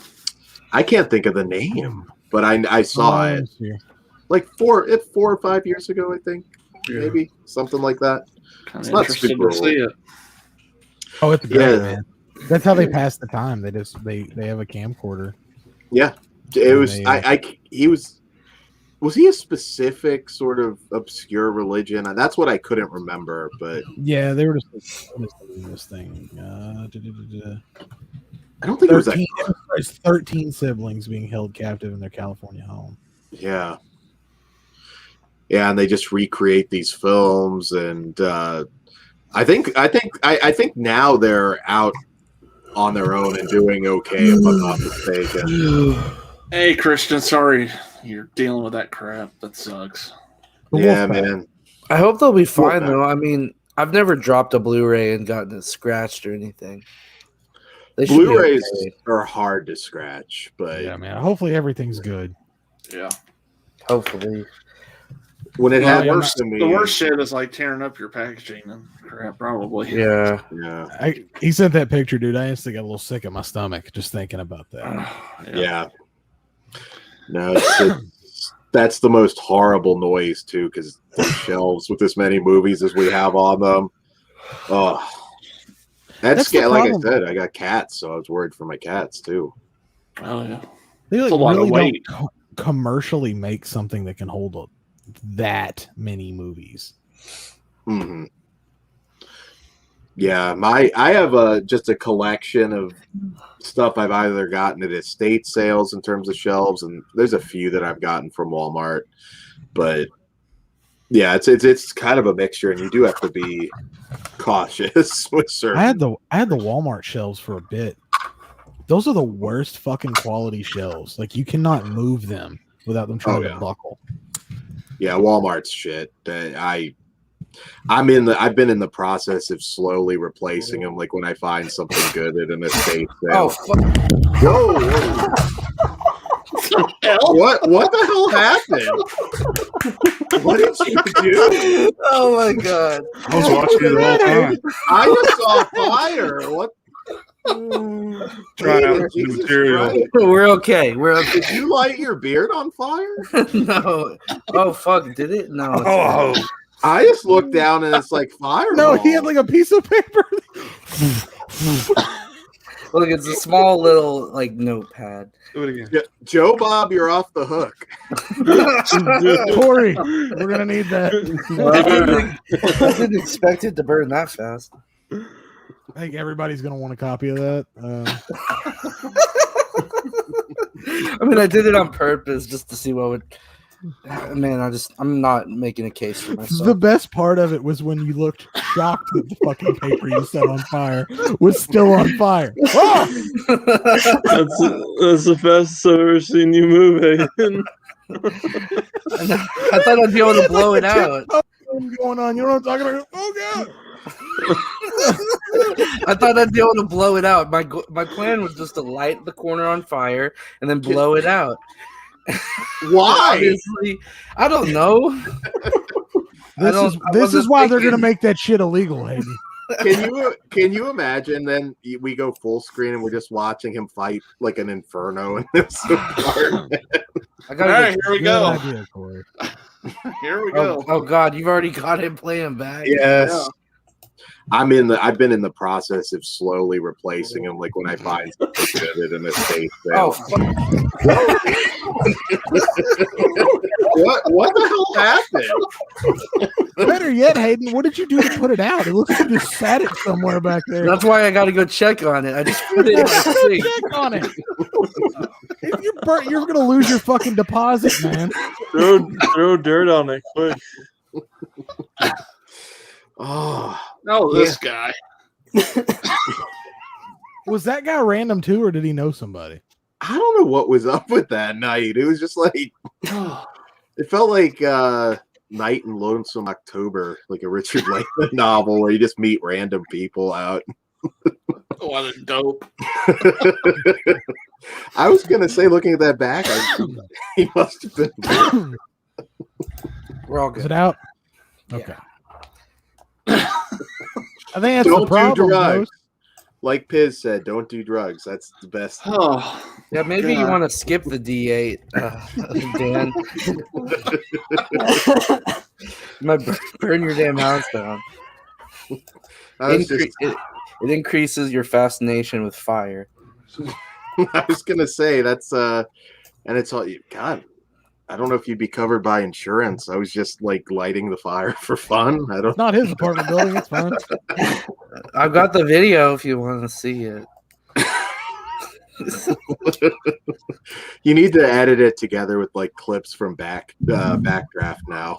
I can't think of the name, but I saw it like 4 or 5 years ago, I think, maybe something like that. It's not super to see old. it. Oh, it's great, man. That's how they pass the time. They have a camcorder. Yeah, it was. He was he a specific sort of obscure religion? And that's what I couldn't remember. But yeah, they were just doing this thing. I don't think it was that. 13 siblings being held captive in their California home. Yeah. Yeah, and they just recreate these films, and I think now they're out on their own and doing okay, if I'm not mistaken. Hey, Christian, sorry you're dealing with that crap. That sucks. Yeah, man. I hope they'll be fine, though. I mean, I've never dropped a Blu-ray and gotten it scratched or anything. They should be Blu-rays okay. are hard to scratch, but Yeah, man. Hopefully everything's good. Yeah. Hopefully. When it Well, had the worse worst- than me, the worst shit is like tearing up your packaging and crap, probably. Yeah. He sent that picture, dude. I instantly got a little sick in my stomach just thinking about that. Yeah. No, that's the most horrible noise too, because the shelves with as many movies as we have on them. Oh, that's the like I problem. said, I got cats, so I was worried for my cats too. Oh yeah. They It's like a lot of really weight. don't commercially make something that can hold that many movies. Mm-hmm. Yeah, I have just a collection of stuff I've either gotten at estate sales in terms of shelves, and there's a few that I've gotten from Walmart. But yeah, it's kind of a mixture, and you do have to be cautious with certain. I had the Walmart shelves for a bit. Those are the worst fucking quality shelves. Like you cannot move them without them trying to buckle. Yeah, Walmart's shit. I've been in the process of slowly replacing them. Like when I find something good at an estate sale. Oh, fuck. Whoa! What the hell happened? What did you do? Oh my god! I was watching it the whole time. I just saw fire. What? Trying out some Jesus material. Christ. We're okay. We're okay. Did you light your beard on fire? No. Oh fuck! Did it? No. it's Oh, not. I just looked down and it's like fire. No, he had like a piece of paper. Look, it's a small little like notepad. do it again. Joe Bob, you're off the hook. Corey, we're gonna need that. I didn't expect it to burn that fast. I think everybody's gonna want a copy of that. I mean, I did it on purpose just to see what would. Man, I'm not making a case for myself. The best part of it was when you looked shocked that the fucking paper you set on fire was still on fire. Oh! That's the fastest I've ever seen you move, Hayden. I thought I'd be able to blow it out. What's going on? You know what I'm talking about? Oh god! I thought I'd be able to blow it out. My plan was just to light the corner on fire and then blow it out. Why? Obviously, I don't know. This is why they're gonna make that shit illegal, Hayden. Can you imagine? Then we go full screen and we're just watching him fight like an inferno in this apartment. All right, here we go. Idea, Corey. Here we go. Oh God, you've already got him playing back. Yes. Yeah. I've been in the process of slowly replacing him. Like when I find something good in a state. Oh, what the hell happened? Better yet, Hayden, what did you do to put it out? It looks like you just sat it somewhere back there. that's why I got to go check on it. I just put it in my sink. Check on it. If you burnt, you're gonna lose your fucking deposit, man. Throw dirt on it quick. Oh, this guy. Was that guy random too, or did he know somebody? I don't know what was up with that night. It was just like it felt like Night in Lonesome October, like a Richard Lakeman novel where you just meet random people out. What a dope. I was gonna say, looking at that back, he must have been. We're all Is good. it out? Okay. I think that's Don't the problem. do drugs. Ghost. Like Piz said, don't do drugs. That's the best. Oh, Yeah, maybe you want to skip the D8, Dan. You might burn your damn house down. It increases your fascination with fire. I was gonna say that's and it's all God. I don't know if you'd be covered by insurance. I was just like lighting the fire for fun. I don't. It's not his apartment building. It's fine. I've got the video if you want to see it. You need to edit it together with like clips from Backdraft now.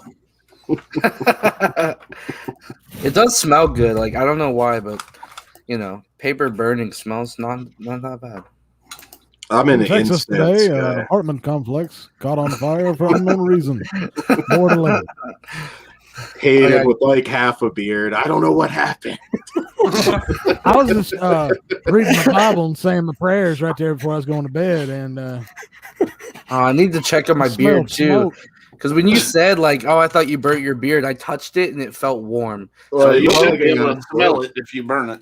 It does smell good. Like I don't know why, but paper burning smells not that bad. I'm in Texas today. An apartment complex caught on fire for unknown reason. More to later. Hated with like half a beard. I don't know what happened. I was just reading the Bible and saying my prayers right there before I was going to bed, and I need to check on my beard too. Because when you said like, "Oh, I thought you burnt your beard," I touched it and it felt warm. Well, you should be able to smell it if you burn it.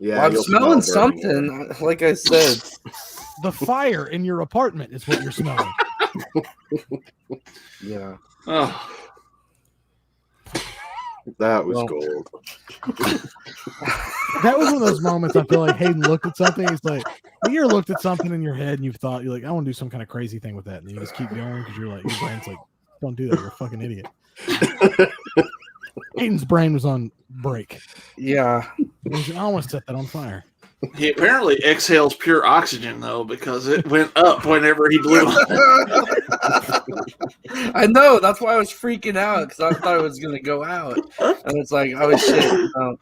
Yeah, well, I'm smelling something. Like I said, the fire in your apartment is what you're smelling. Yeah. Oh. That was gold. That was one of those moments I feel like Hayden looked at something. He's like, you ever looked at something in your head and you've thought, you're like, I want to do some kind of crazy thing with that. And you just keep going because you're like, your brain's like, don't do that. You're a fucking idiot. Hayden's brain was on break. Yeah. He's like, I want to set that on fire. He apparently exhales pure oxygen, though, because it went up whenever he blew. I know. That's why I was freaking out because I thought it was going to go out. And it's like, oh, shit. No.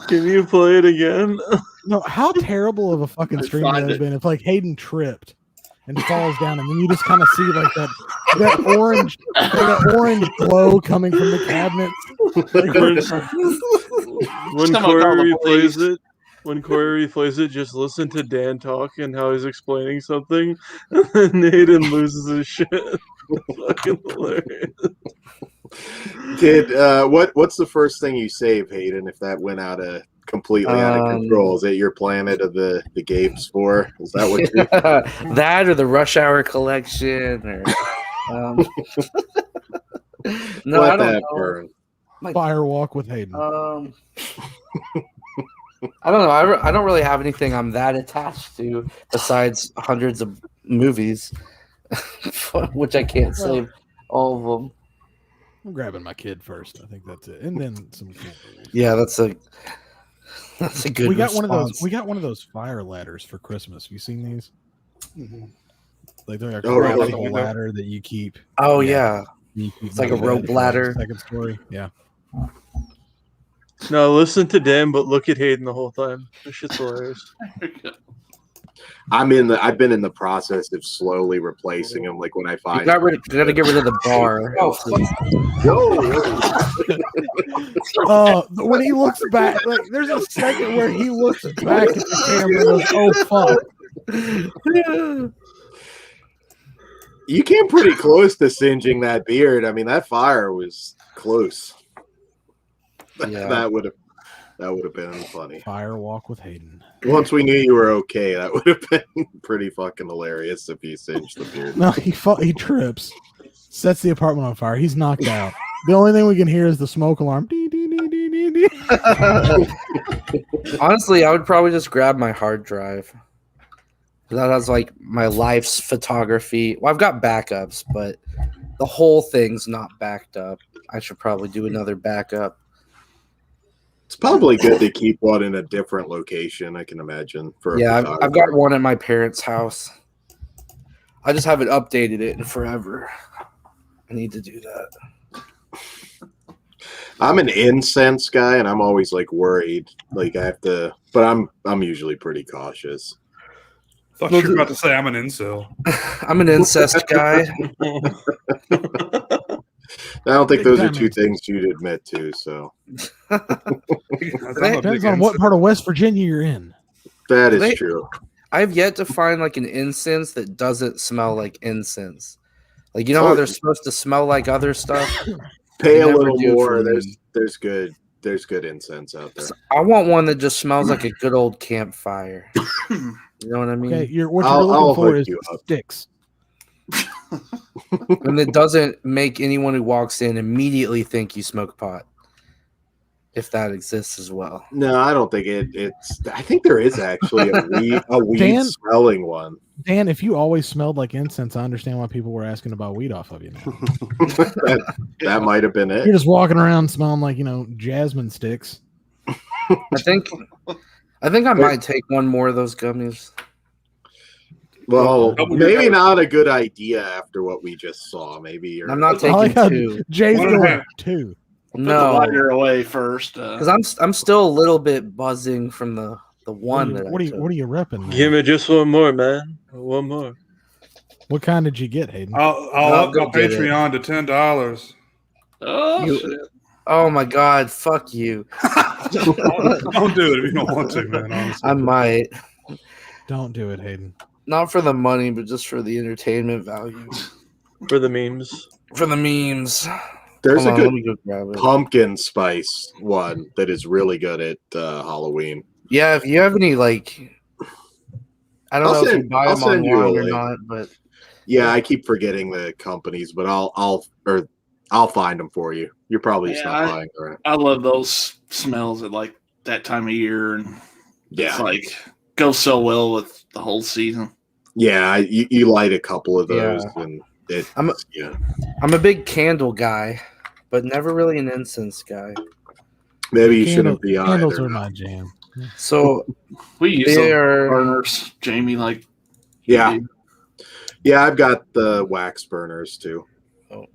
Can you play it again? No, how terrible of a fucking stream would have been if like Hayden tripped and falls down, and then you just kind of see like that orange glow coming from the cabinet. When Corey replays it. When Corey replays it, just listen to Dan talk and how he's explaining something, and then Nathan loses his shit. Fucking hilarious. What's the first thing you save, Hayden, if that went completely out of control? Is it your Planet of the Gapes 4? Is that what you're that or the Rush Hour collection or no, let I don't that know. burn. Firewalk with Hayden. I don't know. I don't really have anything I'm that attached to besides hundreds of movies, which I can't save all of them. I'm grabbing my kid first. I think that's it, and then some. Yeah, that's a good. We got response. We got one of those fire ladders for Christmas. Have you seen these? Mm-hmm. Like they're a really? ladder that you keep. Oh yeah. It's like a rope ladder. Second story. Yeah. No, listen to Dan, but look at Hayden the whole time. This shit's hilarious. I've been in the process of slowly replacing them. Like when I find You got to get rid of the bar. When he looks back, like there's a second where he looks back at the camera and goes, "Oh fuck." You came pretty close to singeing that beard. I mean, that fire was close. Yeah. That would have been funny. Fire walk with Hayden. Once we knew you were okay, that would have been pretty fucking hilarious if you singed the beard. No, he trips, sets the apartment on fire. He's knocked out. The only thing we can hear is the smoke alarm. Dee, dee, dee, dee, dee, dee. Honestly, I would probably just grab my hard drive. That has like my life's photography. Well, I've got backups, but the whole thing's not backed up. I should probably do another backup. It's probably good to keep one in a different location, I can imagine. I've got one at my parents' house. I just haven't updated it in forever. I need to do that. I'm an incense guy, and I'm always like worried, like I have to. But I'm usually pretty cautious. I thought you were about to say I'm an incel. I'm an incest guy. I don't think those are two things you'd admit to. So Depends on what part of West Virginia you're in. that is true. I've yet to find like an incense that doesn't smell like incense. Like you know how they're supposed to smell like other stuff. Pay a little more. There's good incense out there. I want one that just smells like a good old campfire. You know what I mean? Okay, what you're looking for is sticks. And it doesn't make anyone who walks in immediately think you smoke pot. If that exists as well. No, I don't think it's. I think there is actually a weed smelling one. Dan, if you always smelled like incense, I understand why people were asking about weed off of you now. that might have been it. You're just walking around smelling like, jasmine sticks. I think I might take one more of those gummies. Well, maybe not a good idea after what we just saw. Maybe I'm not taking two. Jay's going two. Put the lighter away first. Because I'm still a little bit buzzing from the one. What are you repping? Man? Give me just one more, man. One more. What kind did you get, Hayden? I'll up my Patreon to $10. Oh my God! Fuck you! Don't do it if you don't want to, man. Honestly. I might. Don't do it, Hayden. Not for the money, but just for the entertainment value. For the memes. For the memes. There's a good pumpkin spice one that is really good at Halloween. Yeah, if you have any, I don't know if you buy them online or not, but yeah, I keep forgetting the companies, but I'll find them for you. You're probably just not buying them. Right? I love those smells at that time of year, and it's goes so well with the whole season. Yeah, you light a couple of those, and I'm a big candle guy, but never really an incense guy. Maybe you shouldn't be either. Candles are my jam. So we use burners, Jamie. Yeah, I've got the wax burners too. Oh.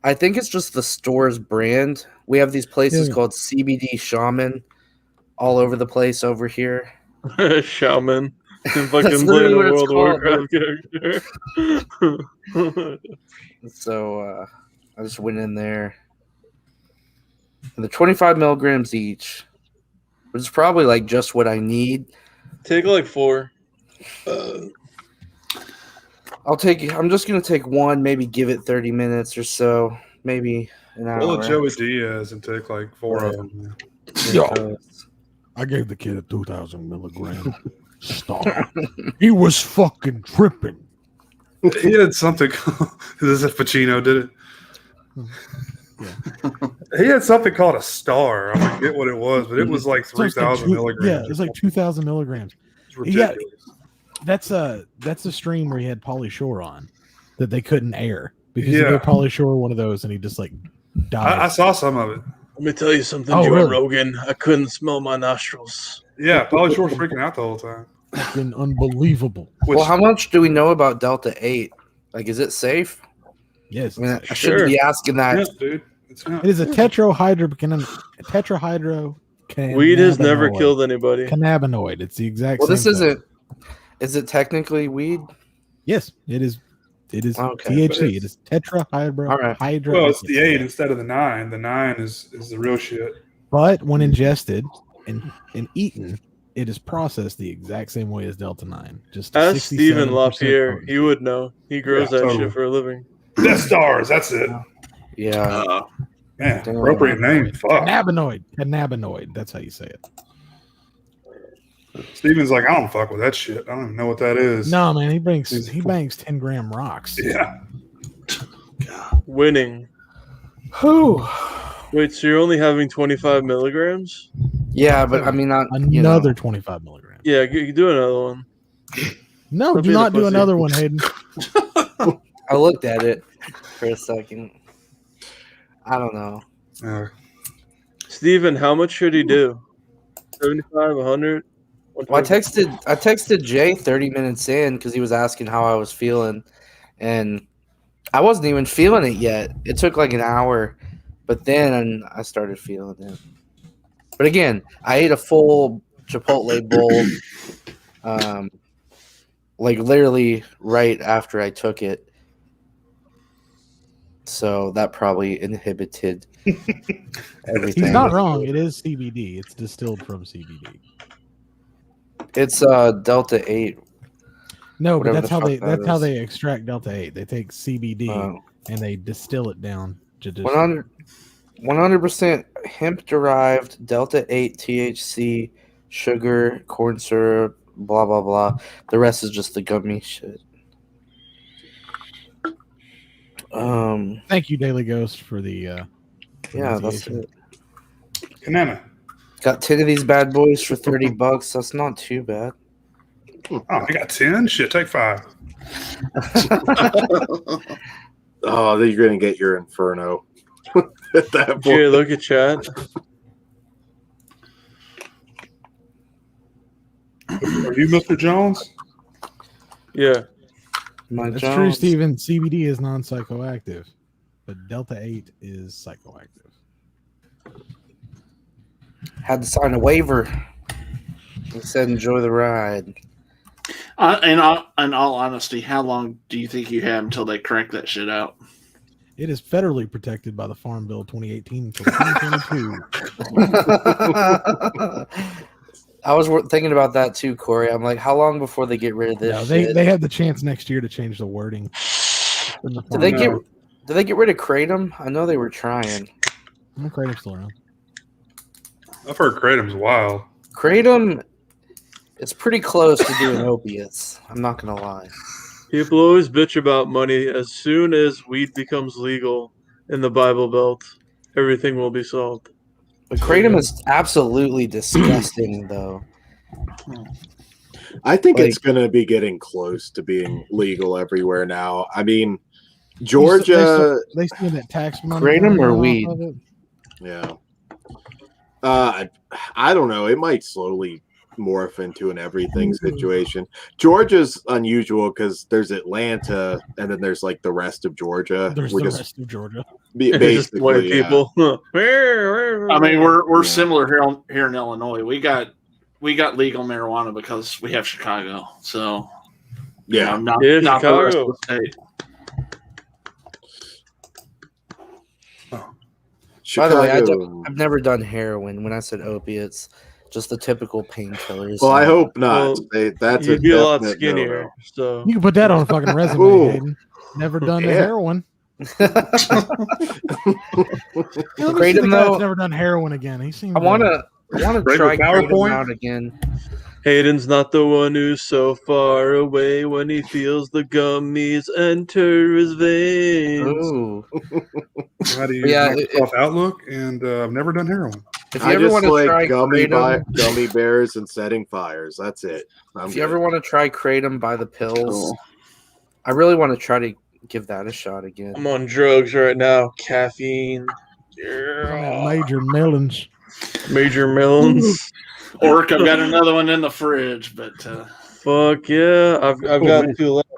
I think it's just the store's brand. We have these places called CBD Shaman all over the place over here. Shaman. Fucking playing a World of Warcraft character. So I just went in there. And the 25 milligrams each, which is probably just what I need. Take 4. I'm just gonna take one, maybe give it 30 minutes or so, maybe an hour. Well, Joey Diaz and take 4 of them. Yo, I gave the kid a 2,000 milligram star. He was fucking tripping. He had something. This is Pacino did it. Yeah. He had something called a star. I forget what it was, but it was 3,000 milligrams. Yeah, it was 2,000 milligrams. It's ridiculous. That's a stream where he had Pauly Shore on that they couldn't air because he gave Pauly Shore one of those and he just died. I saw some of it. Let me tell you something, Joe Rogan. I couldn't smell my nostrils. Yeah, Pauly Shore's freaking out the whole time. It's been unbelievable. Well, how much do we know about Delta 8? Is it safe? Yes. I mean, I shouldn't be asking that. Yes, dude. It is a tetrahydro. Weed has never killed anybody. Cannabinoid. It's the exact same. Well, this isn't. Is it technically weed? Yes, it is. It is okay, THC. It is tetrahydro. All right. Well, it's the 8 instead of the 9. The 9 is the real shit. But when ingested and eaten, it is processed the exact same way as Delta 9. Just a Ask Stephen 67% LaPierre. potency. He would know. He grows Yeah, that totally. shit for a living. Death Stars, that's it. Yeah. Man, Damn. appropriate name. Fuck. Cannabinoid. That's how you say it. Steven's like, I don't fuck with that shit. I don't even know what that is. No, man, he bangs 10-gram rocks. Yeah. Winning. Whew. Wait, so you're only having 25 milligrams? Yeah, but I mean, Another 25 milligrams. Yeah, you do another one. No, Don't do be the not do pussy. another one, Hayden. I looked at it for a second. I don't know. Steven, how much should he do? 75, 100? Well, I texted Jay 30 minutes in because he was asking how I was feeling, and I wasn't even feeling it yet. It took like an hour, but then I started feeling it. But again, I ate a full Chipotle bowl, like literally right after I took it. So that probably inhibited everything. He's not wrong. It is CBD. It's distilled from CBD. It's Delta 8. No, but whatever that's the how fuck they that that's how is. they extract Delta 8. They take CBD and they distill it down to 100% hemp derived Delta 8 THC, sugar, corn syrup, blah blah blah. The rest is just the gummy shit. Thank you, Daily Ghost, for the yeah, that's pronunciation. it. Banana. Got 10 of these bad boys for $30. That's not too bad. Oh, I got 10? Shit, take 5. Oh, then you're gonna get your Inferno. At that point. Here, look at chat. Are you Mr. Jones? Yeah. That's true, Steven. CBD is non-psychoactive, but Delta 8 is psychoactive. Had to sign a waiver. He said, "Enjoy the ride." In all honesty, how long do you think you have until they crank that shit out? It is federally protected by the Farm Bill 2018 until 2022. I was thinking about that too, Corey. I'm like, how long before they get rid of this? No, shit? they have the chance next year to change the wording. Did they get rid of Kratom? I know they were trying. Kratom's still around. I've heard Kratom's wild. Kratom is pretty close to doing opiates. I'm not gonna lie. People always bitch about money. As soon as weed becomes legal in the Bible Belt, everything will be solved. But Kratom is absolutely disgusting, though. I think it's going to be getting close to being legal everywhere now. I mean, Georgia. They see that tax money. Kratom or weed? Yeah. I don't know. It might slowly morph into an everything situation. Georgia's unusual because there's Atlanta and then there's like the rest of Georgia. There's the rest of Georgia. Basically, white people. I mean, we're similar here in Illinois. We got legal marijuana because we have Chicago. So yeah, not the rest of the state. By the way, I've never done heroin. When I said opiates, just the typical painkillers. Well, I hope not. Well, that's you'd be a lot definite skinnier. no-no. So You can put that on a fucking resume, Ooh. Hayden. Never done the Yeah. heroin. Kratom, though, never done heroin again. He seems. I want to try Kratom PowerPoint? out again. Hayden's not the one who's so far away when he feels the gummies enter his veins. Ooh. How do you Microsoft Outlook? And I've never done heroin. If you I ever just want to try like Kratom, gummy bears and setting fires. That's it. if you ever want to try Kratom by the pills, I really want to try to give that a shot again. I'm on drugs right now. Caffeine. Major melons. Major melons. Orc, I've got another one in the fridge, but fuck yeah, I've got man. 2 left.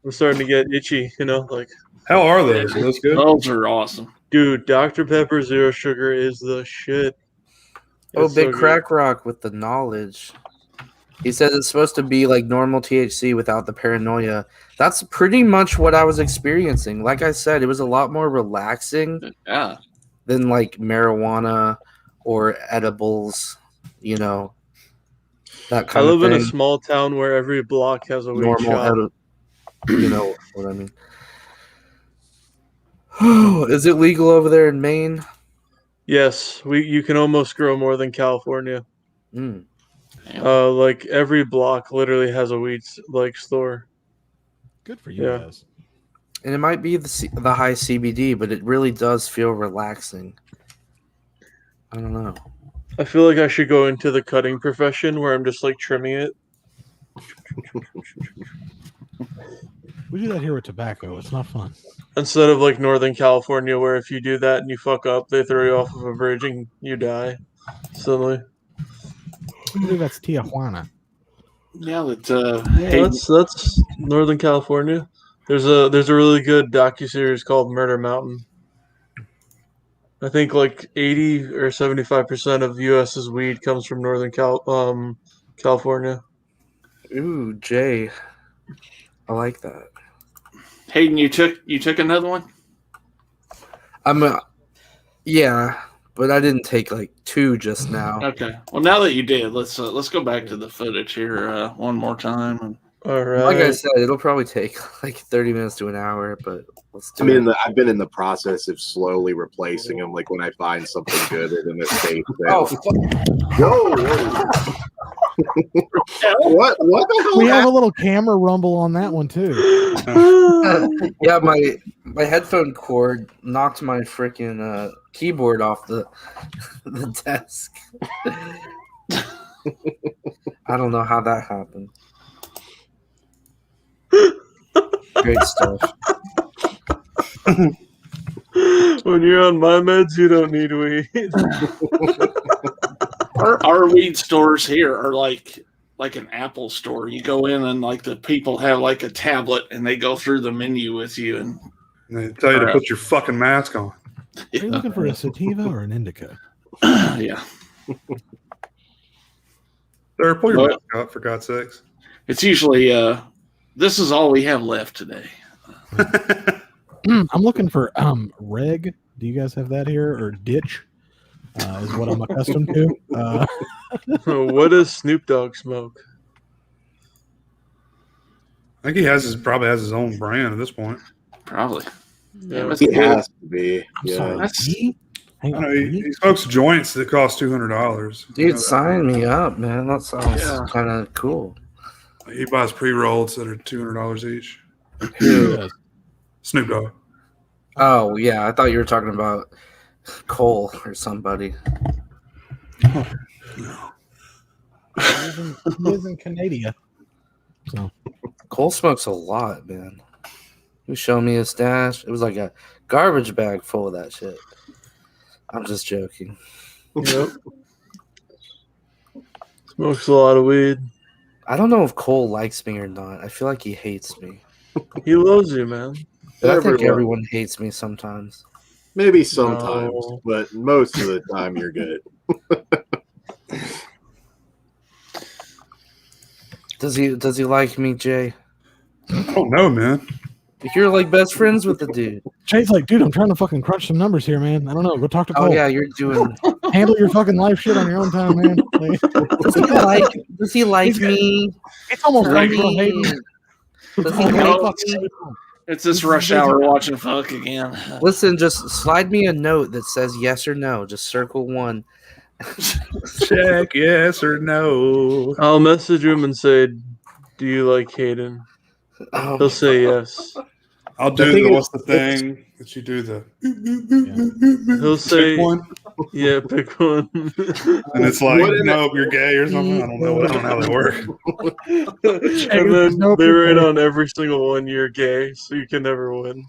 I'm starting to get itchy, like. How are those? Are those good? Those are awesome, dude. Dr. Pepper Zero Sugar is the shit. Oh, It's Big so Crack Rock with the knowledge. He says it's supposed to be like normal THC without the paranoia. That's pretty much what I was experiencing. Like I said, it was a lot more relaxing than like marijuana or edibles, That I kind of live thing. in a small town where every block has a weed Normal, shop. you know what I mean. Is it legal over there in Maine? Yes, you can almost grow more than California. Mm. Like every block literally has a weed store. Good for you guys. And it might be the high CBD, but it really does feel relaxing. I don't know. I feel like I should go into the cutting profession where I'm just like trimming it. We do that here with tobacco. It's not fun. Instead of like Northern California, where if you do that and you fuck up, they throw you off of a bridge and you die. Suddenly. I believe that's Tijuana. Yeah, That's Northern California. There's a really good docuseries called Murder Mountain. I think like 80 or 75% of U.S.'s weed comes from Northern California. Ooh, Jay. I like that. Hayden, you took another one? Yeah, but I didn't take like 2 just now. Okay. Well, now that you did, let's go back to the footage here one more time. And... All right. Like I said, it'll probably take like 30 minutes to an hour, but let's do it. I've been in the process of slowly replacing them. Like when I find something good in a state. Oh, what the hell? We have a little camera rumble on that one too. Yeah, my headphone cord knocked my freaking keyboard off the desk. I don't know how that happened. Great stuff. When you're on my meds, you don't need weed. Our weed stores here are like an Apple store. You go in and like the people have like a tablet and they go through the menu with you and they tell you to put your fucking mask on. Are you looking for a sativa or an indica? Yeah. Sir, pull your mask up for God's sakes. It's usually this is all we have left today. I'm looking for reg. Do you guys have that here, or ditch? Is what I'm accustomed to. What does Snoop Dogg smoke? I think he probably has his own brand at this point. Probably. Yeah, he has to be. I'm sorry. He smokes joints that cost $200. Dude, sign me up, man. That sounds kind of cool. He buys pre-rolls that are $200 each. Who? Snoop Dogg. Oh yeah, I thought you were talking about Cole or somebody. No. He is in Canada. So Cole smokes a lot, man. He was showing me his stash. It was like a garbage bag full of that shit. I'm just joking. Yep. Smokes a lot of weed. I don't know if Cole likes me or not. I feel like he hates me. He loves you, man. But I think everyone hates me sometimes. Maybe sometimes, but most of the time you're good. Does he like me, Jay? Oh no, man. You're like best friends with the dude. Jay's like, dude, I'm trying to fucking crunch some numbers here, man. I don't know. Go talk to Cole. Oh yeah, you're doing. Handle your fucking life shit on your own time, man. Like, Does he like me? It's almost like Does he like me? It's this rush hour watching fuck again. Listen, just slide me a note that says yes or no. Just circle 1. Check yes or no. I'll message him and say, "Do you like Hayden?" Oh, He'll say yes. I'll do what's the thing that you do the. He'll say, pick one. "Yeah, pick one." And it's like, nope, you're gay or something. I don't know how they work. And then they write on every single one, "You're gay, so you can never win."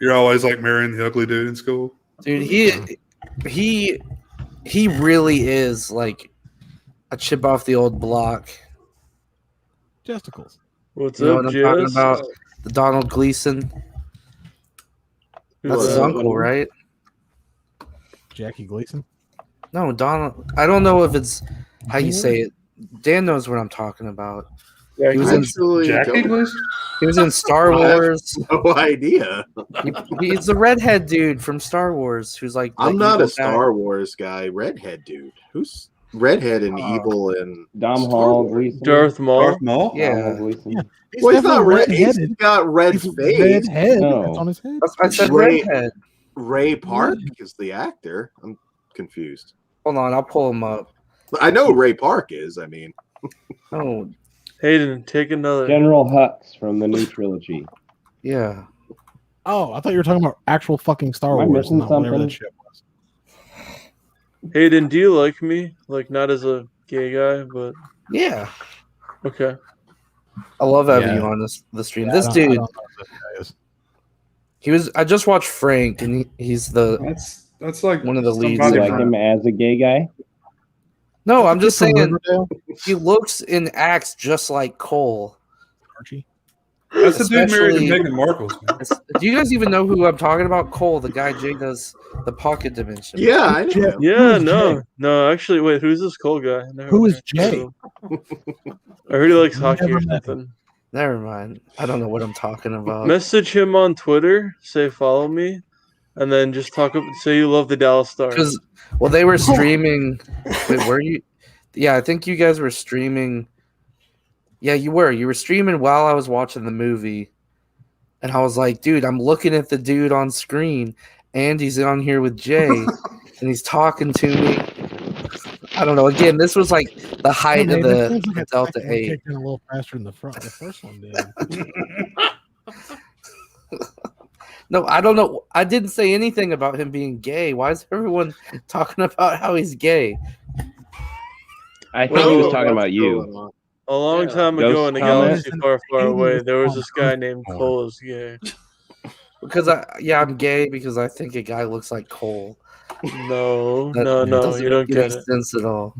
You're always like marrying the ugly dude in school. dude, he really is like a chip off the old block. Testicles. What's You know up, what I'm talking Jess? about? The Donald Gleason. That's his uncle, right? Jackie Gleason? No, Donald. I don't know if it's how you say it. Dan knows what I'm talking about. Yeah, he was in Jackie Gleason? He was in Star Wars. No idea. He's the redhead dude from Star Wars who's like. I'm not a Star Wars guy. Redhead dude. Who's redhead and evil and Dom Star Hall, Wars. Gleason. Darth Maul. Darth Maul? Dom Hall, Yeah. Gleason. Yeah. Well, he's not red. He's red-headed. got red He's face. red head. No. That's on his head. I said Ray- redhead. Ray Park is the actor. I'm confused. Hold on, I'll pull him up. I know who Ray Park is. I mean, Oh, Hayden, take another. General Hux from the new trilogy. yeah. Oh, I thought you were talking about actual fucking Star Am I Wars, missing not whatever something? that shit was. Hayden, do you like me? Like, not as a gay guy, but Yeah. okay. I love having Yeah. you on the stream. Yeah, This I dude, don't know who this guy is. he was. I just watched Frank, and he's the That's like one of the leads. Do you like him as a gay guy? No, I'm just From saying Riverdale? he looks and acts just like Cole. Archie? That's the dude married to Especially- Meghan Markle's. Man. Do you guys even know who I'm talking about? Cole, the guy Jay does the pocket dimension. yeah, I know. him. Yeah, is no, Jay? no. Actually, wait. Who's this Cole guy? Never Who is mind. Jay? I heard he likes hockey Never or met something. Never mind. I don't know what I'm talking about. Message him on Twitter. Say follow me, and then just say you love the Dallas Stars. Because well, they were streaming. Wait, were you? Yeah, I think you guys were streaming. Yeah, you were. You were streaming while I was watching the movie, and I was like, dude, I'm looking at the dude on screen, and he's on here with Jay, and he's talking to me. I don't know. Again, this was like the height of the Delta 8. Kicked in a little faster than the first one did. No, I don't know. I didn't say anything about him being gay. Why is everyone talking about how he's gay? I think he was talking about you. A long time Ghost ago in a comment? galaxy far, far away, there was this guy named Cole is gay. Because I'm gay because I think a guy looks like Cole. No, That no, doesn't you don't make get any it. sense at all.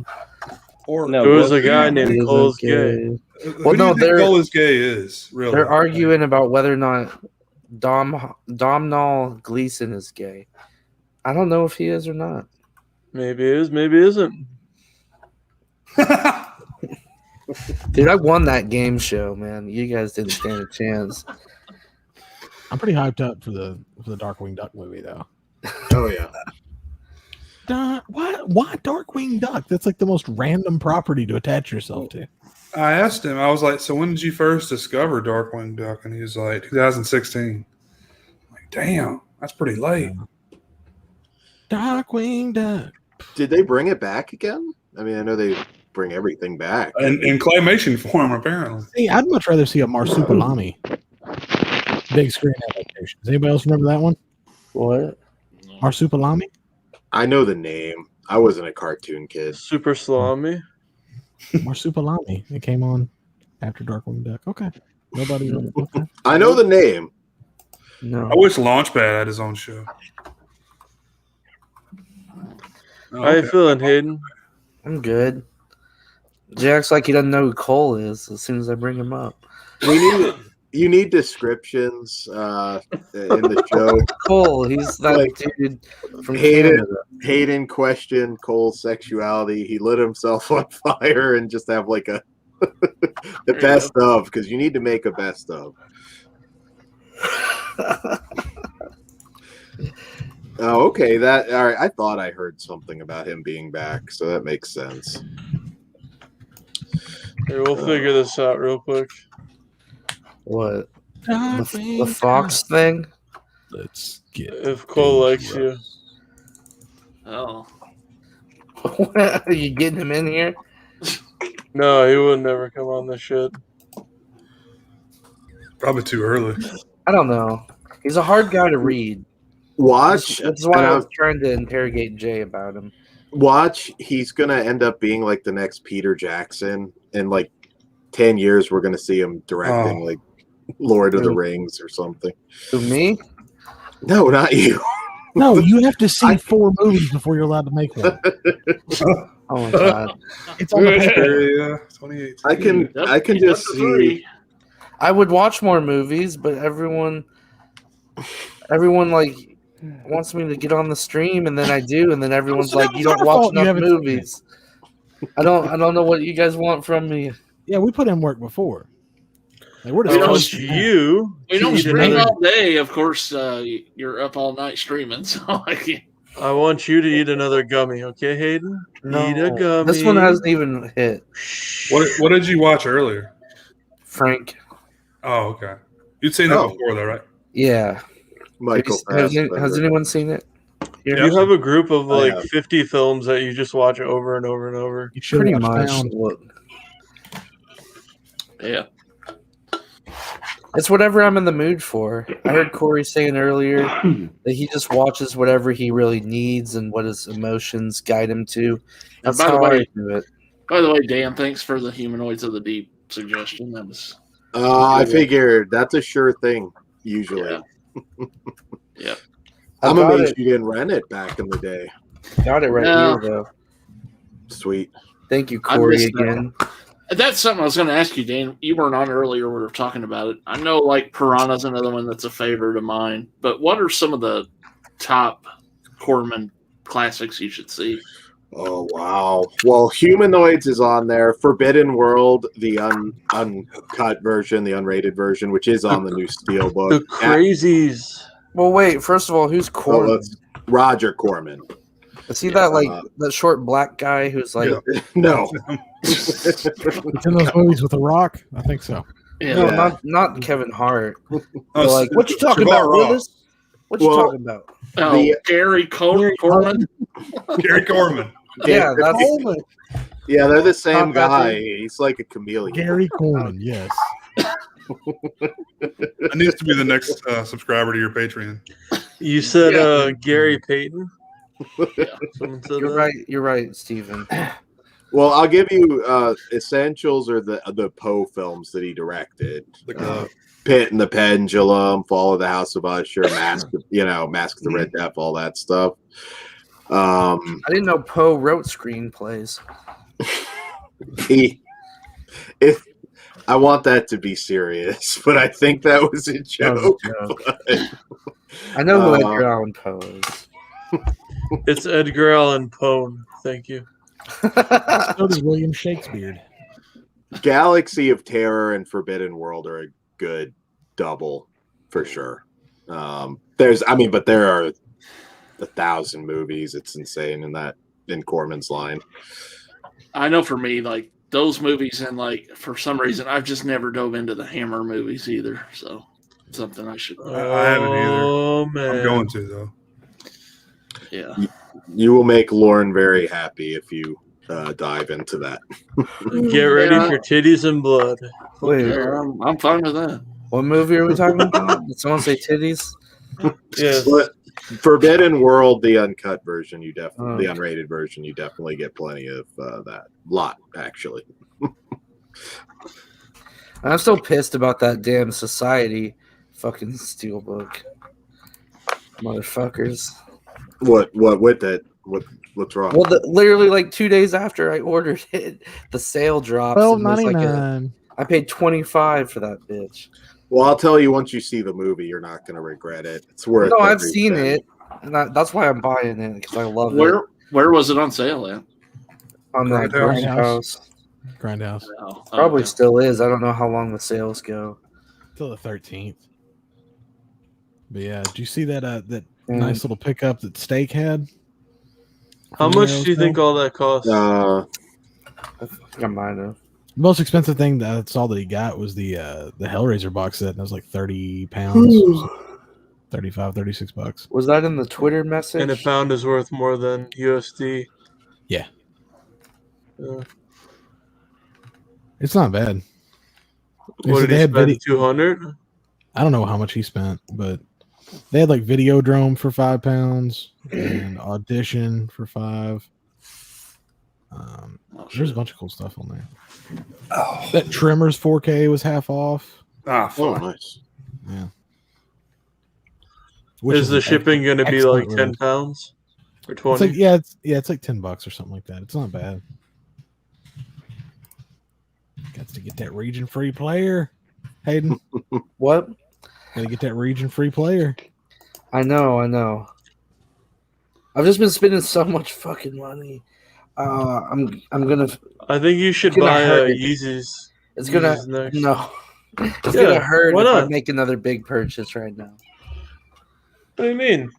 Or There was a guy He named isn't Cole's gay. Who Well, do no, you think they're Cole is gay is really? they're arguing about whether or not Domhnall Gleeson is gay. I don't know if he is or not. Maybe it is, maybe it isn't. Dude, I won that game show, man. You guys didn't stand a chance. I'm pretty hyped up for the Darkwing Duck movie, though. Oh yeah. What? Why Darkwing Duck? That's like the most random property to attach yourself to. I asked him. I was like, "So when did you first discover Darkwing Duck?" And he was like, "2016." I'm like, damn, that's pretty late. Darkwing Duck. Did they bring it back again? I mean, I know they bring everything back. In claymation form, apparently. Hey, I'd much rather see a Marsupilami big screen adaptation. Does anybody else remember that one? What? Marsupilami? I know the name. I wasn't a cartoon kid. Super Salami. Marsupilami. It came on after Darkwing Duck. Okay. Nobody. Okay. I know the name. No. I wish Launchpad had his own show. Oh, How you feeling, Hayden? I'm good. Jack's like he doesn't know who Cole is as soon as I bring him up. You need descriptions in the show. Cole, he's that Like, dude from Canada. Hayden questioned Cole's sexuality. He lit himself on fire and just have like a the best of, because you need to make a best of. Oh, okay. That all right. I thought I heard something about him being back, so that makes sense. Here, we'll figure this out real quick. What? The Fox thing? Let's get If Cole likes you. Oh. Are you getting him in here? No, he would never come on this shit. Probably too early. I don't know. He's a hard guy to read. Watch. That's why and I was trying to interrogate Jay about him. Watch. He's gonna end up being like the next Peter Jackson. In like 10 years, we're gonna see him directing like Lord of the Rings or something. Who, me? No, not you. No, you have to see 4 movies before you're allowed to make one. Oh my god! It's on the paper. Yeah, 2018. I can just see. I would watch more movies, but everyone like wants me to get on the stream, and then I do, and then everyone's So that like, "You was don't our watch fault you enough haven't seen it." movies." I don't know what you guys want from me. Yeah, we put in work before. Like, we're We don't- just You. We don't You stream never- all day. Of course, you're up all night streaming. So like, I want you to eat another gummy, okay, Hayden? Eat a gummy. This one hasn't even hit. What did you watch earlier? Frank. Oh, okay. You'd seen that before, though, right? Yeah. Michael Has anyone seen it? You have a group of like 50 films that you just watch over and over and over. You should Pretty watch much. Found. Yeah. It's whatever I'm in the mood for. I heard Corey saying earlier that he just watches whatever he really needs and what his emotions guide him to. That's by the how way, I do it. By the way, Dan, thanks for the Humanoids of the Deep suggestion. That was. I figured that's a sure thing. Usually. Yeah. I'm amazed you didn't rent it back in the day. Got it right here though. Sweet. Thank you, Corey, again. That's something I was going to ask you, Dan. You weren't on earlier. We were talking about it. I know, like, Piranha's another one that's a favorite of mine. But what are some of the top Corman classics you should see? Oh, wow. Well, Humanoids is on there. Forbidden World, the uncut version, the unrated version, which is on the new Steelbook. The Crazies. Well, wait. First of all, who's Corman? Roger Corman. Is he that like that short black guy who's like? No. It's in those movies with The Rock. I think so. No, not Kevin Hart. Oh, like, what you talking about, Willis? What you talking about? Oh, Gary Corman. Gary Corman. Yeah, that's Yeah, they're the same Not that guy. thing. He's like a chameleon. Gary Corman, yes. That needs to be the next subscriber to your Patreon. You said Gary Payton? You're right, Steven. Well, I'll give you Essentials or the Poe films that he directed. Pit and the Pendulum, Fall of the House of Usher, Mask of the Red Death, all that stuff. I didn't know Poe wrote screenplays. I want that to be serious, but I think that was a joke. I know who Edgar Allan Poe is. It's Edgar Allan Poe. Thank you. So does William Shakespeare. Galaxy of Terror and Forbidden World are a good double for sure. But there are 1,000 movies. It's insane in Corman's line. I know for me, like those movies, and like for some reason, I've just never dove into the Hammer movies either. So something I should. I haven't either. Oh man, I'm going to though. Yeah, you will make Lauren very happy if you dive into that. Get ready for titties and blood. Wait, yeah, I'm fine with that. What movie are we talking about? Did someone say titties? Yes. But Forbidden World, the uncut version, the unrated version, you definitely get plenty of that. Lot, actually. I'm still pissed about that damn Society fucking Steelbook. Motherfuckers. What with it? What's wrong? Well, literally like 2 days after I ordered it, the sale drops. $12.99. I paid $25 for that bitch. Well, I'll tell you, once you see the movie, you're not going to regret it. It's worth. No, I've seen it, and that's why I'm buying it because I love it. Where was it on sale at? On that Grindhouse. Grindhouse. Oh, Probably still is. I don't know how long the sales go. Till the 13th. But yeah, did you see that nice little pickup that Steak had? How much do you think all that cost? I think I might have. The most expensive thing that's all that he got was the Hellraiser box set, and it was like 30 pounds. 35, 36 bucks. Was that in the Twitter message? And a pound is worth more than USD. Yeah. It's not bad. What did he spend? 200? I don't know how much he spent, but they had like Videodrome for £5 and Audition for $5. There's a bunch of cool stuff on there. That Tremors 4K was half off. Nice. Yeah. Is the shipping going to be like £10 or 20? It's like $10 or something like that. It's not bad. Got to get that region-free player, Hayden. What? Got to get that region-free player. I know. I've just been spending so much fucking money. I'm gonna. I think you should buy Yeezys. It's gonna no. It's gonna hurt if I make another big purchase right now. What do you mean?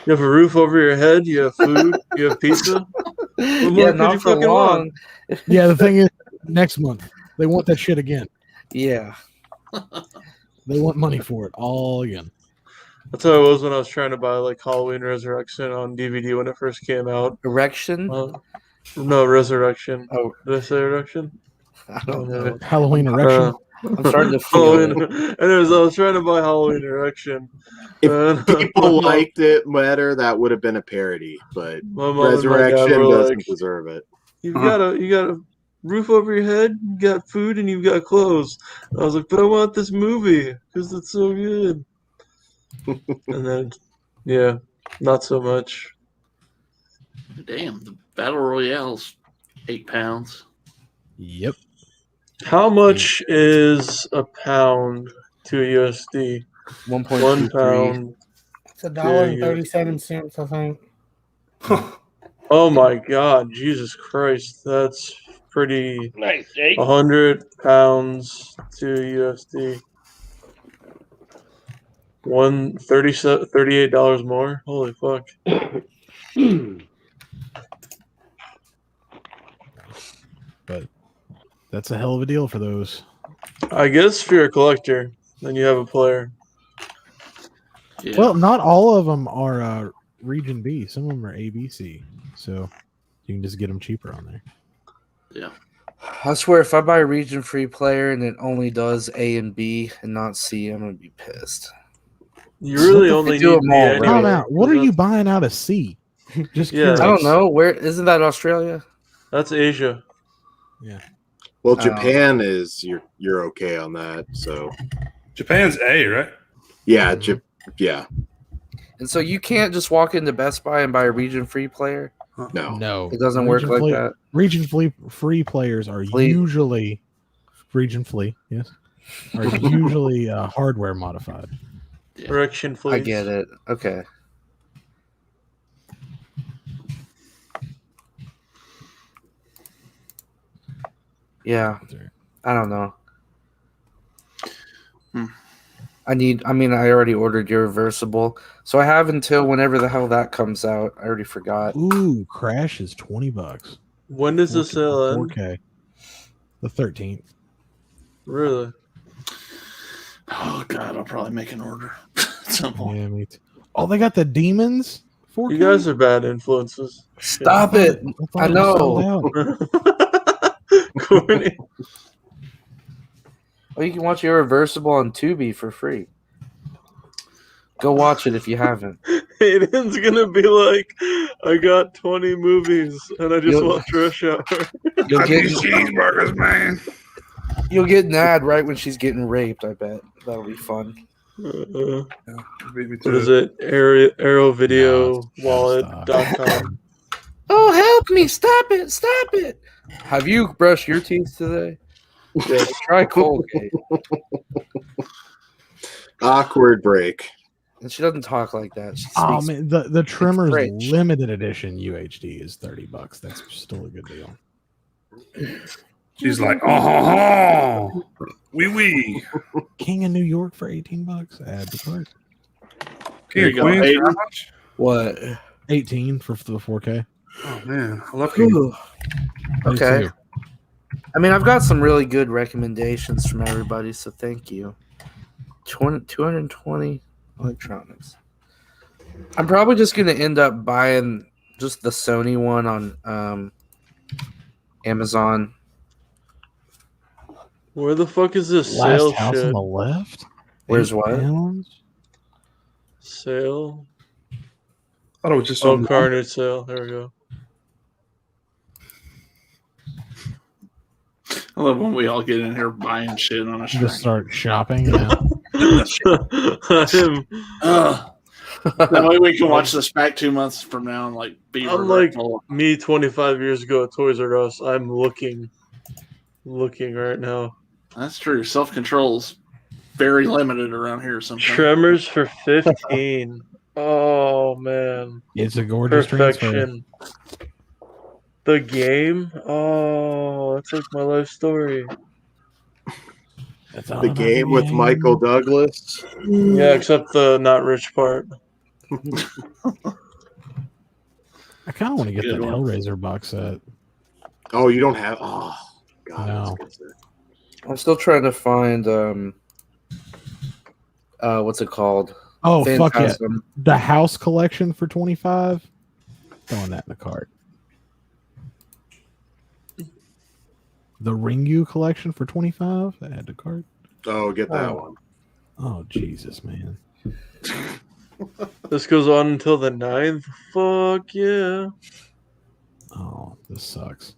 You have a roof over your head. You have food. You have pizza. What more could not you for fucking long. want? Yeah, the thing is, next month they want that shit again. Yeah. They want money for it all again. That's how it was when I was trying to buy like Halloween Resurrection on DVD when it first came out. Erection? No, Resurrection. Oh, did I say Erection? I don't know. Halloween Erection. I'm starting to feel it. Anyways, I was trying to buy Halloween Erection. If people liked it better, that would have been a parody. But My mom and my dad Resurrection were doesn't like, deserve it. you got a roof over your head, you got food, and you've got clothes. I was like, but I want this movie because it's so good. And then, yeah, not so much. Damn, the Battle Royale's £8. Yep. How much is a pound to a USD? 1 pound. It's $1.37, I think. Oh my God, Jesus Christ, that's pretty. Nice, Jake. 100 pounds to USD. $38 more. Holy fuck. But that's a hell of a deal for those. I guess if you're a collector, then you have a player. Yeah. Well, not all of them are Region B. Some of them are ABC. So you can just get them cheaper on there. Yeah. I swear, if I buy a region free player and it only does A and B and not C, I'm gonna be pissed. You really only do need them all, B right? Time out. What are you buying out of C? Just Yeah. curious. I don't know. Where isn't that Australia? That's Asia. Yeah. Well, Japan is you're okay on that. So Japan's A, right? yeah, yeah. And so you can't just walk into Best Buy and buy a region free player. No, It doesn't work like that. Region free players are usually region flea. Yes, are usually hardware modified. Erection, please. I get it. Okay. Yeah. I don't know. I already ordered your reversible. So I have until whenever the hell that comes out. I already forgot. Ooh, Crash is $20. When does the sale end? 4K. The 13th. Really? Oh God, I'll probably make an order. Yeah, me too. Oh, they got the demons. 4K? You guys are bad influences. Stop it! I know. Corny. Oh, you can watch your reversible on Tubi for free. Go watch it if you haven't. Aiden's gonna be like, I got 20 movies and I just watched Rush Hour. You'll get cheeseburgers, man. You'll get an ad right when she's getting raped. I bet that'll be fun. What is it? ArrowVideoWallet.com. Oh, help me! Stop it! Stop it! Have you brushed your teeth today? Yeah, try Colgate. Awkward break. And she doesn't talk like that. She Oh speaks man, the Trimmers French. limited edition UHD is $30. That's still a good deal. She's like, oh, wee. King of New York for $18. Add to cart. King of Queens, for how much? What? 18 for the 4K. Oh man, I love King. Ooh. Okay. I mean, I've got some really good recommendations from everybody, so thank you. 220 electronics. I'm probably just going to end up buying just the Sony one on Amazon. Where the fuck is this Last sale house shit? on the left. Where's £8. what? Sale? I thought it was just Oh, on Carnage sale. There we go. I love when we all get in here buying shit on a string. Just start shopping. Yeah. That way we can watch this back 2 months from now and like be I'm like regretful. me 25 years ago at Toys R Us. I'm looking right now. That's true. Self-control is very limited around here sometimes. Tremors for 15. Oh man, It's a gorgeous transfer. perfection. The game. Oh, that's like my life story. That's all The about game with game. Michael Douglas. Yeah, except the not rich part. I kind of want to get Good that one. Hellraiser box set. Oh, you don't have? Oh, God. No. That's good. I'm still trying to find what's it called? Oh, fuck yeah. Phantasm. The House Collection for 25. Throwing that in the cart. The Ringu Collection for 25. I had to cart. Oh, get that one. Oh, Jesus, man. This goes on until the 9th. Fuck yeah. Oh, this sucks.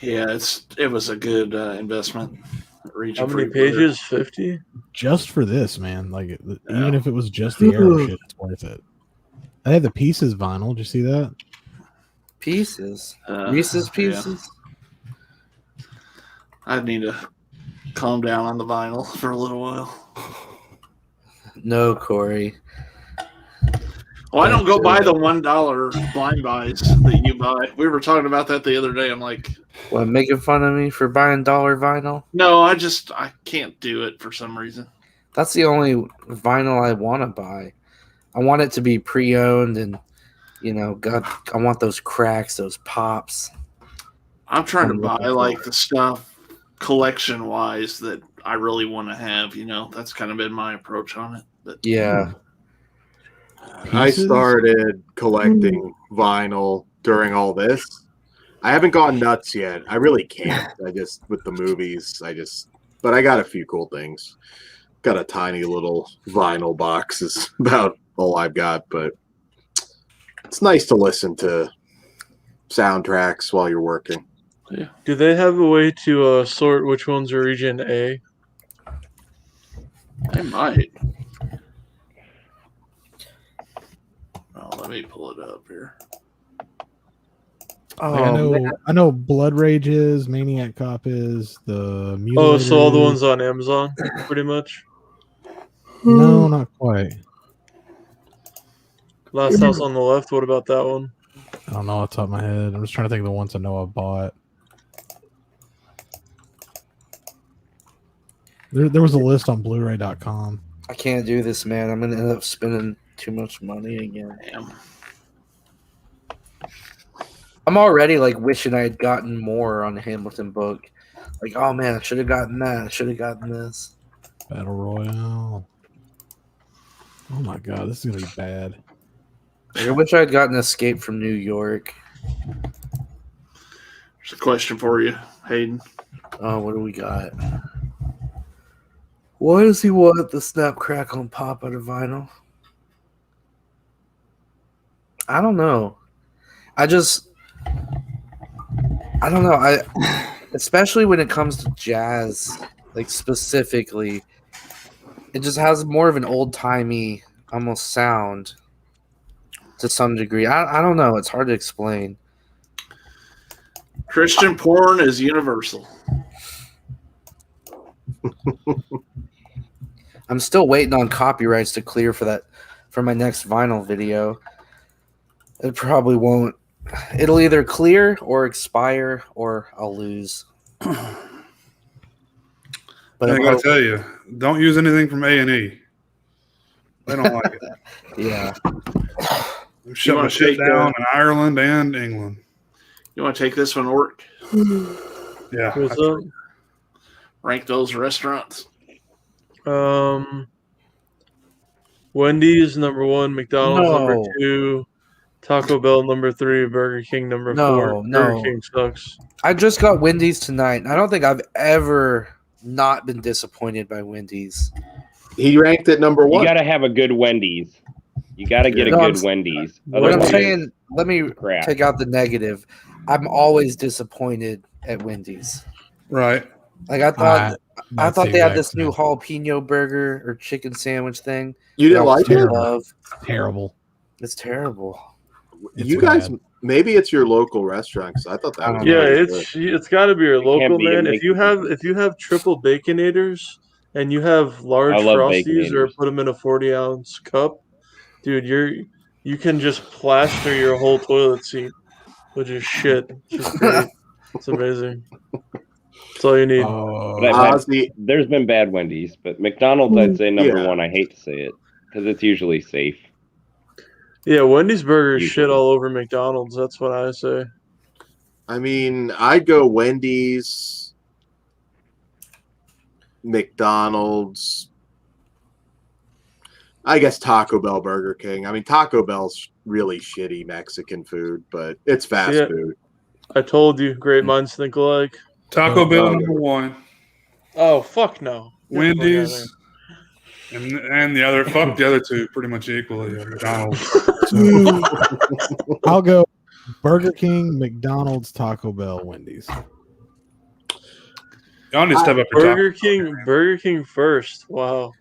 Yeah, it was a good investment. How many pages? 50? Just for this, man. Like, even if it was just the arrow shit, it's worth it. I had the Pieces vinyl. Did you see that? Pieces? Reese's Pieces? Yeah. I need to calm down on the vinyl for a little while. No, Corey. Well, I don't go buy the $1 blind buys that you buy. We were talking about that the other day. I'm like, what, making fun of me for buying dollar vinyl? no, I can't do it for some reason. That's the only vinyl I want to buy. I want it to be pre-owned and, God, I want those cracks, those pops. I'm trying to buy like the stuff collection wise that I really want to have. That's kind of been my approach on it. But yeah. I started collecting vinyl during all this. I haven't gone nuts yet. I really can't. With the movies, but I got a few cool things. Got a tiny little vinyl box is about all I've got, but it's nice to listen to soundtracks while you're working. Yeah. Do they have a way to sort which ones are region A? They might. Oh, let me pull it up here. Like, I know Blood Rage is, Maniac Cop is, the Mutilator. Oh, so all the ones on Amazon, pretty much? No, not quite. Last House on the Left, what about that one? I don't know off the top of my head. I'm just trying to think of the ones I know I bought. There was a list on Blu-ray.com. I can't do this, man. I'm going to end up spending too much money again. Damn. I'm already like wishing I had gotten more on the Hamilton book. Like, oh man, I should have gotten that. I should have gotten this. Battle Royale. Oh my god, this is gonna be bad. Like, I wish I had gotten Escape from New York. There's a question for you, Hayden. Oh, what do we got? Why does he want the snap, crackle, and pop out of vinyl? I don't know. I don't know. Especially when it comes to jazz, like specifically, it just has more of an old-timey almost sound to some degree. I don't know. It's hard to explain. Christian porn is universal. I'm still waiting on copyrights to clear for my next vinyl video. It probably won't. It'll either clear or expire, or I'll lose. But I gotta tell you, don't use anything from A&E. They don't like it. Yeah. They're shutting the shit down in Ireland and England. You want to take this one, Orc? Yeah. What's up? Rank those restaurants. Wendy's number 1, McDonald's number 2, Taco Bell number 3, Burger King number 4. Burger King sucks. I just got Wendy's tonight. I don't think I've ever not been disappointed by Wendy's. He ranked it number 1. You got to have a good Wendy's. You got to get a good Wendy's. What I'm saying, let me take out the negative. I'm always disappointed at Wendy's. Right. Like I thought they had this new jalapeno burger or chicken sandwich thing. You didn't like it? Terrible. It's terrible. You guys, maybe it's your local restaurant because I thought that was it's got to be your local, man. If you have triple baconators and you have large Frosties or put them in a 40-ounce cup, dude, you can just plaster your whole toilet seat with just shit. It's just great. It's amazing. That's all you need. But there's been bad Wendy's, but McDonald's, I'd say number one. I hate to say it because it's usually safe. Yeah, Wendy's burgers shit all over McDonald's. That's what I say. I mean, I'd go Wendy's, McDonald's, I guess Taco Bell, Burger King. I mean, Taco Bell's really shitty Mexican food, but it's fast food. I told you, great minds think alike. Taco Bell number one. Oh, fuck no. Wendy's. And the other, fuck the other two pretty much equally. McDonald's. I'll go Burger King, McDonald's, Taco Bell, Wendy's. Y'all need to step up your Burger King first. Wow.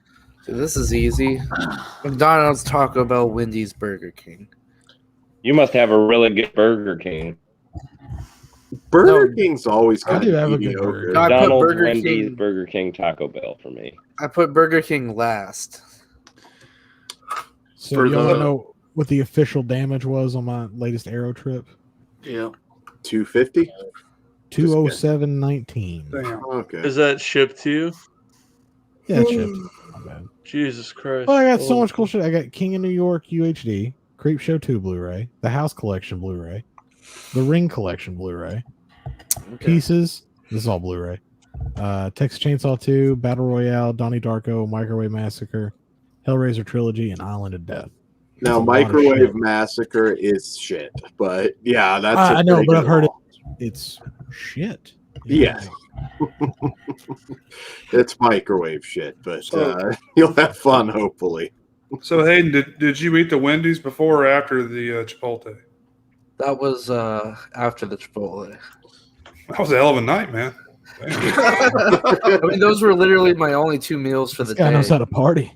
Dude, this is easy. McDonald's, Taco Bell, Wendy's, Burger King. You must have a really good Burger King. Burger King's always I kind do of have a good mediocre. burger. No, I put McDonald's, Burger Wendy's, King. Burger King, Taco Bell for me. I put Burger King last. So you all know what the official damage was on my latest Aero trip? Yeah. 250? 207.19. Damn. Okay. Is that shipped to you? Yeah, it's shipped. Not bad. Jesus Christ. Well, I got so much cool shit. I got King of New York UHD, Creep Show 2 Blu-ray, the House Collection Blu-ray, the Ring Collection Blu-ray, Pieces. This is all Blu-ray. Texas Chainsaw 2, Battle Royale, Donnie Darko, Microwave Massacre, Hellraiser Trilogy, and Island of Death. Now, Microwave Massacre is shit, but yeah, that's. I know, but I've heard it's shit. Yeah. It's microwave shit, but you'll have fun, hopefully. So, Hayden, did you eat the Wendy's before or after the Chipotle? That was after the Chipotle. That was a hell of a night, man. I mean, those were literally my only two meals for the This guy day. knows how to party.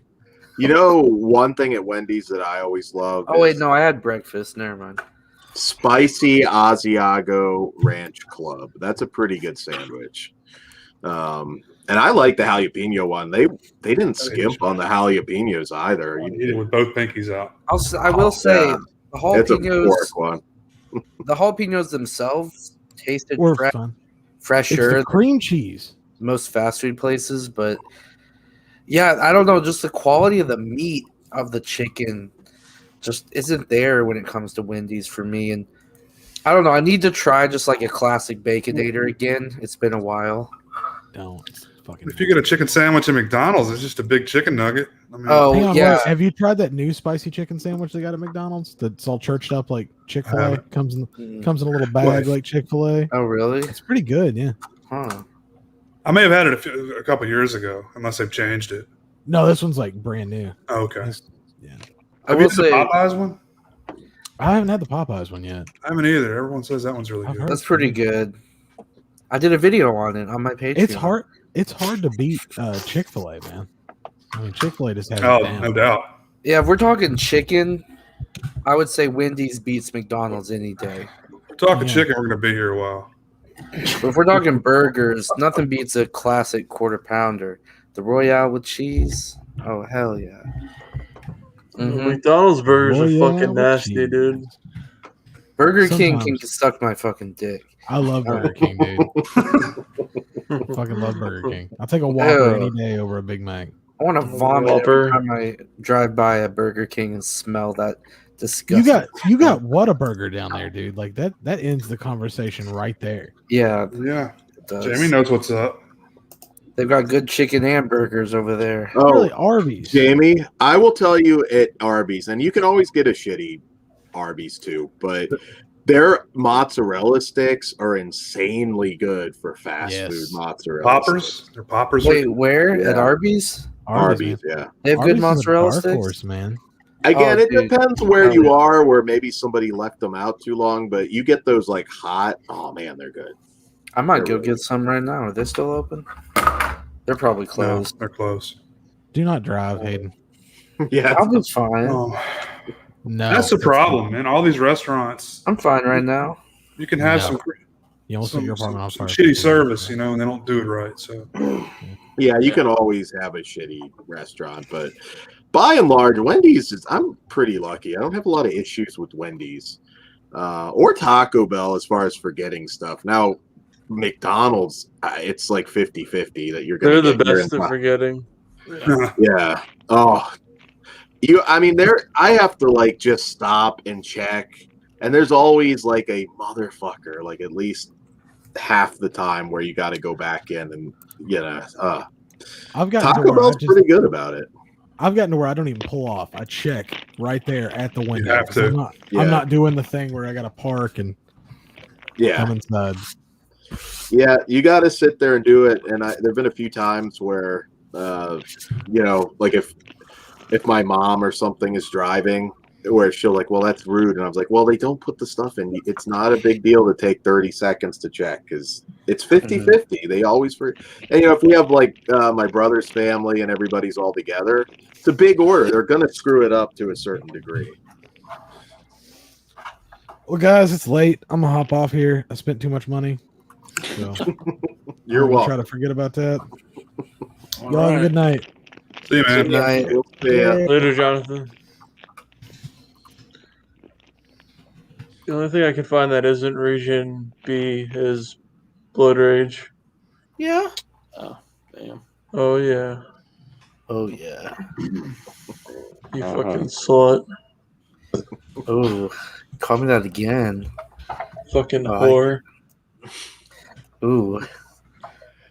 You know, one thing at Wendy's that I always love. Oh wait, no, I had breakfast. Never mind. Spicy Asiago Ranch Club. That's a pretty good sandwich. And I like the jalapeno one. They didn't skimp on the jalapenos either. You eat it with both pinkies out. I will say yeah. the It's a jalapenos. pork one. The jalapenos themselves tasted Or fun. It's fresher. the cream cheese. Most fast food places, but yeah, I don't know. Just the quality of the meat of the chicken just isn't there when it comes to Wendy's for me. And I don't know. I need to try just like a classic Baconator again. It's been a while. Don't. If you get a chicken sandwich at McDonald's, it's just a big chicken nugget. I mean, Hang on, yeah. wait, have you tried that new spicy chicken sandwich they got at McDonald's? That's all churched up like Chick-fil-A. Comes in a little bag like Chick-fil-A. Oh, really? It's pretty good, yeah. Huh. I may have had it a couple years ago, unless they've changed it. No, this one's like brand new. Oh, okay. Yeah. Have you had the Popeyes one? I haven't had the Popeyes one yet. I haven't either. Everyone says that one's really good. That's pretty good. I did a video on it on my page. It's hard. It's hard to beat Chick-fil-A, man. I mean, Chick-fil-A just has it Oh, down. no doubt. Yeah, if we're talking chicken, I would say Wendy's beats McDonald's any day. If we're talking chicken, we're going to be here a while. But if we're talking burgers, nothing beats a classic quarter pounder. The Royale with cheese. Oh, hell yeah. Mhm. McDonald's burgers Royale are fucking with nasty, cheese. dude. Burger King Sometimes. can suck my fucking dick. I love Burger King, dude. Fucking love Burger King. I'll take a Whopper any day over a Big Mac. I want to vomit every time I drive by a Burger King and smell that disgusting. You got Whataburger down there, dude. Like that ends the conversation right there. Yeah. Yeah. It does. Jamie knows what's up. They've got good chicken and burgers over there. Oh, Really, Arby's. Jamie, I will tell you at Arby's, and you can always get a shitty Arby's too, but their mozzarella sticks are insanely good for fast food mozzarella. Poppers? They're poppers. Wait, where? Yeah. At Arby's? Arby's, yeah. They have Arby's good is a mozzarella dark sticks? horse, man. Again, Oh, it dude. depends where Oh, you yeah. are, where maybe somebody left them out too long, but you get those like hot. Oh man, they're good. I might They're go really get some right now. Are they still open? They're probably No, closed. they're close. Do not drive, Hayden. Yeah, I'll be fine. Oh, No, that's the problem, man. All these restaurants, I'm fine right now. you can have No. some You almost set your apartment on some fire. shitty service, you know, and they don't do it right. So yeah, you can always have a shitty restaurant, but by and large, Wendy's I'm pretty lucky. I don't have a lot of issues with Wendy's or Taco Bell as far as forgetting stuff. Now, McDonald's, it's like 50-50 that you're going They're to the get. best at forgetting. Yeah. Oh, I mean, I have to like just stop and check, and there's always like a motherfucker, like at least half the time where you got to go back in and I've gotten to Taco where Bell's pretty good about it. I've gotten to where I don't even pull off. I check right there at the window. have to. I'm not doing the thing where I got to park and come inside. Yeah, you got to sit there and do it. And there've been a few times where, like if my mom or something is driving, where she'll like, well, that's rude, and I was like, well, they don't put the stuff in. It's not a big deal to take 30 seconds to check because it's 50-50. They always and if we have like my brother's family and everybody's all together, it's a big order. They're gonna screw it up to a certain degree. Well, guys, it's late. I'm gonna hop off here. I spent too much money. So You're welcome. Try to forget about that. All Y'all have a good night. See you, man. Good night. Later, Jonathan. The only thing I can find that isn't Region B is Blood Rage. Yeah. Oh, damn. Oh, yeah. Oh, yeah. You fucking slut. Oh, call me that again. Fucking whore. Ooh.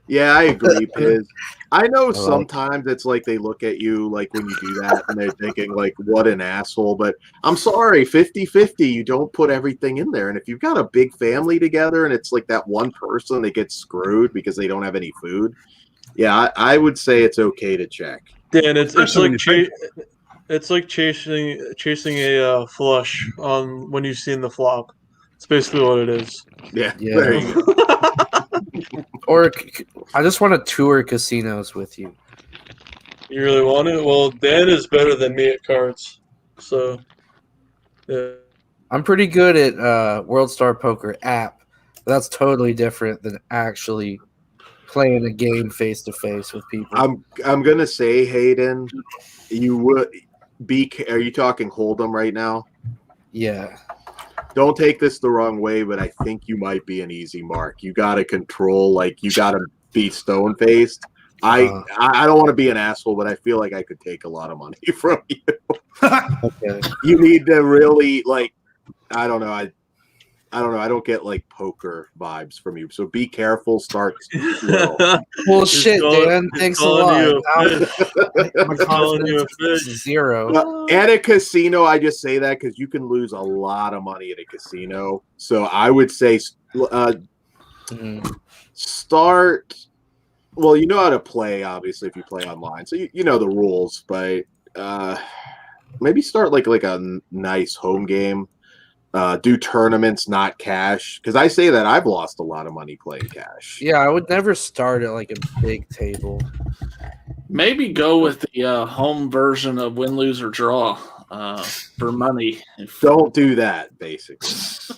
Yeah, I agree, Piz. I know sometimes it's like they look at you like when you do that and they're thinking like, what an asshole. But I'm sorry, 50-50, you don't put everything in there. And if you've got a big family together and it's like that one person that gets screwed because they don't have any food, yeah, I would say it's okay to check. Dan, it's like chasing a flush on when you've seen the flop. It's basically what it is. Yeah. There you go. Or I just want to tour casinos with you. You really want it? Well, Dan is better than me at cards. So, yeah. I'm pretty good at World Star Poker app. But that's totally different than actually playing a game face to face with people. I'm gonna say, Hayden, you would be. Are you talking Hold'em right now? Yeah. Don't take this the wrong way, but I think you might be an easy mark. You got to control, like you got to be stone faced. I don't want to be an asshole, but I feel like I could take a lot of money from you. Okay. You need to really like. I don't know. I don't get like poker vibes from you. So be careful. Start slow. Well, shit, Dan. Thanks a lot. My confidence is zero. At a casino, I just say that because you can lose a lot of money at a casino. So I would say start. Well, you know how to play, obviously, if you play online. So you know the rules, but maybe start like a nice home game. Do tournaments, not cash. Because I say that I've lost a lot of money playing cash. Yeah, I would never start at like a big table. Maybe go with the home version of win, lose, or draw for money. Don't do that, basically.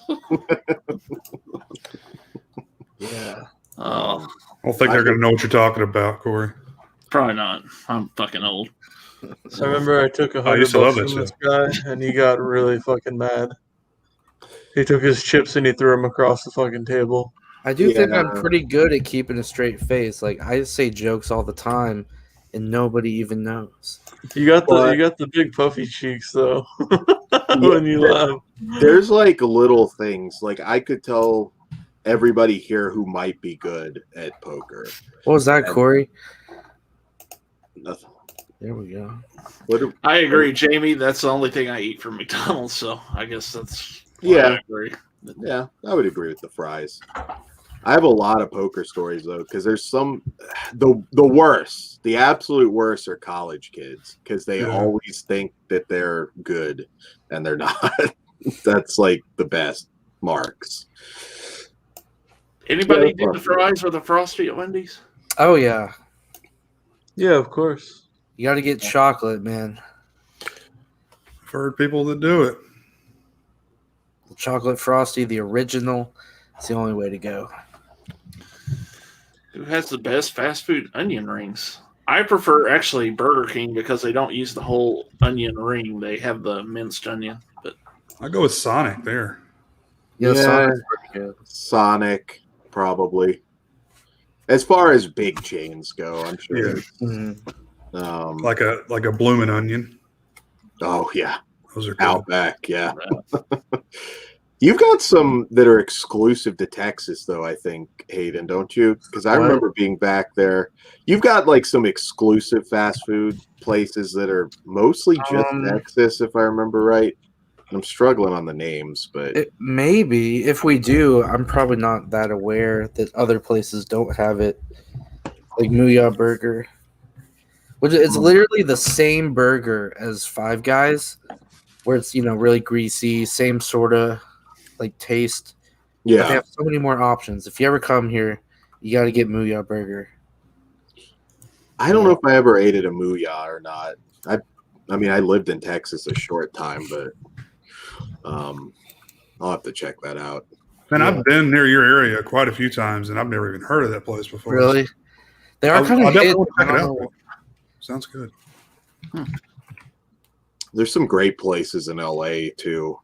Yeah. I don't think they're going to know what you're talking about, Corey. Probably not. I'm fucking old. I remember I took $100 used to love from that this guy, and he got really fucking mad. He took his chips and he threw them across the fucking table. I do think I'm pretty good at keeping a straight face. Like I say jokes all the time, and nobody even knows. You got the big puffy cheeks though. When you laugh. There's like little things. Like I could tell everybody here who might be good at poker. What was that, Corey? Nothing. There we go. I agree, Jamie. That's the only thing I eat from McDonald's, so I guess that's. Yeah, I agree. Yeah, I would agree with the fries. I have a lot of poker stories though, because there's some the worst, the absolute worst are college kids because they always think that they're good and they're not. That's like the best marks. Anybody do the fries or the Frosty at Wendy's? Oh yeah, yeah, of course. You got to get chocolate, man. I've heard people that do it. Chocolate Frosty, the original. It's the only way to go. Who has the best fast food onion rings? I prefer actually Burger King because they don't use the whole onion ring. They have the minced onion. But I go with Sonic there. Yeah, Sonic's pretty good. Sonic. probably. As far as big chains go, I'm sure. Yeah. Um, Like a blooming onion. Oh yeah, those are good. Outback. Yeah. You've got some that are exclusive to Texas, though, I think, Hayden, don't you? Because I remember being back there. You've got like some exclusive fast food places that are mostly just Texas, if I remember right. I'm struggling on the names, but Maybe if we do, I'm probably not that aware that other places don't have it. Like Mooyah Burger, which is literally the same burger as Five Guys, where it's really greasy, same sort of like taste. Yeah, but they have so many more options. If you ever come here, you got to get Mooyah Burger. I don't know if I ever ate at a Mooyah or not. I mean, I lived in Texas a short time, but I'll have to check that out. Man, I've been near your area quite a few times, and I've never even heard of that place before. Really? They are kind of definitely want to check it out. Sounds good. There's some great places in LA too.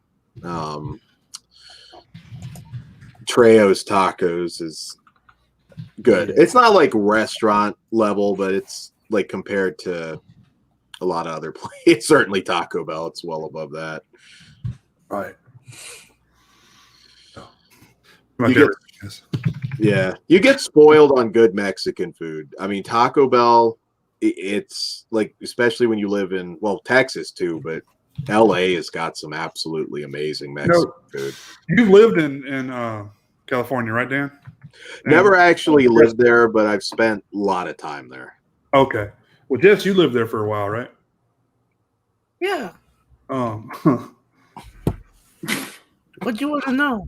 Trejo's Tacos is good. It's not like restaurant level, but it's like compared to a lot of other places. Certainly Taco Bell, it's well above that. Right. You get spoiled on good Mexican food. I mean, Taco Bell, it's like, especially when you live in, Texas too, but LA has got some absolutely amazing Mexican food. You've lived in California, right, Dan? Never actually lived there, but I've spent a lot of time there. Okay. Well, Jess, you lived there for a while, right? Yeah. What do you want to know?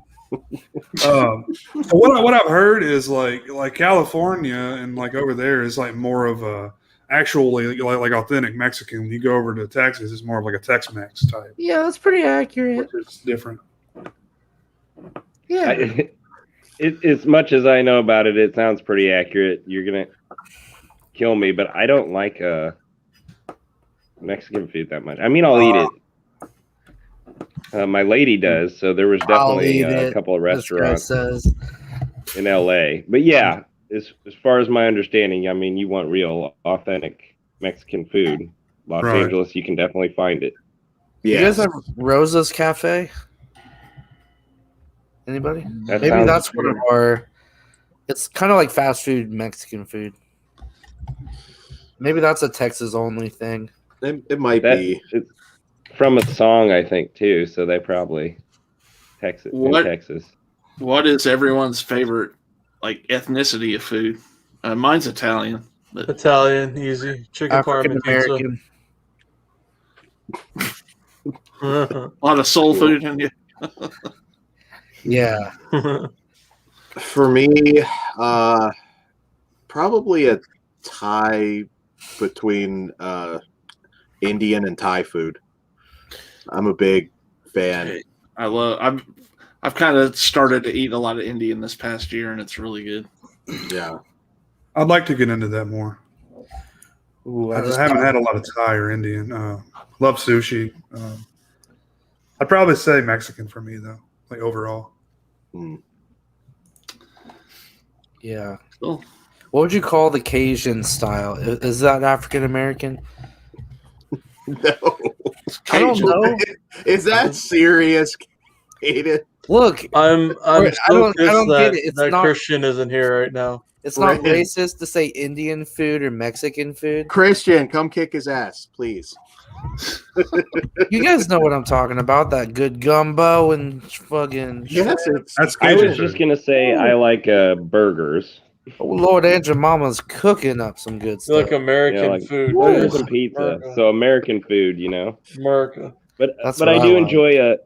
So what I've heard is like California and like over there is like more of a actually like authentic Mexican. When you go over to Texas, it's more of like a Tex-Mex type. Yeah, that's pretty accurate. It's different. Yeah. As much as I know about it, it sounds pretty accurate. You're gonna kill me, but I don't like Mexican food that much. I mean, I'll eat it. My lady does, so there was definitely a couple of restaurants in LA. But yeah, as far as my understanding, I mean, you want real, authentic Mexican food. Los Angeles, you can definitely find it. Yeah. You guys have Rosa's Cafe? Anybody? Maybe that's one of our. It's kind of like fast food Mexican food. Maybe that's a Texas only thing. It might be. It's from a song, I think, too. So they probably Texas. What is everyone's favorite like ethnicity of food? Mine's Italian. But Italian, easy. Chicken parm and pizza. A lot of soul food in you. Yeah. For me, probably a tie between Indian and Thai food. I'm a big fan. I've kind of started to eat a lot of Indian this past year, and it's really good. Yeah. I'd like to get into that more. Ooh, I haven't had a lot of Thai or Indian. Love sushi. I'd probably say Mexican for me, though, like overall. Yeah. Cool. What would you call the Cajun style? Is that African American? No. I don't know. Is that serious, Hayden? Look, I'm I don't get it. It's that not, Christian isn't here right now. It's not racist to say Indian food or Mexican food. Christian, come kick his ass, please. You guys know what I'm talking about. That good gumbo and fucking. Yes, that's I was just gonna say I like burgers. Oh, Lord, Aunt Mama's cooking up some good stuff. Like American food. Burgers and pizza. America. So American food, America. But I do enjoy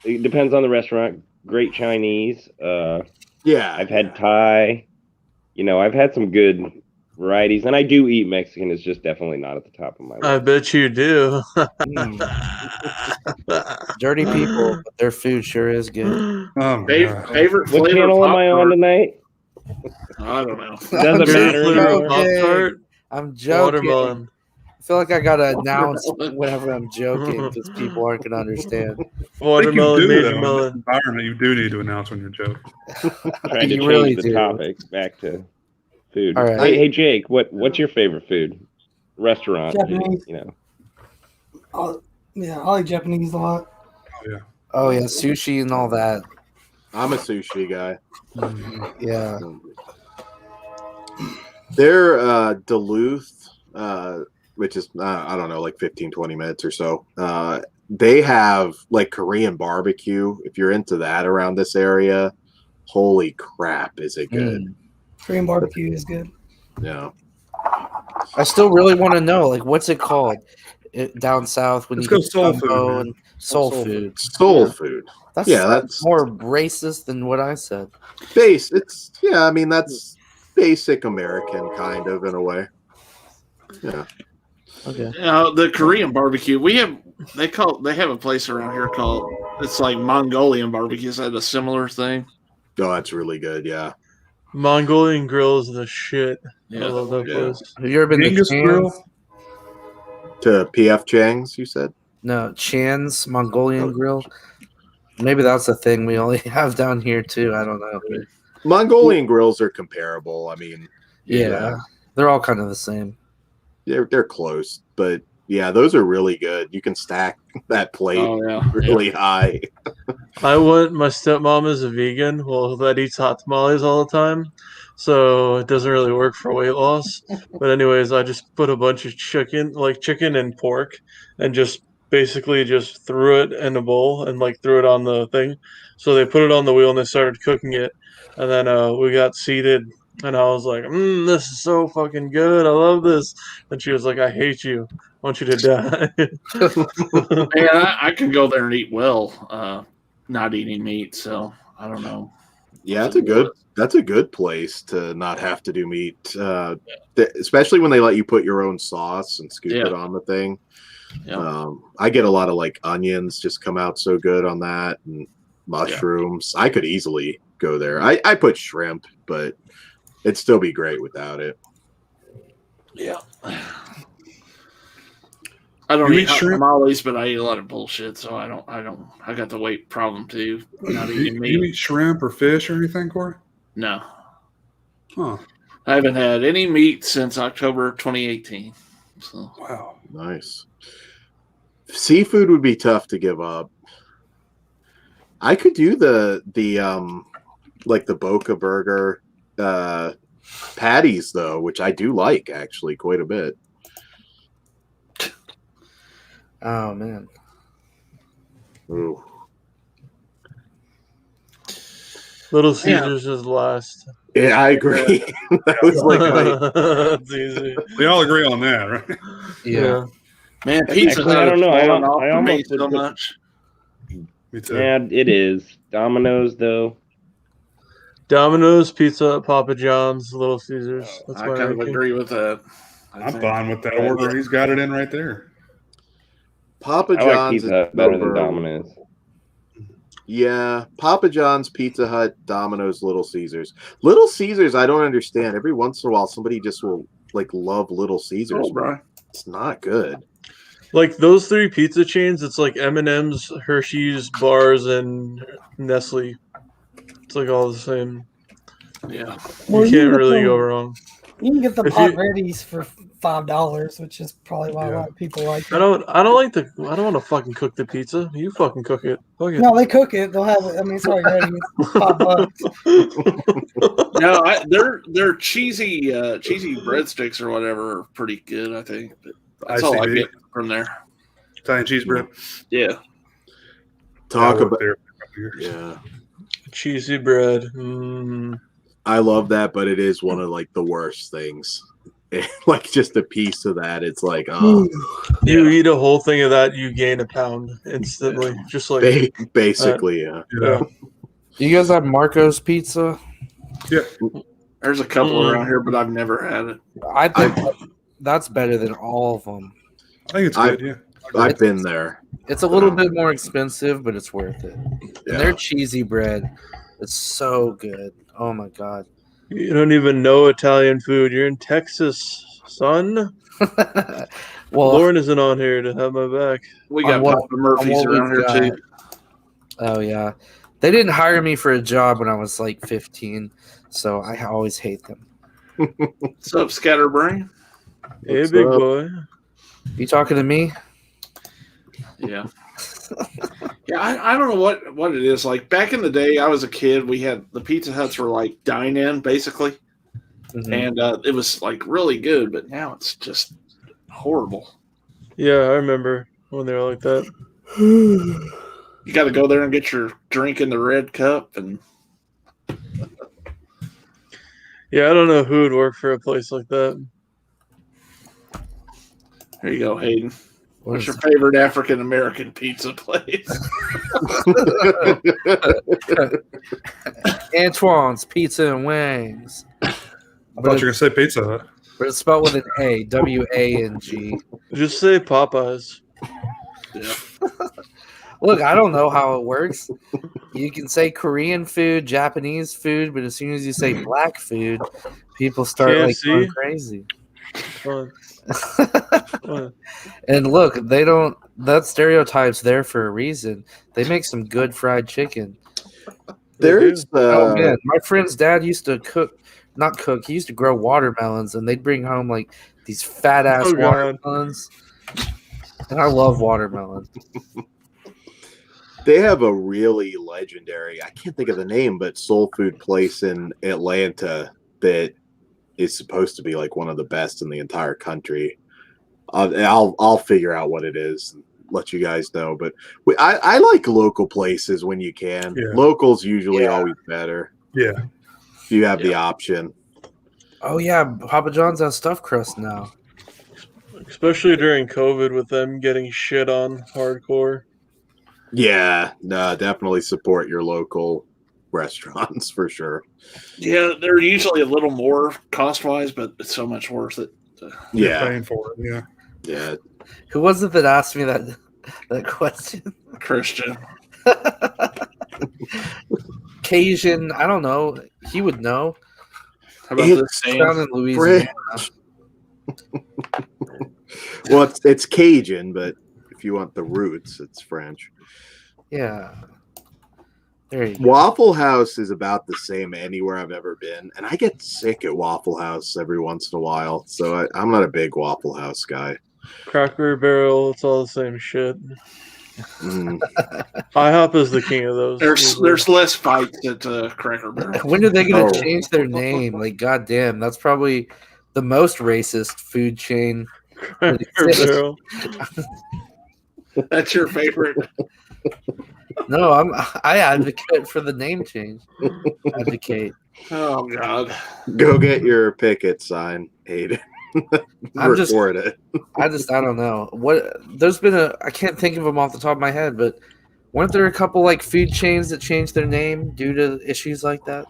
it depends on the restaurant. Great Chinese. Yeah. I've had Thai. I've had some good varieties, and I do eat Mexican. It's just definitely not at the top of my list. I bet you do. Dirty people, but their food sure is good. Favorite what flavor channel am I on tonight? I don't know. Doesn't matter anymore. I'm joking. Watermelon. feel like I gotta announce whenever I'm joking because people aren't gonna understand. I think you Watermelon, do, major though, in this melon. environment, you do need to announce when you're joking. Trying to You change really the do. topic back to food. All right. Hey, Jake, what's your favorite food? Restaurant, Japanese. you know. I like Japanese a lot. Oh yeah, sushi and all that. I'm a sushi guy. Yeah. They're Duluth, which is I don't know, like 15, 20 minutes or so. They have like Korean barbecue. If you're into that around this area, holy crap, is it good? Korean barbecue is good. Yeah. I still really want to know, like, what's it called down south when Let's you go get soul gumbo food, man. and soul food? Soul food. That's Yeah, that's more racist than what I said. I mean, that's basic American kind of in a way. Yeah. Okay. The Korean barbecue, they have a place around here called, it's like Mongolian barbecue. Is that a similar thing? Oh, that's really good. Yeah. Mongolian grill is the shit. Yeah. I love that place. Have you ever been Genghis to Grill? Chan's? To PF Chang's, you said? No, Chan's Mongolian Grill. Maybe that's a thing we only have down here too. I don't know. Mongolian grills are comparable. I mean, Yeah, they're all kind of the same. they're close, but yeah, those are really good. You can stack that plate really high. My stepmom is a vegan. Well, that eats hot tamales all the time, so it doesn't really work for weight loss. But anyways, I just put a bunch of chicken and pork, and just basically just threw it in a bowl and like threw it on the thing. So they put it on the wheel and they started cooking it, and then we got seated. And I was like, this is so fucking good. I love this. And she was like, I hate you. I want you to die. Man, I can go there and eat well, not eating meat. So I don't know. Yeah, that's a good place to not have to do meat, especially when they let you put your own sauce and scoop it on the thing. Yeah. I get a lot of like onions just come out so good on that, and mushrooms. I could easily go there. I put shrimp, but it'd still be great without it. Yeah. I don't You eat eat hot shrimp? tamales, but I eat a lot of bullshit, so I got the weight problem too. Not eating meat. You eat shrimp or fish or anything, Corey? No. Huh. I haven't had any meat since October 2018. So. Wow. Nice. Seafood would be tough to give up. I could do the like the Boca Burger patties though, which I do like actually quite a bit. Oh man. Ooh. Little Caesars is last. Yeah, I agree. That was like That's easy. We all agree on that, right? Yeah. Man, Pizza Actually, Hut I don't know. has fallen off I for me almost would so put- much. Me too. Yeah, it is. Domino's though. Domino's, Pizza Hut, Papa John's, Little Caesars. That's I my kind of ranking. agree with that. I'm fine with that order. He's got it in right there. Papa I like John's Pizza is Hut better than number- Domino's. Yeah, Papa John's, Pizza Hut, Domino's, Little Caesars. Little Caesars, I don't understand. Every once in a while, somebody just will like love Little Caesars. Oh, bro. It's not good. Like those three pizza chains, it's like M&M's, Hershey's, Bars, and Nestle. It's like all the same. Yeah. Well, You you can't can really get go the- wrong. You can get the If pot you- readies for $5, which is probably why a lot of people like it. I don't want to fucking cook the pizza. You fucking cook it. Fuck it. No, they cook it. They'll have it. I mean, it's already ready. It's $5. No, their cheesy breadsticks or whatever are pretty good. I think. But that's all I ICB. get from there. Italian cheese bread. Yeah. Talk I worked about there. yeah. Cheesy bread. Mm. I love that, but it is one of like the worst things. Like just a piece of that, it's like You eat a whole thing of that, you gain a pound instantly. Just like basically, yeah. Yeah. Do you guys have Marco's Pizza? Yeah. There's a couple around here, but I've never had it. I think that's better than all of them. I think it's good, yeah. I've been there. It's a little bit more expensive, but it's worth it. Yeah. And their cheesy bread is so good. Oh my god. You don't even know Italian food. You're in Texas, son. Well, Lauren isn't on here to have my back. We got on what- Papa Murphy's on what around here we've too. Oh yeah, they didn't hire me for a job when I was like 15, so I always hate them. What's up, Scatterbrain? Hey, What's big up? boy. You talking to me? Yeah. Yeah, I don't know what it is. Like back in the day, I was a kid. We had the Pizza Huts were like dine-in basically, and it was like really good. But now it's just horrible. Yeah, I remember when they were like that. You got to go there and get your drink in the red cup, and Yeah, I don't know who would work for a place like that. there you go, Hayden. What's your favorite African American pizza place? Antoine's Pizza and Wings. I thought you were gonna say Pizza Hut. But it's spelled with an A, W-A-N-G. Just say Popeyes. Yeah. Look, I don't know how it works. You can say Korean food, Japanese food, but as soon as you say black food, people start like going crazy. And look, they don't. That stereotype's there for a reason. They make some good fried chicken. There's oh man, my friend's dad used to not cook. He used to grow watermelons, and they'd bring home like these fat ass watermelons. And I love watermelon. They have a really legendary, I can't think of the name, but soul food place in Atlanta that is supposed to be like one of the best in the entire country. I'll figure out what it is and let you guys know. But I like local places when you can. Yeah. Local's usually always better. Yeah. If you have the option. Oh yeah, Papa John's has stuffed crust now. Especially during COVID with them getting shit on hardcore. Yeah, no, definitely support your local restaurants for sure. Yeah, they're usually a little more cost-wise, but it's so much worth it. You're paying for it. Yeah. Yeah. Who was it that asked me that question? Christian. Cajun, I don't know. He would know. How about this down in Louisiana? Well, it's Cajun, but if you want the roots, it's French. Yeah. There you go. Waffle House is about the same anywhere I've ever been, and I get sick at Waffle House every once in a while, so I'm not a big Waffle House guy. Cracker Barrel, it's all the same shit. IHOP is the king of those. There's less fights at Cracker Barrel. When are they going to change their name? Like, goddamn, that's probably the most racist food chain. Cracker Barrel. That's your favorite. No, I advocate for the name change. Advocate. Oh God. Go get your picket sign, Hayden. Record it. I don't know. There's been I can't think of them off the top of my head, but weren't there a couple like food chains that changed their name due to issues like that?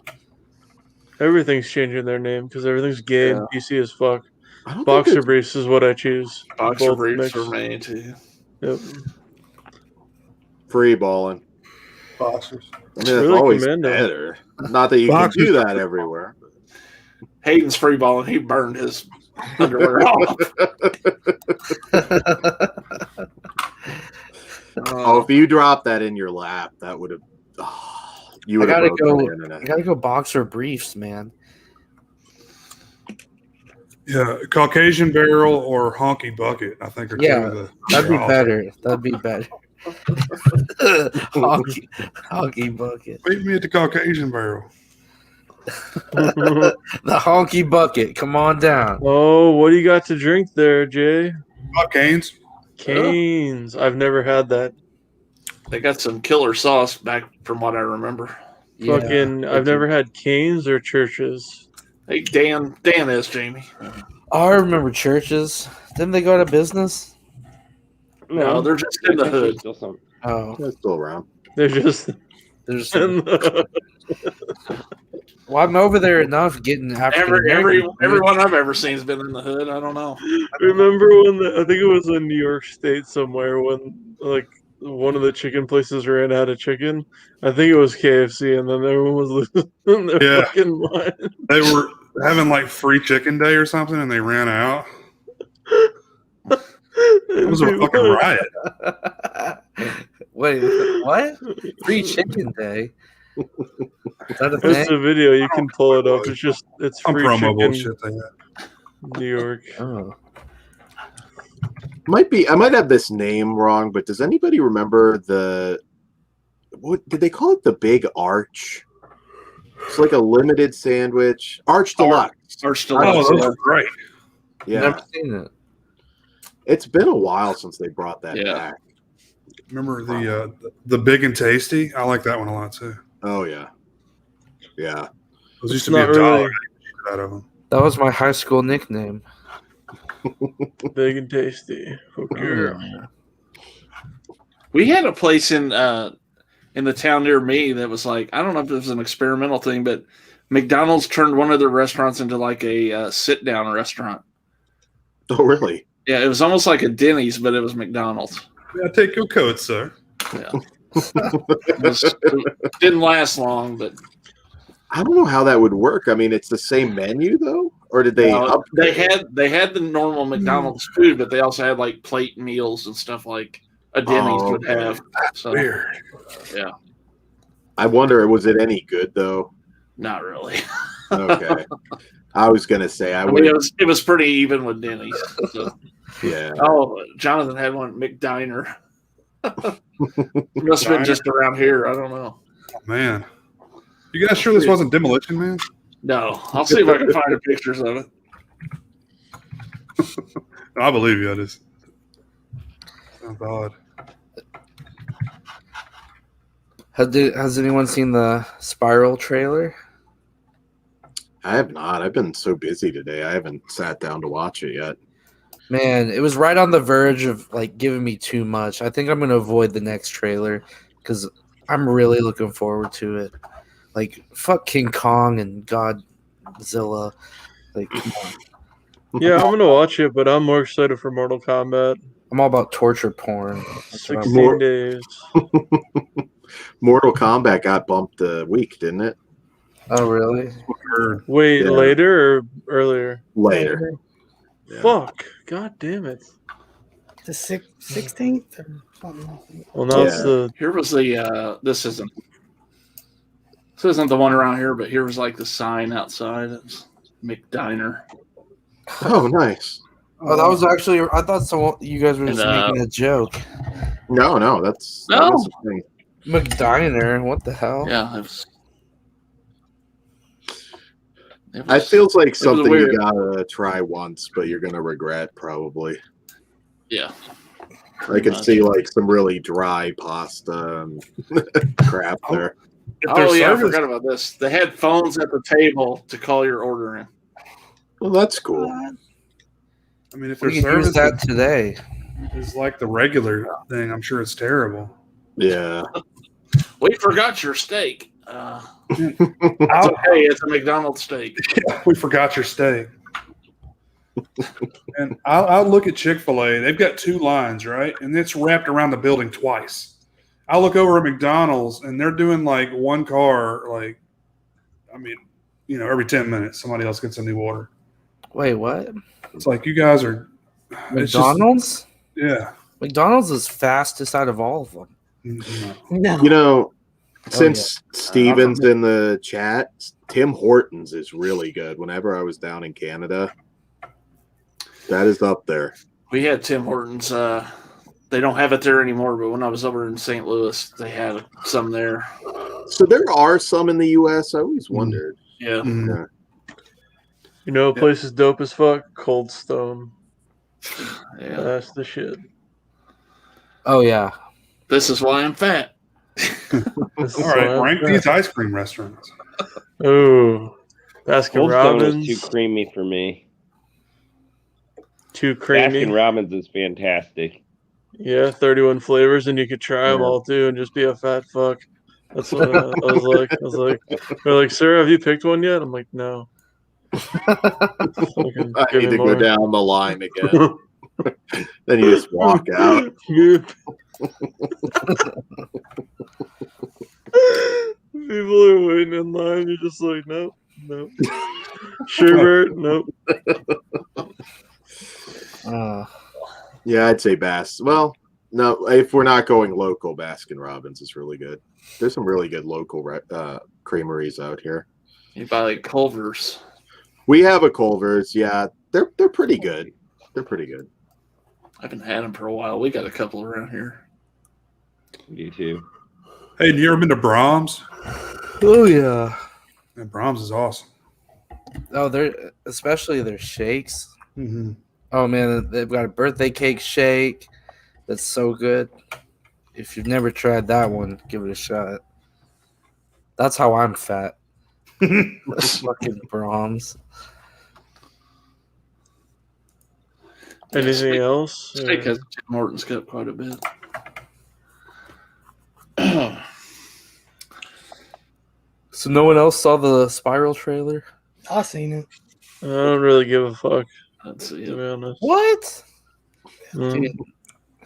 Everything's changing their name because everything's gay and PC as fuck. I Boxer briefs is what I choose. Boxer Both briefs mixed. are made too. Yep. Free balling. Boxers. I mean, that's Really always commando. better. Not that you Boxers. can do that everywhere. Hayden's free balling. He burned his underwear off. Oh, if you dropped that in your lap, that would have. You I would have gotta go boxer briefs, man. Yeah, Caucasian Barrel or Honky Bucket, I think are two Yeah, of the. that'd be better. That'd be better. honky bucket. Meet me at the Caucasian Barrel. The honky bucket. Come on down. Oh, what do you got to drink there, Jay? Canes. Canes. I've never had that. They got some killer sauce back from what I remember. Fucking, I've never had Canes or Churches. Hey, Dan is Jamie. Oh, I remember churches. Didn't they go out of business? No, they're just in the hood. Still some. Oh, They're still around. They're just. there's. Well, I'm over there enough getting African Everyone I've ever seen has been in the hood. I don't know. Remember when I think it was in New York State somewhere when like one of the chicken places ran out of chicken. I think it was KFC, and then everyone was losing their fucking mind. having like free chicken day or something, and they ran out. It was a fucking riot. Wait, what? Free chicken day? Is that a It's thing? a video. You can pull it up. It's Some free promo chicken. bullshit they had. New York. Oh. I might have this name wrong, but does anybody remember what did they call it? The Big Arch? It's like a limited sandwich. Arch Deluxe. Arch Oh, Deluxe. those are great. Yeah. Never seen it. It's been a while since they brought that Yeah. back. Remember the Big and Tasty? I like that one a lot too. Oh yeah. Yeah. Those used It's to be not $1 really- out of them. That was my high school nickname. Big and tasty. Okay. We had a place in the town near me that was like, I don't know if it was an experimental thing, but McDonald's turned one of their restaurants into like a sit-down restaurant. Oh really? Yeah, it was almost like a Denny's, but it was McDonald's. Yeah, take your coat, sir. Yeah. It didn't last long, but I don't know how that would work. I mean, it's the same menu though, or did they? they had the normal McDonald's food, but they also had like plate meals and stuff like a Denny's would have. So, weird. Yeah. I wonder, was it any good though? Not really. Okay. I was gonna say I mean, it was pretty even with Denny's. So. Yeah. Oh, Jonathan had one at McDiner. Must have been just around here. I don't know. Oh, man. You guys sure this wasn't Demolition Man? No. I'll see if I can find the pictures of it. I believe you. I just sounds odd. Has anyone seen the Spiral trailer? I have not. I've been so busy today. I haven't sat down to watch it yet. Man, it was right on the verge of like giving me too much. I think I'm gonna avoid the next trailer because I'm really looking forward to it. Like fuck King Kong and Godzilla. Like, come on. Yeah, I'm gonna watch it, but I'm more excited for Mortal Kombat. I'm all about torture porn. 16 days. Mortal Kombat got bumped a week, didn't it? Oh really? Wait, Yeah. later or earlier? Later. Yeah. Fuck. God damn it. The 16th or something. Well, now it's the. Here was the this isn't the one around here, but here was like the sign outside. It's McDiner. Oh, nice. Oh, that was actually. I thought you guys were just making a joke. No, that was the thing. McDiner. What the hell? Yeah, It feels like something weird. you gotta try once, but you're gonna regret probably. Yeah. I could see like some really dry pasta and crap there. Oh yeah, I forgot about this. They had phones at the table to call your order in. Well, that's cool. I mean, if their We can service use that today. is like the regular thing, I'm sure it's terrible. Yeah. We forgot your steak. It's okay. It's a McDonald's steak. We forgot your steak. And I'll look at Chick-fil-A. They've got 2 lines, right? And it's wrapped around the building twice. I'll look over at McDonald's, and they're doing like one car, like, I mean, every 10 minutes, somebody else gets a new order. Wait, what? It's like you guys are McDonald's? Yeah. McDonald's is fastest out of all of them. No. Since Steven's in the chat, Tim Hortons is really good. Whenever I was down in Canada, that is up there. We had Tim Hortons. They don't have it there anymore, but when I was over in St. Louis, they had some there. So there are some in the U.S. I always wondered. Yeah. Yeah. You know, a place is dope as fuck. Cold Stone. Yeah. That's the shit. Oh yeah. This is why I'm fat. All right, rank these ice cream restaurants. Oh, Baskin Cold Stone Robbins. is too creamy for me. Too creamy. Baskin Robbins is fantastic. Yeah, 31 flavors, and you could try them all too, and just be a fat fuck. That's what I was like. They're like, "Sir, have you picked one yet?" I'm like, "No." I need to go down the line again. Then you just walk out. People are waiting in line. You're just like, nope. Sherbert, nope. Yeah, I'd say Bass. Well, no, if we're not going local, Baskin Robbins is really good. There's some really good local creameries out here. You buy like Culver's. We have a Culver's. Yeah, they're pretty good. They're pretty good. I haven't had them for a while. We got a couple around here. You too. Hey, you ever been to Brahms? Oh yeah. And Brahms is awesome. Oh, especially their shakes. Mm-hmm. Oh man, they've got a birthday cake shake that's so good. If you've never tried that one, give it a shot. That's how I'm fat. Fucking Brahms. Anything else? Steak has Tim Hortons got quite a bit. So no one else saw the Spiral trailer? I seen it. I don't really give a fuck. Let's see. To be honest. What? Mm. Dude,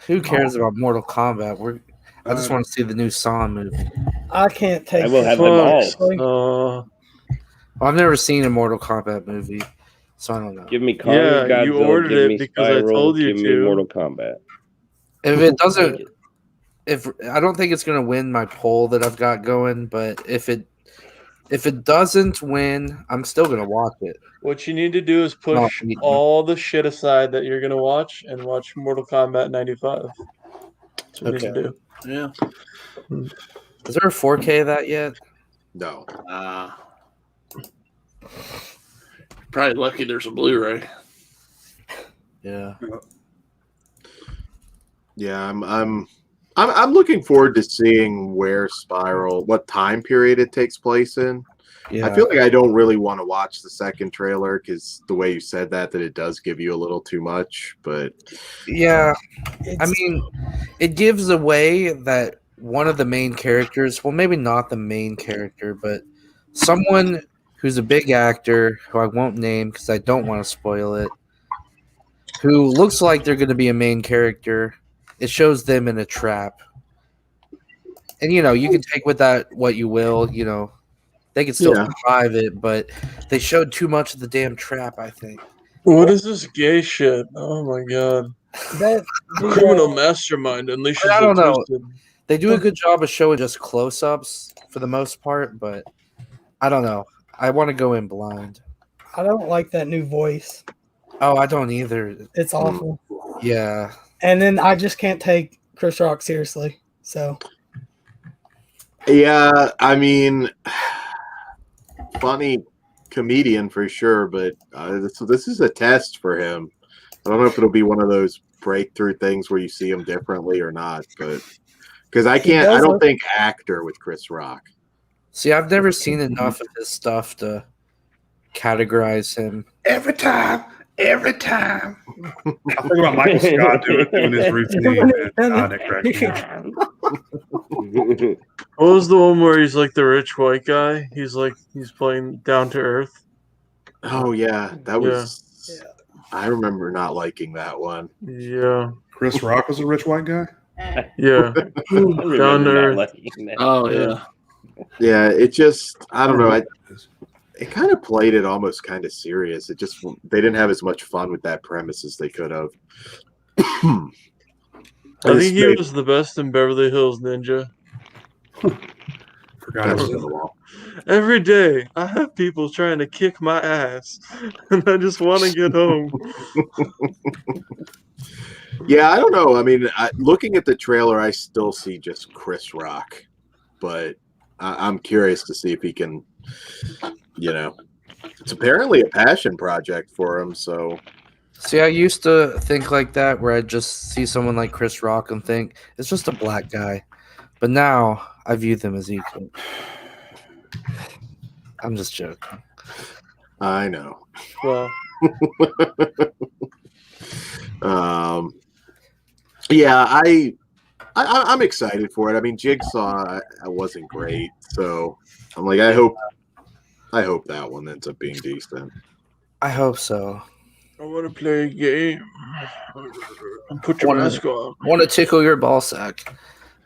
who cares about Mortal Kombat? I just want to see the new Saw movie. I can't take. I will have them all. I've never seen a Mortal Kombat movie, so I don't know. Give me Kong, Yeah, Godzilla, you ordered give it me because I Spiral, told you give me to. Mortal Kombat. If it doesn't, I don't think it's gonna win my poll that I've got going, but if it doesn't win, I'm still gonna watch it. What you need to do is push all the shit aside that you're gonna watch and watch Mortal Kombat 95. That's what you need to do. Yeah. Is there a 4K of that yet? No. Probably lucky there's a Blu-ray. Yeah. Yeah, I'm looking forward to seeing where Spiral, what time period it takes place in. Yeah. I feel like I don't really want to watch the second trailer because the way you said that it does give you a little too much. But yeah, I mean, it gives away that one of the main characters, well, maybe not the main character, but someone who's a big actor who I won't name because I don't want to spoil it, who looks like they're going to be a main character. It shows them in a trap. And, you can take with that what you will, They could still survive it, but they showed too much of the damn trap, I think. What is this gay shit? Oh my god. Criminal mastermind unleashes I don't the know. twisted. They do a good job of showing just close-ups for the most part, but I don't know. I want to go in blind. I don't like that new voice. Oh, I don't either. It's awful. Yeah. And then I just can't take Chris Rock seriously. So. Yeah, I mean, funny comedian for sure, but this is a test for him. I don't know if it'll be one of those breakthrough things where you see him differently or not, but because I don't think actor with Chris Rock. See, I've never seen enough of his stuff to categorize him. Every time. I think about Michael Scott doing his routine. What was the one where he's like the rich white guy? He's playing Down to Earth. Oh yeah, that was. Yeah. I remember not liking that one. Yeah, Chris Rock was a rich white guy. Yeah, Down to Earth. Oh yeah, yeah. It just I don't know. It kind of played it almost kind of serious. It just they didn't have as much fun with that premise as they could have. I think he was the best in Beverly Hills Ninja. Forgot Every day, I have people trying to kick my ass, and I just want to get home. Yeah, I don't know. I mean, looking at the trailer, I still see just Chris Rock, but I'm curious to see if he can. It's apparently a passion project for him. So, see, I used to think like that, where I'd just see someone like Chris Rock and think it's just a black guy, but now I view them as equal. I'm just joking. I know. Well, yeah, I'm excited for it. I mean, Jigsaw wasn't great, so I'm like, I hope that one ends up being decent. I hope so. I want to play a game. Put your mask on. Want to tickle your ball sack.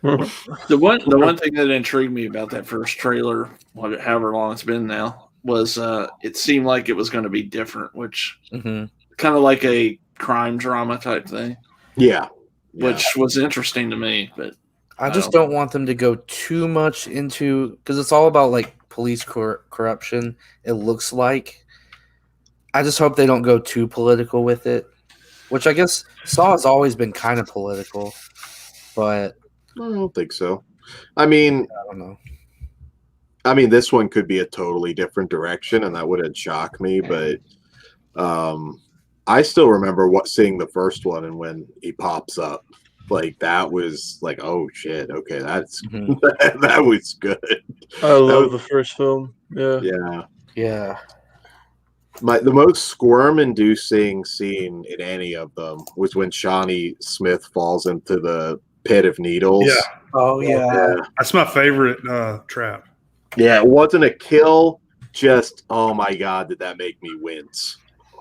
The one thing that intrigued me about that first trailer, however long it's been now, was it seemed like it was going to be different, which Mm-hmm. kind of like a crime drama type thing. Yeah. Which was interesting to me, but I just don't want them to go too much into, because it's all about like police corruption. It looks like. I just hope they don't go too political with it, which I guess Saw has always been kind of political, but I don't think so. I mean, I don't know. I mean, this one could be a totally different direction, and that wouldn't shock me. But I still remember seeing the first one, and when he pops up, like that was like, oh shit, okay, that's that was good. I love the first film. Yeah, yeah. The most squirm-inducing scene in any of them was when Shawnee Smith falls into the pit of needles. Yeah. Oh yeah. That's my favorite trap. Yeah, it wasn't a kill, just oh my god, did that make me wince?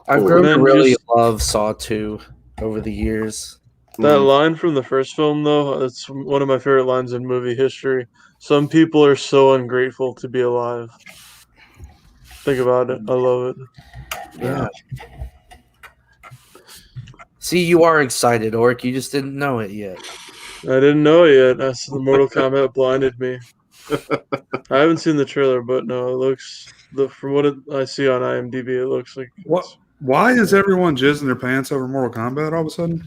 I've grown to really love Saw 2 over the years. That line from the first film, though, it's one of my favorite lines in movie history. Some people are so ungrateful to be alive. Think about it. I love it. Yeah. See, you are excited, Orc. You just didn't know it yet. I didn't know it yet. That's the Mortal Kombat blinded me. I haven't seen the trailer, but no, it looks from what I see on IMDb, it looks like. What? Why is everyone jizzing their pants over Mortal Kombat all of a sudden?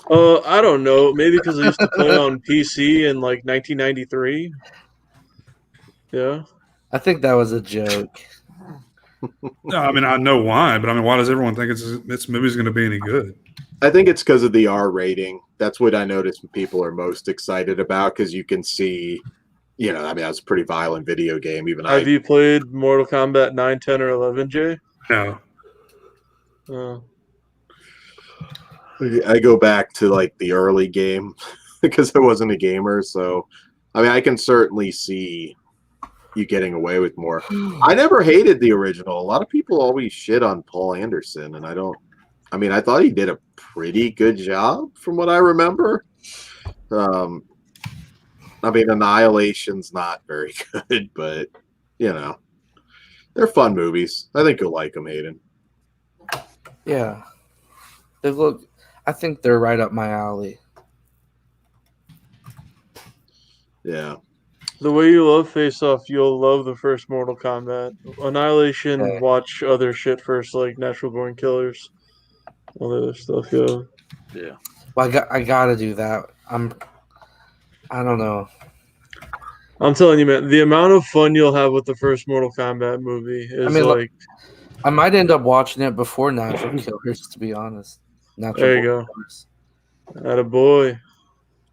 I don't know. Maybe because I used to play on PC in like 1993. Yeah. I think that was a joke. No, I mean I know why, but I mean, why does everyone think this movie's going to be any good? I think it's because of the R rating. That's what I noticed people are most excited about, because you can see, I mean, that's a pretty violent video game. Even Have you played Mortal Kombat 9, 10, or 11, Jay? No. I go back to like the early game because I wasn't a gamer. So, I mean, I can certainly see you getting away with more. I never hated the original. A lot of people always shit on Paul Anderson, and I thought he did a pretty good job from what I remember. I mean, Annihilation's not very good, but they're fun movies. I think you'll like them, Hayden. Yeah. I think they're right up my alley. Yeah. The way you love Face Off, you'll love the first Mortal Kombat. Annihilation, watch other shit first, like Natural Born Killers, all the other stuff. Yeah. Well, I gotta do that. I don't know. I'm telling you, man, the amount of fun you'll have with the first Mortal Kombat movie is I might end up watching it before Natural Killers, to be honest. There you go. Attaboy.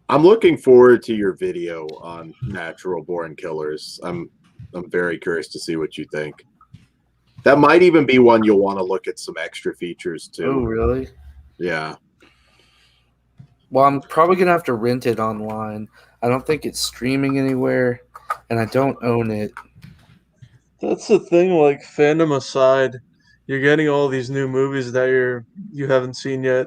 I'm looking forward to your video on Natural Born Killers. I'm very curious to see what you think. That might even be one you'll want to look at some extra features too. Oh, really? Yeah. Well, I'm probably gonna have to rent it online. I don't think it's streaming anywhere, and I don't own it. That's the thing, like, fandom aside, you're getting all these new movies that you haven't seen yet,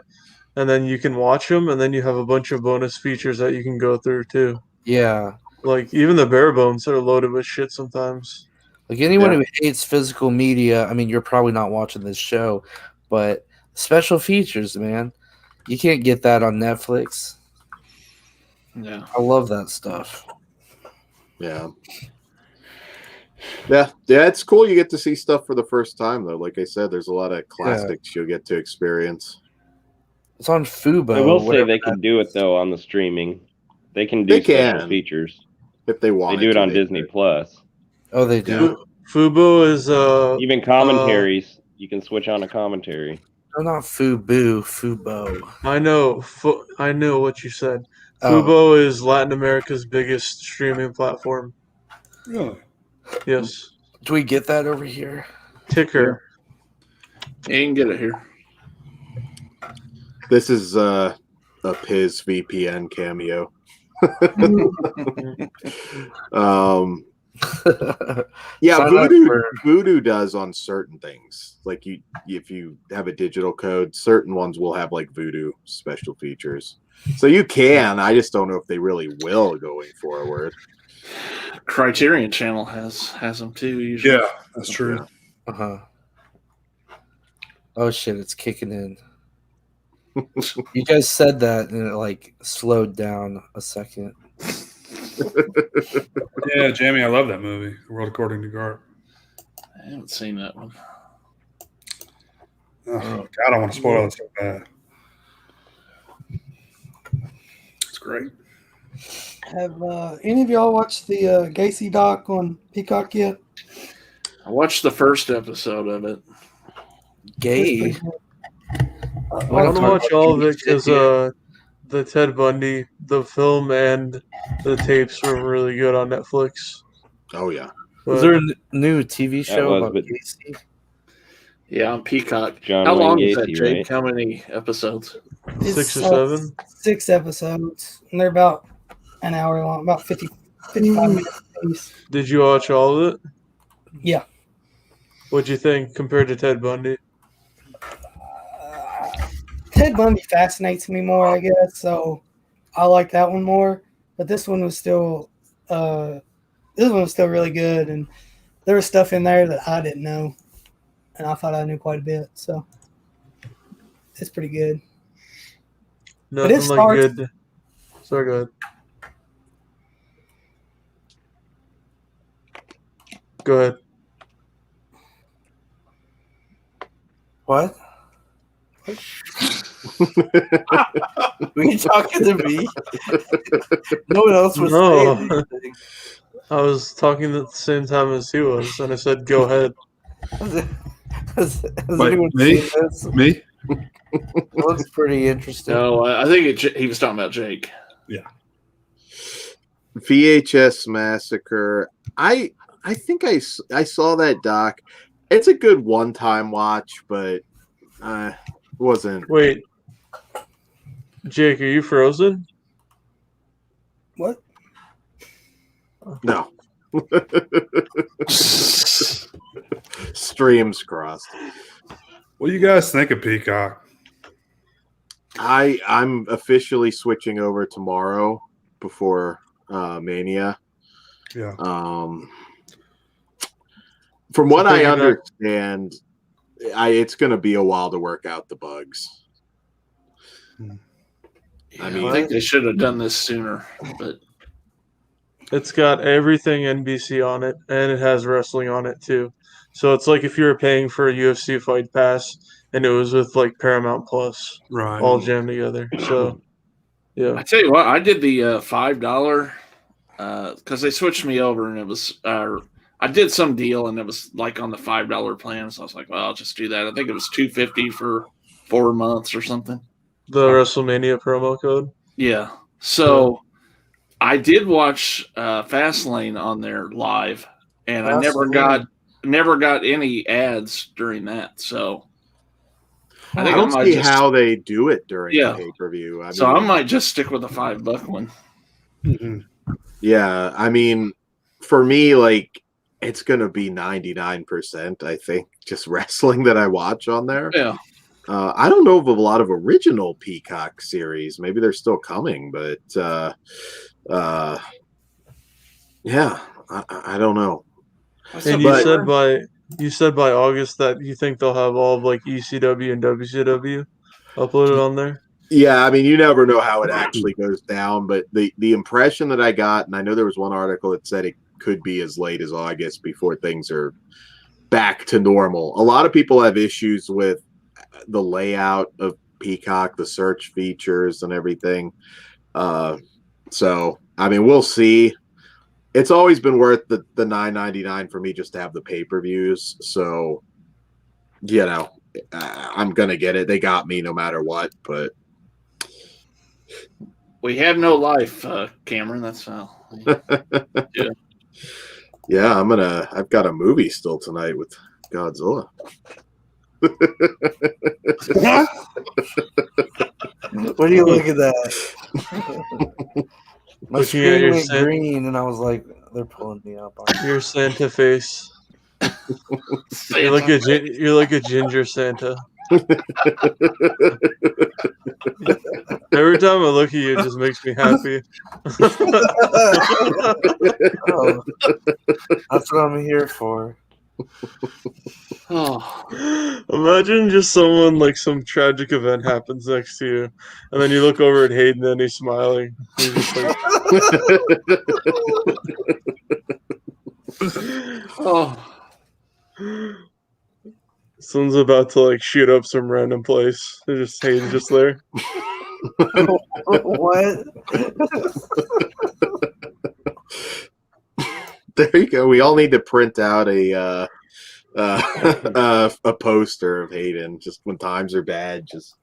and then you can watch them, and then you have a bunch of bonus features that you can go through too. Yeah. Like, even the bare bones are loaded with shit sometimes. Like, anyone who hates physical media, I mean, you're probably not watching this show, but special features, man. You can't get that on Netflix. Yeah. I love that stuff. Yeah. Yeah, it's cool. You get to see stuff for the first time, though. Like I said, there's a lot of classics you'll get to experience. It's on Fubo. I will say they can do it though on the streaming. They can do special features if they want. They do it on Disney Plus. Oh, they do. Fubo is even commentaries. You can switch on a commentary. No, not Fubo. Fubo. I know what you said. Fubo is Latin America's biggest streaming platform. Really? Yes. Do we get that over here? Ticker. Yeah, you can get it here. This is a Piz VPN cameo. Yeah, Voodoo does on certain things. Like if you have a digital code, certain ones will have like Voodoo special features. So you can. I just don't know if they really will going forward. Criterion Channel has them too. Usually. Yeah, that's true. Uh-huh. Oh shit, it's kicking in. You guys said that and it like slowed down a second. Yeah, Jamie, I love that movie, World According to Garp. I haven't seen that one. Oh, God, I want to spoil it so bad. It's great. Have any of y'all watched the Gacy doc on Peacock yet? I watched the first episode of it. Gay. I want to watch all of it because the Ted Bundy, the film and the tapes were really good on Netflix. Oh yeah. Is there a new TV show about Gacy? Yeah, on Peacock. John How Wayne long is that, Gacy, Jake? right? How many episodes? It's, 6 or 7. 6 episodes, and they're about an hour long, about 55 minutes piece. Did you watch all of it? Yeah. What'd you think compared to Ted Bundy? Ted Bundy fascinates me more, I guess, so I like that one more. But this one was still really good, and there was stuff in there that I didn't know, and I thought I knew quite a bit. So it's pretty good. Nothing it like good. Sorry, go ahead. Go ahead. What? Were you talking to me? No one else was saying anything. I was talking at the same time as he was, and I said, "Go ahead." Has Wait, anyone me? seen this? Me? It looks pretty interesting. No, I think he was talking about Jake. Yeah. VHS Massacre. I think I saw that doc. It's a good one-time watch, but wasn't. Wait, Jake, are you frozen? What? No. Streams crossed. What do you guys think of Peacock? I'm officially switching over tomorrow before Mania. Yeah. From what I understand, it's going to be a while to work out the bugs. I mean, I think they should have done this sooner, but it's got everything NBC on it, and it has wrestling on it too. So it's like if you were paying for a UFC Fight Pass, and it was with like Paramount Plus, right, all jammed together. So, yeah. I tell you what, I did the $5 because they switched me over, and it was I did some deal, and it was like on the $5 plan. So I was like, well, I'll just do that. I think it was $250 for 4 months or something. The WrestleMania promo code. Yeah. So I did watch Fastlane on there live, and I never got any ads during that. So I don't see how they do it during the pay-per-view. I might just stick with the $5 one. Mm-hmm. Yeah, I mean, for me, like, it's gonna be 99%. I think just wrestling that I watch on there. Yeah. I don't know of a lot of original Peacock series. Maybe they're still coming, but yeah, I don't know. And you said by August that you think they'll have all of like ECW and WCW uploaded on there. Yeah, I mean, you never know how it actually goes down, but the impression that I got, and I know there was one article that said it could be as late as August before things are back to normal. A lot of people have issues with the layout of Peacock, the search features and everything. So, I mean, we'll see. It's always been worth the $9.99 for me just to have the pay-per-views. So, you know, I'm going to get it. They got me no matter what, but we have no life, Cameron. That's how. Yeah. Yeah, I've got a movie still tonight with Godzilla. What do you look at that? My screen went green, and I was like, "They're pulling me up." Your Santa face. You're like a ginger Santa. Every time I look at you, it just makes me happy. Oh, that's what I'm here for. Imagine just someone like some tragic event happens next to you, and then you look over at Hayden and he's smiling. He's just like, someone's about to like shoot up some random place. They're just Hayden's just there. What? There you go. We all need to print out a poster of Hayden. Just when times are bad, just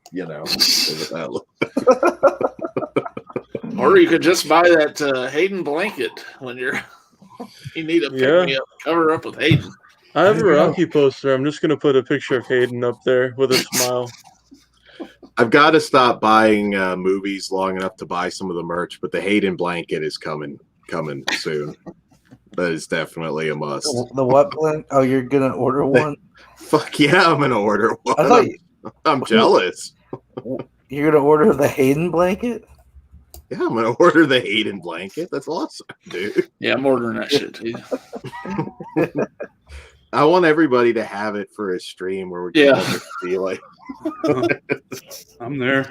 Or you could just buy that Hayden blanket when you need a pick me up, cover up with Hayden. I have a Rocky poster. I'm just gonna put a picture of Hayden up there with a smile. I've got to stop buying movies long enough to buy some of the merch, but the Hayden blanket is coming soon. That is definitely a must. The what blanket? Oh, you're gonna order one? Fuck yeah, I'm gonna order one. I'm jealous. You're gonna order the Hayden blanket? Yeah, I'm gonna order the Hayden blanket. That's awesome, dude. Yeah, I'm ordering that shit too. I want everybody to have it for a stream where we can all just be like, I'm there.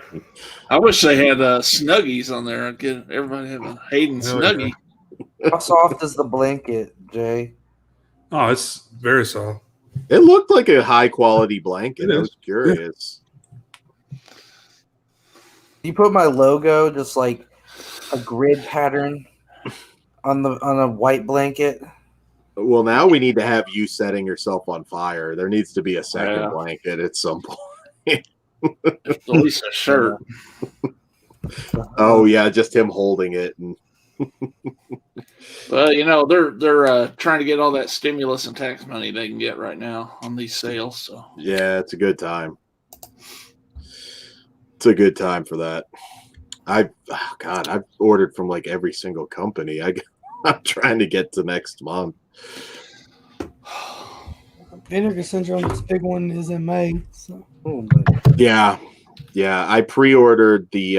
I wish they had Snuggies on there. I'd get everybody have a Hayden Snuggie. How soft is the blanket, Jay? Oh, it's very soft. It looked like a high quality blanket. I was curious. You put my logo, just like a grid pattern, on a white blanket. Well, now we need to have you setting yourself on fire. There needs to be a second blanket at some point. At least a shirt. Oh yeah, just him holding it. And well, you know, they're trying to get all that stimulus and tax money they can get right now on these sales. So yeah, it's a good time. It's a good time for that. I've ordered from like every single company. I'm trying to get to next month. Vinegar Syndrome's big one is in May. So. Yeah. I pre-ordered the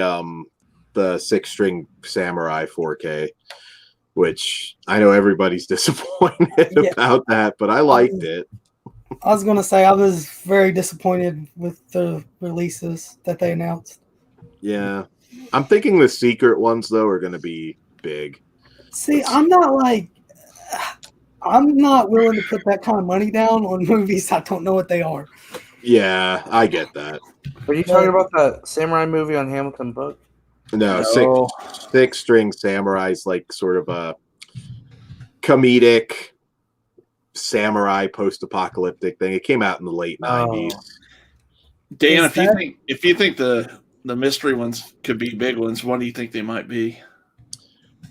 6-string Samurai 4K, which I know everybody's disappointed about that, but I liked it. I was gonna say I was very disappointed with the releases that they announced. Yeah, I'm thinking the secret ones though are gonna be big. See, I'm not willing to put that kind of money down on movies I don't know what they are. Yeah, I get that. Are you talking about that samurai movie on Hamilton Book? No. 6-string Samurai's like sort of a comedic samurai post-apocalyptic thing. It came out in the late 90s. Dan, if you think the mystery ones could be big ones, what do you think they might be?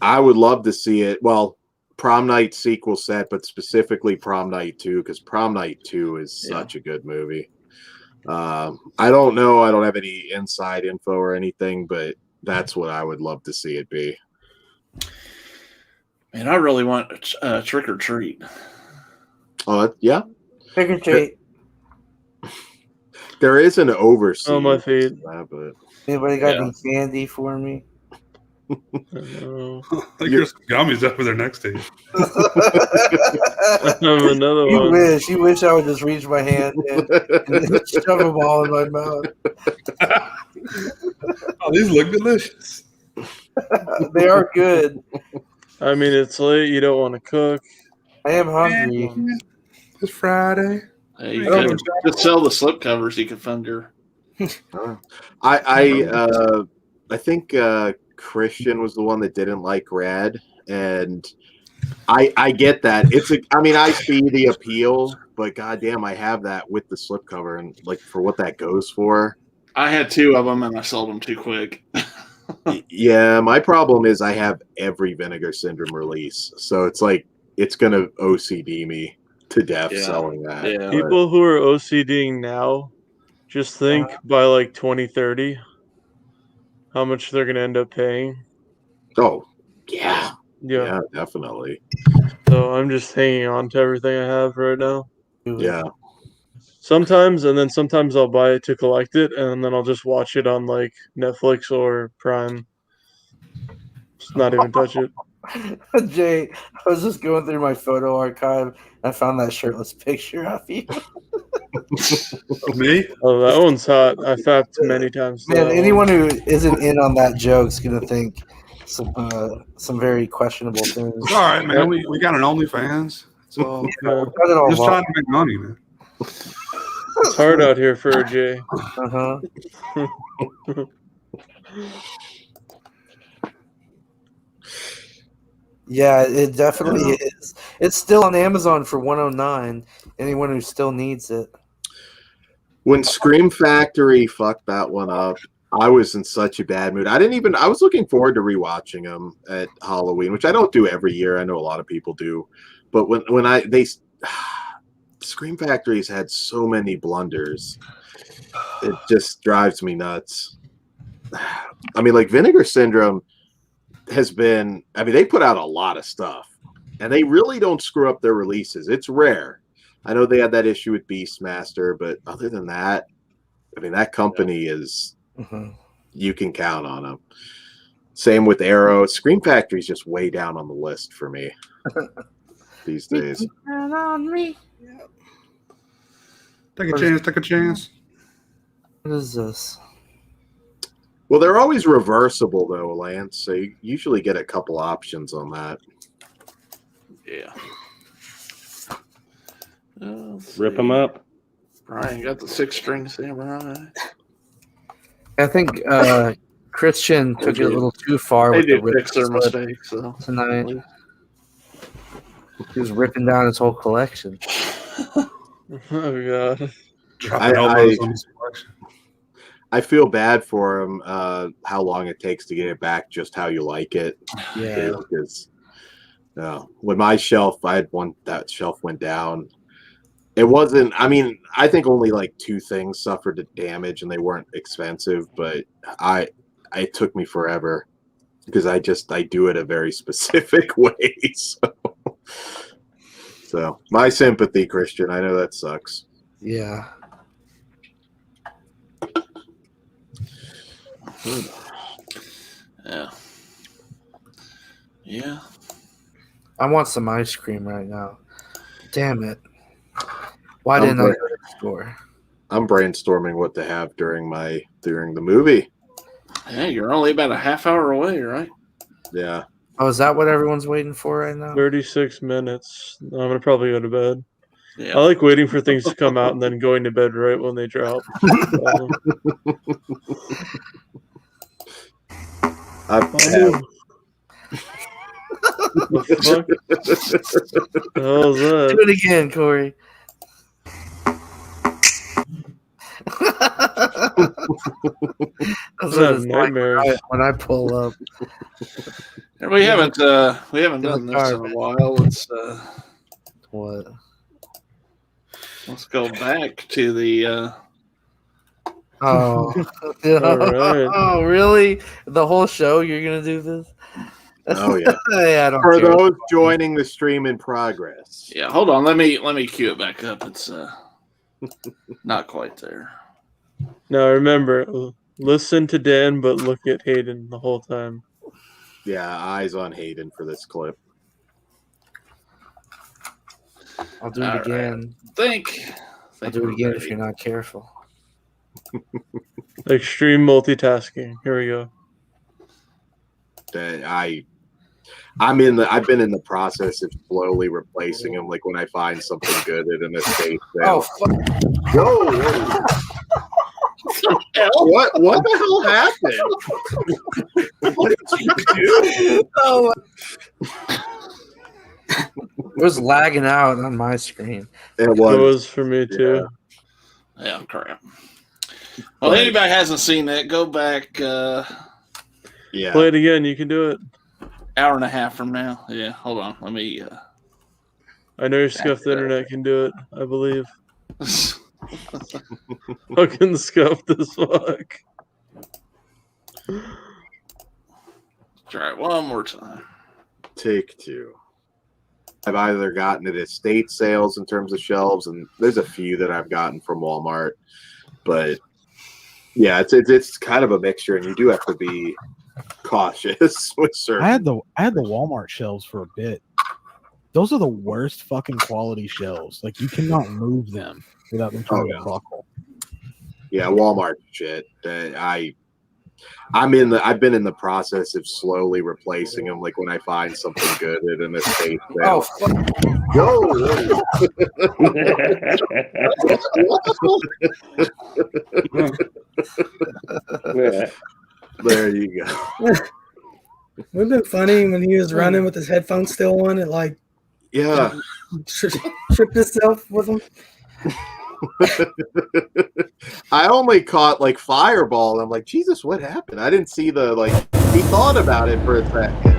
I would love to see it. Well, Prom Night sequel set, but specifically Prom Night 2, because Prom Night 2 is such a good movie. I don't know. I don't have any inside info or anything, but that's what I would love to see it be. Man, I really want Trick or Treat. Oh, yeah. Trick or Treat. There is an overseas. Oh, my feet. But anybody got any candy for me? I think there's some gummies up there next to you. Another one. You wish I would just reach my hand and shove them all in my mouth. Oh, these look delicious. They are good. I mean, it's late. You don't want to cook. I am hungry. It's Friday. Hey, you could just sell the slipcovers. You could fund your. I think Christian was the one that didn't like Rad, and I get that. I see the appeal, but goddamn, I have that with the slipcover, and like for what that goes for. I had 2 of them, and I sold them too quick. Yeah, my problem is I have every Vinegar Syndrome release, so it's like it's gonna OCD me to death selling that. Yeah. People who are OCDing now, just think by like 2030 how much they're gonna end up paying. Oh, yeah, definitely. So I'm just hanging on to everything I have right now. Yeah. Sometimes, and then sometimes I'll buy it to collect it, and then I'll just watch it on like Netflix or Prime. Just not even touch it. Jay, I was just going through my photo archive and I found that shirtless picture of you. Me? Oh, that one's hot. I fapped many times. to Man, that anyone one. who isn't in on that joke's gonna think some very questionable things. It's all right, man. We got an OnlyFans. So Yeah. Cut it all just off. trying to make money, man. It's hard out here for a J. Uh-huh. Yeah, it definitely is. It's still on Amazon for $109. Anyone who still needs it. When Scream Factory fucked that one up, I was in such a bad mood. I was looking forward to rewatching them at Halloween, which I don't do every year. I know a lot of people do. But Scream Factory's had so many blunders. It just drives me nuts. I mean, like Vinegar Syndrome they put out a lot of stuff and they really don't screw up their releases. It's rare. I know they had that issue with Beastmaster, but other than that, I mean, that company is, you can count on them. Same with Arrow. Scream Factory's just way down on the list for me these days. Count on me. Take a chance. What is this? Well, they're always reversible, though, Lance. So you usually get a couple options on that. Yeah. Rip them up. Brian, you got the 6-string samurai. I think Christian took it a little too far They with the did rip fix their slip mistakes, so tonight. He was ripping down his whole collection. Oh god. I feel bad for him. How long it takes to get it back, just how you like it. Yeah. Because when my shelf, I had one that shelf went down. It wasn't. I mean, I think only like 2 things suffered the damage, and they weren't expensive. But it took me forever because I do it a very specific way. So my sympathy, Christian. I know that sucks. Yeah. Yeah. I want some ice cream right now. Damn it. Why didn't I go to the store? I'm brainstorming what to have during the movie. Yeah, you're only about a half hour away, right? Yeah. Oh, is that what everyone's waiting for right now? 36 minutes. I'm gonna probably go to bed. Yeah. I like waiting for things to come out and then going to bed right when they drop. The fuck? The hell is that? Do it again, Corey. That's what it's like when I pull up. We haven't done this in a while. Let's what? Let's go back to the Oh, right. Oh, really? The whole show you're gonna do this? Oh yeah. Yeah, I don't For care. those joining the stream in progress. Yeah, hold on. Let me cue it back up. It's not quite there. Now remember, listen to Dan, but look at Hayden the whole time. Yeah, eyes on Hayden for this clip. I'll do it again. I'll do it again if you're not careful. Extreme multitasking. Here we go. I've been in the process of slowly replacing them. Like when I find something good at an estate sale. Oh, What the hell happened? What did you do? Oh, it was lagging out on my screen. It was for me too. Yeah, crap. Well, anybody hasn't seen that, go back. Yeah, play it again. You can do it. Hour and a half from now. Yeah, hold on. Let me. I know your scuffed internet can do it. I believe. Fucking scuffed as fuck. Try it one more time. Take 2. I've either gotten at estate sales in terms of shelves, and there's a few that I've gotten from Walmart. But yeah, it's kind of a mixture, and you do have to be cautious with certain. I had the Walmart shelves for a bit. Those are the worst fucking quality shelves. Like you cannot move them without them turning to buckle. Yeah, Walmart shit. I've been in the process of slowly replacing them. Like when I find something good at an estate sale. There you go. It would have been funny when he was running with his headphones still on and tripped himself with them. I only caught Fireball. I'm like, Jesus, what happened? I didn't see he thought about it for a second.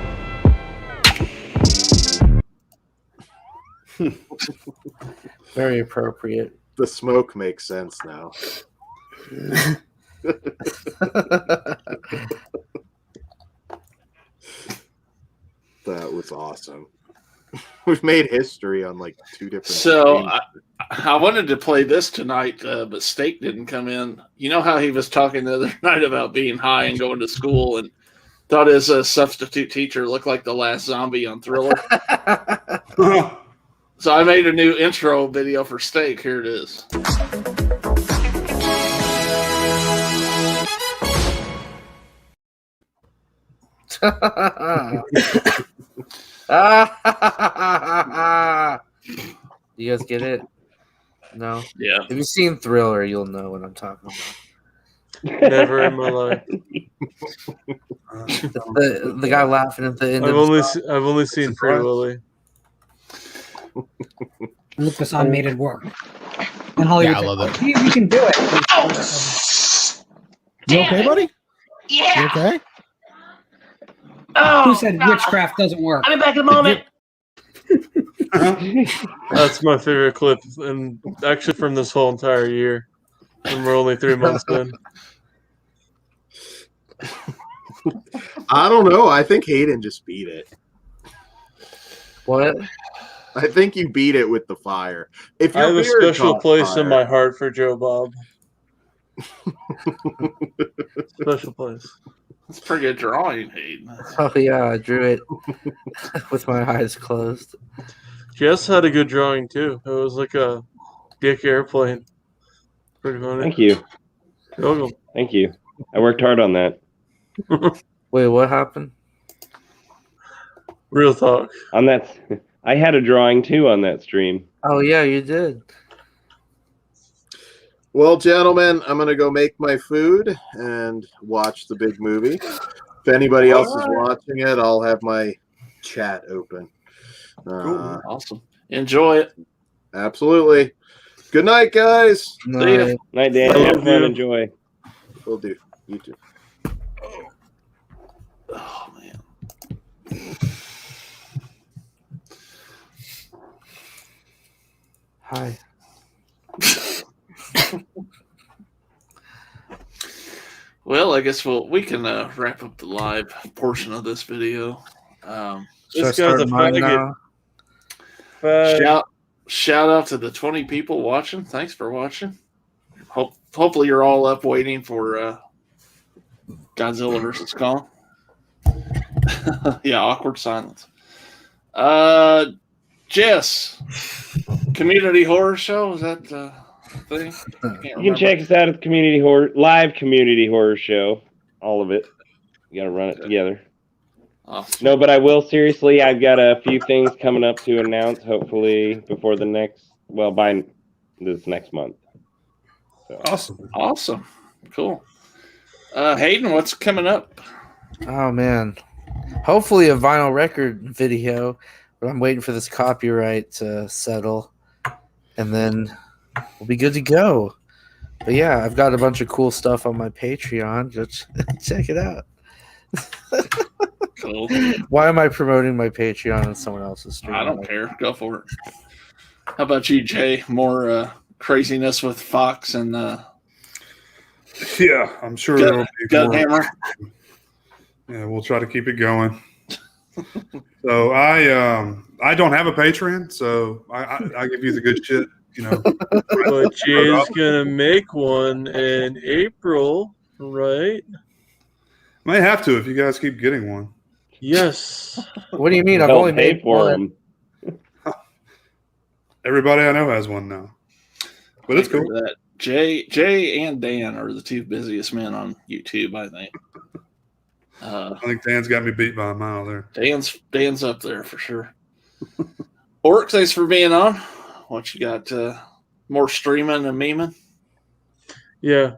Very appropriate. The smoke makes sense now. That was awesome. We've made history on 2 different. So I wanted to play this tonight, but Steak didn't come in. You know how he was talking the other night about being high and going to school, and thought his substitute teacher looked like the last zombie on Thriller. So I made a new intro video for Steak. Here it is. You guys get it? No? Yeah. If you've seen Thriller, you'll know what I'm talking about. Never in my life. The guy laughing at the end. I've only seen Free Willy. Lucas on made it work. And Hollywood, I love that. See if you can do it. You okay, buddy? Yeah. You okay? Who said witchcraft doesn't work? I'll be back in a moment. That's my favorite clip, and actually from this whole entire year. And we're only 3 months in. I don't know. I think Hayden just beat it. What? I think you beat it with the fire. If I have a special place in my heart for Joe Bob. Special place. That's a pretty good drawing, Hayden. Oh yeah, I drew it with my eyes closed. Jess had a good drawing too. It was like a dick airplane. Pretty funny. Thank you. You're welcome. Thank you. I worked hard on that. Wait, what happened? Real talk. On that, I had a drawing too on that stream. Oh yeah, you did. Well, gentlemen, I'm going to go make my food and watch the big movie. If anybody else is watching it, I'll have my chat open. Awesome. Enjoy it. Absolutely. Good night, guys. See ya. Night, Dan. Have fun. Enjoy. Will do. You too. Oh, man. Hi. Well, I guess we can wrap up the live portion of this video. This guy's a faggot. Shout out to the 20 people watching. Thanks for watching. Hopefully you're all up waiting for Godzilla vs. Kong. Yeah, awkward silence. Jess, community horror show, is that the thing? You can check us out at the live community horror show. All of it. You got to run it together. Awesome. No, but I will seriously. I've got a few things coming up to announce. Hopefully before by this next month. So. Awesome. Cool. Hayden, what's coming up? Oh man, hopefully a vinyl record video, but I'm waiting for this copyright to settle, and then we'll be good to go. But yeah, I've got a bunch of cool stuff on my Patreon. Just check it out. Cool. Why am I promoting my Patreon on someone else's stream? I don't care. Go for it. How about you, Jay? More craziness with Fox and yeah, I'm sure there will be more. Hammer. Yeah, we'll try to keep it going. So I don't have a Patreon, so I give you the good shit, you know. But Jay's gonna make one in April, right? May have to if you guys keep getting one. Yes. What do you mean? I've They'll only pay made for one. them. Everybody I know has one now, but it's cool. That Jay and Dan are the two busiest men on YouTube, I think. I think Dan's got me beat by a mile there. Dan's up there for sure. Orc, thanks for being on. What you got? More streaming and memeing? Yeah.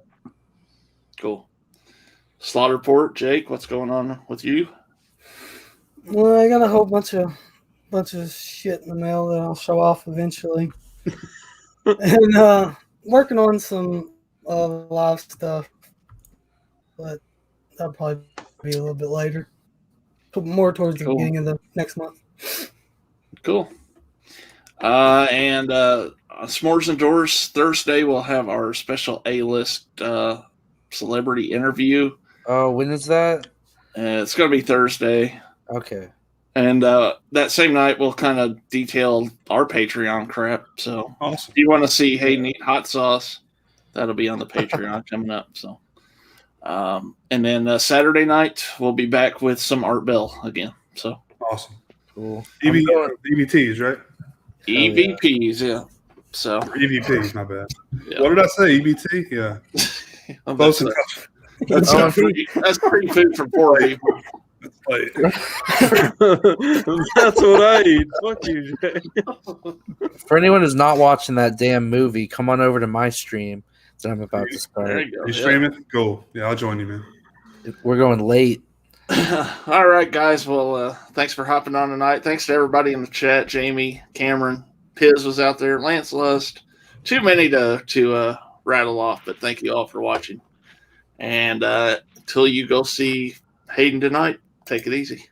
Cool. Slaughterport, Jake, what's going on with you? Well, I got a whole bunch of shit in the mail that I'll show off eventually, and working on some live stuff, but that'll probably be a little bit later, more towards the beginning of the next month. Cool. And S'mores Indoors Thursday, we'll have our special A-list celebrity interview. Oh, when is that? It's going to be Thursday. Okay. And that same night, we'll kind of detail our Patreon crap. So awesome. If you want to see Hey Neat Hot Sauce, that'll be on the Patreon coming up. So, and then Saturday night, we'll be back with some Art Bell again. So awesome. Cool. EVPs, right? EVPs, yeah. So EVPs, my bad. Yeah. What did I say? EBT? Yeah. Close enough. That's free food for poor people. That's what I eat. Fuck you, Jay. For anyone who's not watching that damn movie, come on over to my stream that I'm about to start. There you go. You streaming? Cool. Yeah, I'll join you, man. We're going late. All right, guys. Well, thanks for hopping on tonight. Thanks to everybody in the chat. Jamie, Cameron, Piz was out there. Lance Lust. Too many to rattle off, but thank you all for watching. And until you go see Hayden tonight, take it easy.